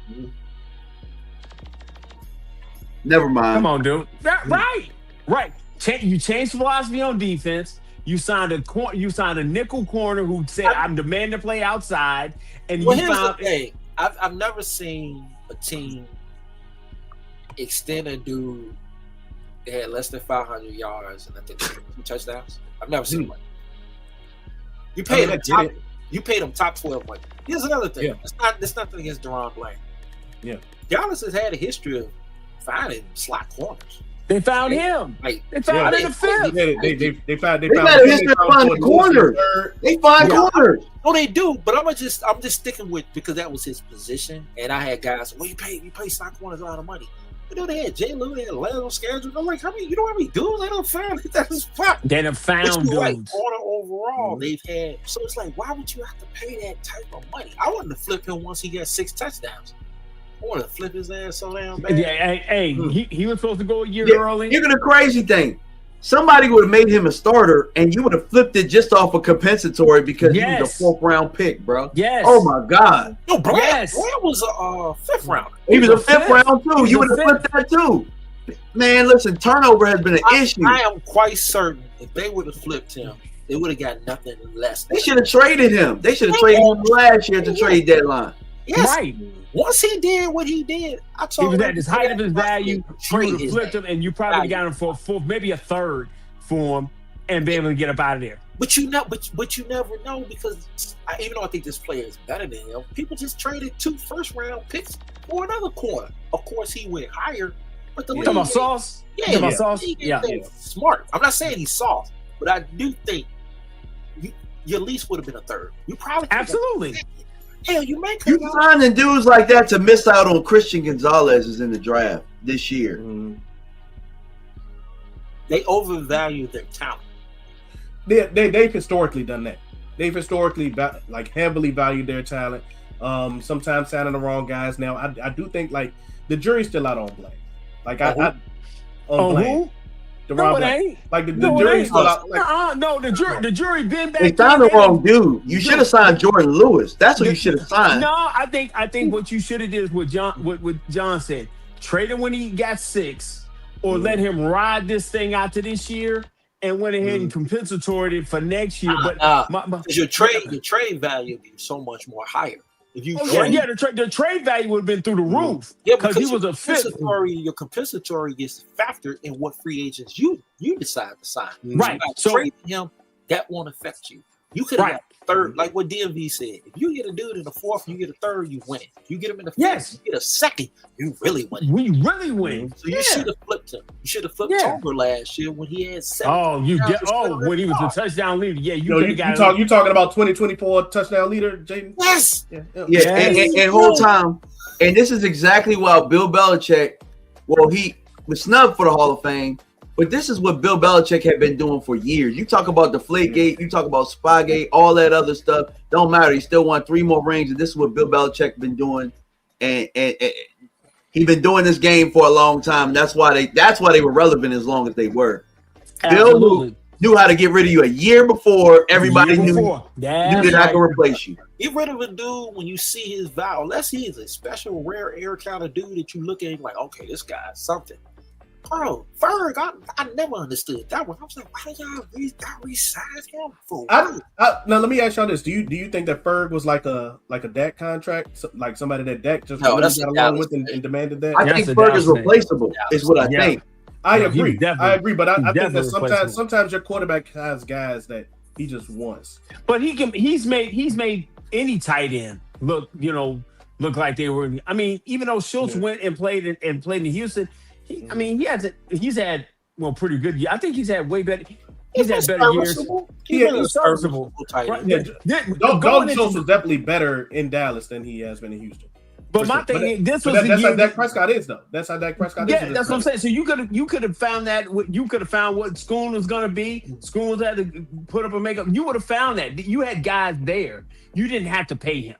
Never mind. Come on, dude. Right. You changed philosophy on defense. You signed a nickel corner who said, "I'm demanding to play outside." And here's the thing: I've never seen a team extend a dude that had less than 500 yards and I think 2 touchdowns. I've never seen one. You paid him top 12 money. Here's another thing: it's nothing against Deron Bland. Yeah, Dallas has had a history of finding slot corners. They found him. They found in the fifth. They found a history of finding corners. They find corners. No, they do. But I'm just sticking with because that was his position, and I had guys. Well, you pay slot corners a lot of money. You know, they had Jay Lou, they had Lando schedule. I'm like, you know how many dudes they don't find? That's fine. They done found dudes. Like corner overall, they've had. So it's like, why would you have to pay that type of money? I wanted to flip him once he got 6 touchdowns. I want to flip his ass so damn bad. Yeah, he was supposed to go a year early. Here's the crazy thing. Somebody would have made him a starter, and you would have flipped it just off a compensatory because he was a 4th round pick, bro. Yes. Oh my God. No, Brad was a 5th rounder. He was a 5th round too. You would have flipped that too. Man, listen, turnover has been an issue. I am quite certain if they would have flipped him, they would have got nothing less. They should have traded him. They should have traded him last year at the trade deadline. Yes. Right. Once he did what he did, I told He was him at his height of his value. You would have flipped him, and you probably got him for maybe a third for him, and be able to get up out of there. But you know, but you never know because even though I think this player is better than him, people just traded 2 first-round picks for another corner. Of course, he went higher, but the You talking about Sauce? Yeah, You talking about Sauce? Yeah, smart. I'm not saying he's soft, but I do think you at least would have been a third. You probably Absolutely. Hell, you make You finding dudes like that to miss out on Christian Gonzalez is in the draft this year. They overvalue their talent. They've historically done that. They've historically heavily valued their talent. Sometimes signing the wrong guys. Now I do think like the jury's still out on Black. Like on Black. Who? No, it ain't. Like the jury's still out. Like, no, the jury been back. They signed the wrong dude. You should have signed Jordan Lewis. That's what you should have signed. No, I think what you should have did is what John said. Trade him when he got 6, or let him ride this thing out to this year, and went ahead and compensatory it for next year. But your trade value be so much more higher. If you the trade value would have been through the roof. Yeah, because he was a fit. Your compensatory gets factored in what free agents you decide to sign. Right. So trading him, that won't affect you. You could have got a third, like what DMV said. If you get a dude in the 4th, you get a 3rd, you win it. You get him in the 5th, you get a 2nd, you really win it. We really win. So you should have flipped him. You should have flipped Tober last year when he had 7. When he was a touchdown leader. Yeah, you talking about 2024 touchdown leader, Jaden? Yes. And whole time, and this is exactly why Bill Belichick, he was snubbed for the Hall of Fame. But this is what Bill Belichick had been doing for years. You talk about Deflategate, you talk about Spygate, all that other stuff. Don't matter. He still won 3 more rings, and this is what Bill Belichick been doing. And he's been doing this game for a long time. And that's why they were relevant as long as they were. Absolutely. Bill knew how to get rid of you a year before everybody knew that I could replace you. Get rid of a dude when you see his value. Unless he is a special, rare air kind of dude that you look at and like, okay, this guy's something. Bro, Ferg, I never understood that one. I was like, why do y'all re-sign him for? Now let me ask y'all this: Do you think that Ferg was like a Dak contract, like somebody that Dak just got along with and demanded that? I think Ferg is replaceable. Is what I think. I agree, but I think that sometimes your quarterback has guys that he just wants. But he's made any tight end look like they were. I mean, even though Schultz went and played in Houston. He's had pretty good years. I think he's had way better. He's had better years. He's serviceable. Right. Dalton Schultz was definitely better in Dallas than he has been in Houston. But my thing is, that's how Dak Prescott is, though. That's how Dak Prescott is. Yeah, that's what I'm saying. So you could have found that. You could have found what Schoon was going to be. Schoon had to put up a makeup. You would have found that. You had guys there. You didn't have to pay him.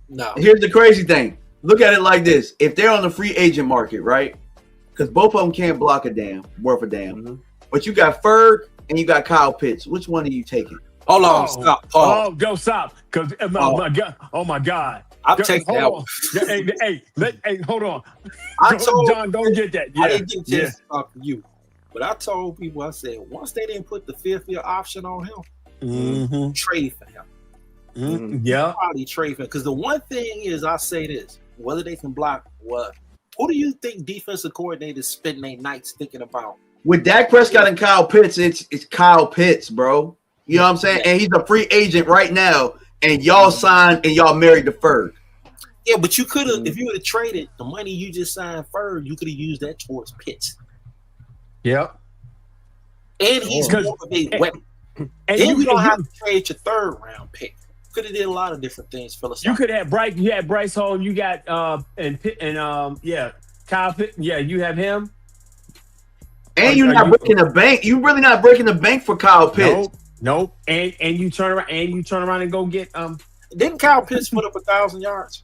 No. Here's the crazy thing. Look at it like this. If they're on the free agent market, right? Because both of them can't block worth a damn. But you got Ferg and you got Kyle Pitts. Which one are you taking? Hold on, stop. Go stop. Because my God. I'll take that one. Hey, hold on. John, don't get that. Yeah. I didn't get a chance to talk to you. But I told people, I said, once they didn't put the 5th-year option on him, trade for him. Yeah. Probably trade for him. Because the one thing is, I say this, whether they can block what? Who do you think defensive coordinators spend their nights thinking about? With Dak Prescott and Kyle Pitts, it's Kyle Pitts, bro. You know what I'm saying? And he's a free agent right now, and y'all signed and y'all married to Ferg. Yeah, but you could have, if you would have traded the money you just signed Ferg, you could have used that towards Pitts. Yep. And he's more of a weapon. And you don't have to trade your 3rd-round pick. Could have did a lot of different things. You could have Bryce. You had Bryce Hall. And you got Kyle Pitt. Yeah, you have him. And you're not breaking the bank. You really not breaking the bank for Kyle Pitts. Nope. And you turn around and go get Didn't Kyle Pitts put up 1,000 yards?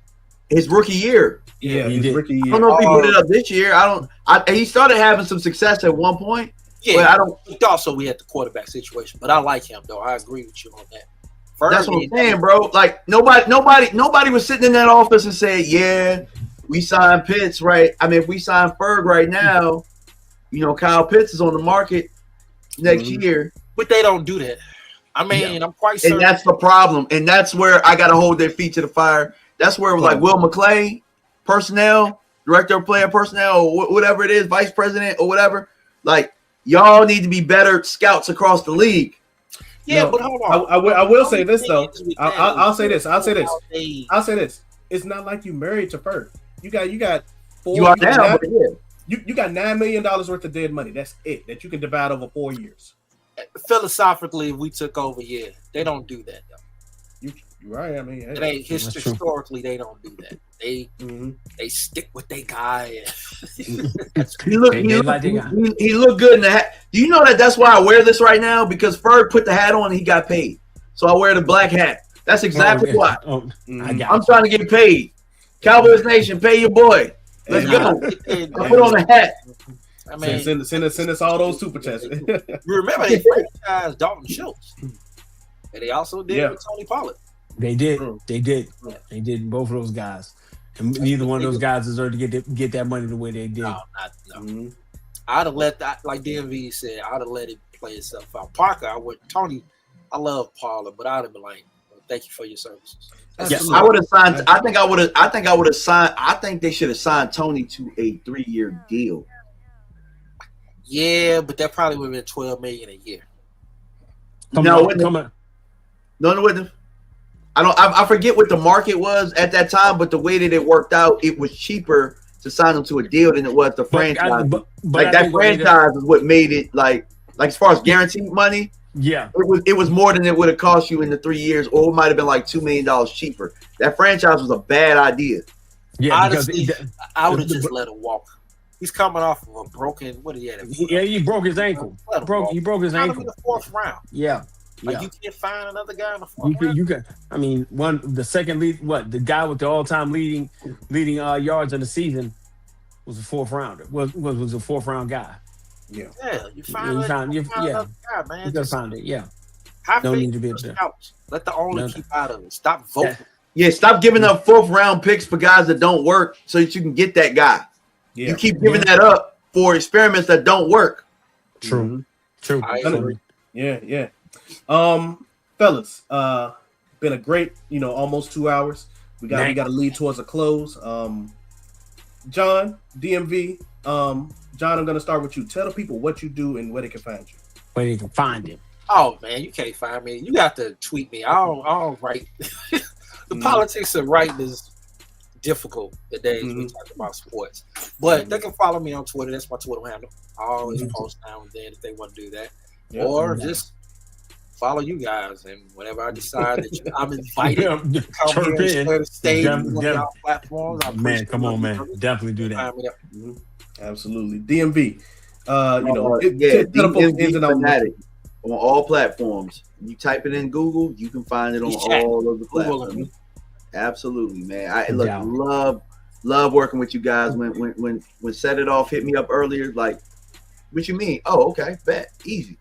His rookie year. Yeah, his rookie year. I don't know if he put it up this year. He started having some success at one point. Yeah, but also we had the quarterback situation. But I like him though. I agree with you on that. That's what I'm saying, bro. Like nobody was sitting in that office and saying, "Yeah, we sign Pitts, right? I mean, if we sign Ferg right now, Kyle Pitts is on the market next year. But they don't do that. I mean, I'm quite certain. And that's the problem. And that's where I got to hold their feet to the fire. That's where like Will McClay, personnel, director of player personnel, or whatever it is, vice president or whatever, like y'all need to be better scouts across the league. Yeah, but hold on. I will say this though. I'll say this. It's not like you married to Ferg. You got four. You are now, but yeah. You got $9 million worth of dead money. That's it. That you can divide over 4 years. Philosophically, if we took over, they don't do that though. You're right. I mean, it ain't historically they don't do that. They stick with their guy. He looked good in the hat. Do you know that's why I wear this right now? Because Ferg put the hat on and he got paid. So I wear the black hat. That's exactly why. I'm trying to get paid. Cowboys Nation, pay your boy. Let's go. I put on a hat. I mean, send us all those super chats. Remember they franchised Dalton Schultz, and they also did with Tony Pollard. They did. They did. They did both of those guys, and neither one of those guys deserved to get that money the way they did. No. I'd have let that, like DMV said, I'd have let it play itself out. Parker, Tony. I love Pollard, but I'd have been like, thank you for your services. Yes, I would have signed. I think I would have signed. I think they should have signed Tony to a 3-year deal. Yeah, but that probably would have been $12 million a year. No, I forget what the market was at that time, but the way that it worked out, it was cheaper to sign him to a deal than it was the franchise. That franchise is what made it like as far as guaranteed money. Yeah, it was more than it would have cost you in the 3 years, or it might have been like $2 million cheaper. That franchise was a bad idea. Yeah, honestly, I would have just let him walk. He's coming off of a broken. What did he have? He broke his ankle. He broke his ankle. In the 4th round. Yeah. You can't find another guy in the 4th round. You can. I mean, the second lead. The guy with the all-time leading yards in the season was a 4th rounder. Was a 4th round guy. Yeah, you find another guy, man. You gotta find it. Yeah. Don't need to be upset. Let the owner keep out of it. Stop voting. Yeah, stop giving up 4th round picks for guys that don't work, so that you can get that guy. Yeah. You keep giving that up for experiments that don't work. True. I agree. Yeah. Fellas, been a great, almost 2 hours. We got to lead towards a close. John, DMV, John, I'm going to start with you. Tell the people what you do and where they can find you. Where they can find him. Oh, man, you can't find me. You got to tweet me. I don't write. The politics of writing is difficult the days we talk about sports. But they can follow me on Twitter. That's my Twitter handle. I always post now and then if they want to do that. Or just follow you guys. And whenever I decide that I'm invited to come here and share the stage on y'all platforms, come on, man. Definitely do that. Absolutely. DMV. DMV Fanatic on all platforms. You type it in Google, you can find it on all of the platforms. Absolutely, man. I love working with you guys. When Set It Off hit me up earlier, like, what you mean? Oh, okay, bet, easy.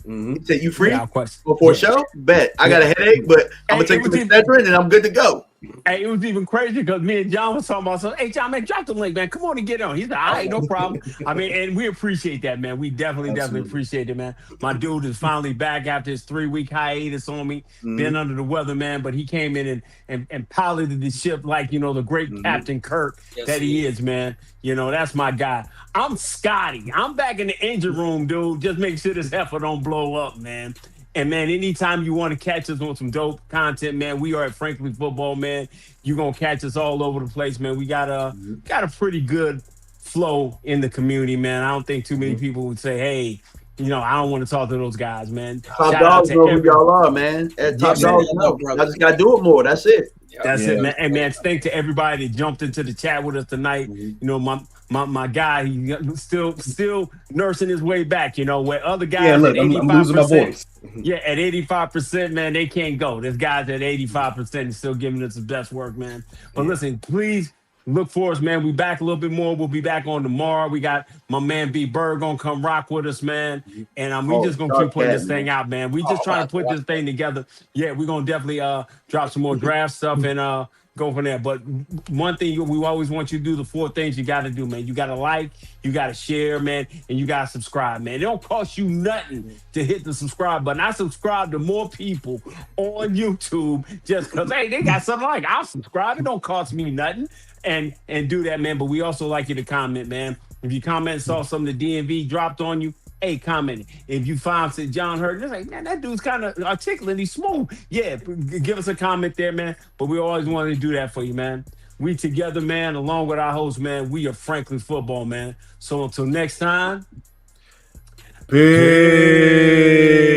He said, you free before a show? Bet. I got a headache, but I'm gonna take the Excedrin and I'm good to go. Hey, it was even crazy because me and John was talking about, hey, John, man, drop the link, man. Come on and get on. He's like, all right, no problem. I mean, and we appreciate that, man. We definitely appreciate it, man. My dude is finally back after his 3-week hiatus on me. Been under the weather, man, but he came in and piloted the ship like, the great Captain Kirk that he is, man. That's my guy. I'm Scotty. I'm back in the engine room, dude. Just make sure this heifer don't blow up, man. And, man, anytime you want to catch us on some dope content, man, we are at Frankly Football, man. You're going to catch us all over the place, man. We got a pretty good flow in the community, man. I don't think too many people would say, hey, I don't want to talk to those guys, man. Top dogs know who y'all are, man. Top dogs know. I just got to do it more. That's it. That's it, man. And, man, thanks to everybody that jumped into the chat with us tonight. My guy, he's still nursing his way back, where other guys at 85%. I'm losing my voice. Yeah, at 85%, man, they can't go. This guy's at 85% and still giving us the best work, man. But listen, please look for us, man. We back a little bit more. We'll be back on tomorrow. We got my man B Bird gonna come rock with us, man. And we just gonna keep putting this thing out, man. We just trying to put this thing together. Yeah, we're gonna definitely drop some more draft stuff and go from there. But one thing we always want you to do, the 4 things you got to do, man. You got to like, you got to share, man, and you got to subscribe, man. It don't cost you nothing to hit the subscribe button. I subscribe to more people on YouTube just because, hey, they got something like, I'll subscribe. It don't cost me nothing. And do that, man. But we also like you to comment, man. If you comment, saw something the DMV dropped on you, hey, comment it. If you find that John Hurt, it's like, man, that dude's kind of articulate. He's smooth. Yeah, give us a comment there, man. But we always wanted to do that for you, man. We together, man, along with our host, man. We are Franklin Football, man. So until next time, peace.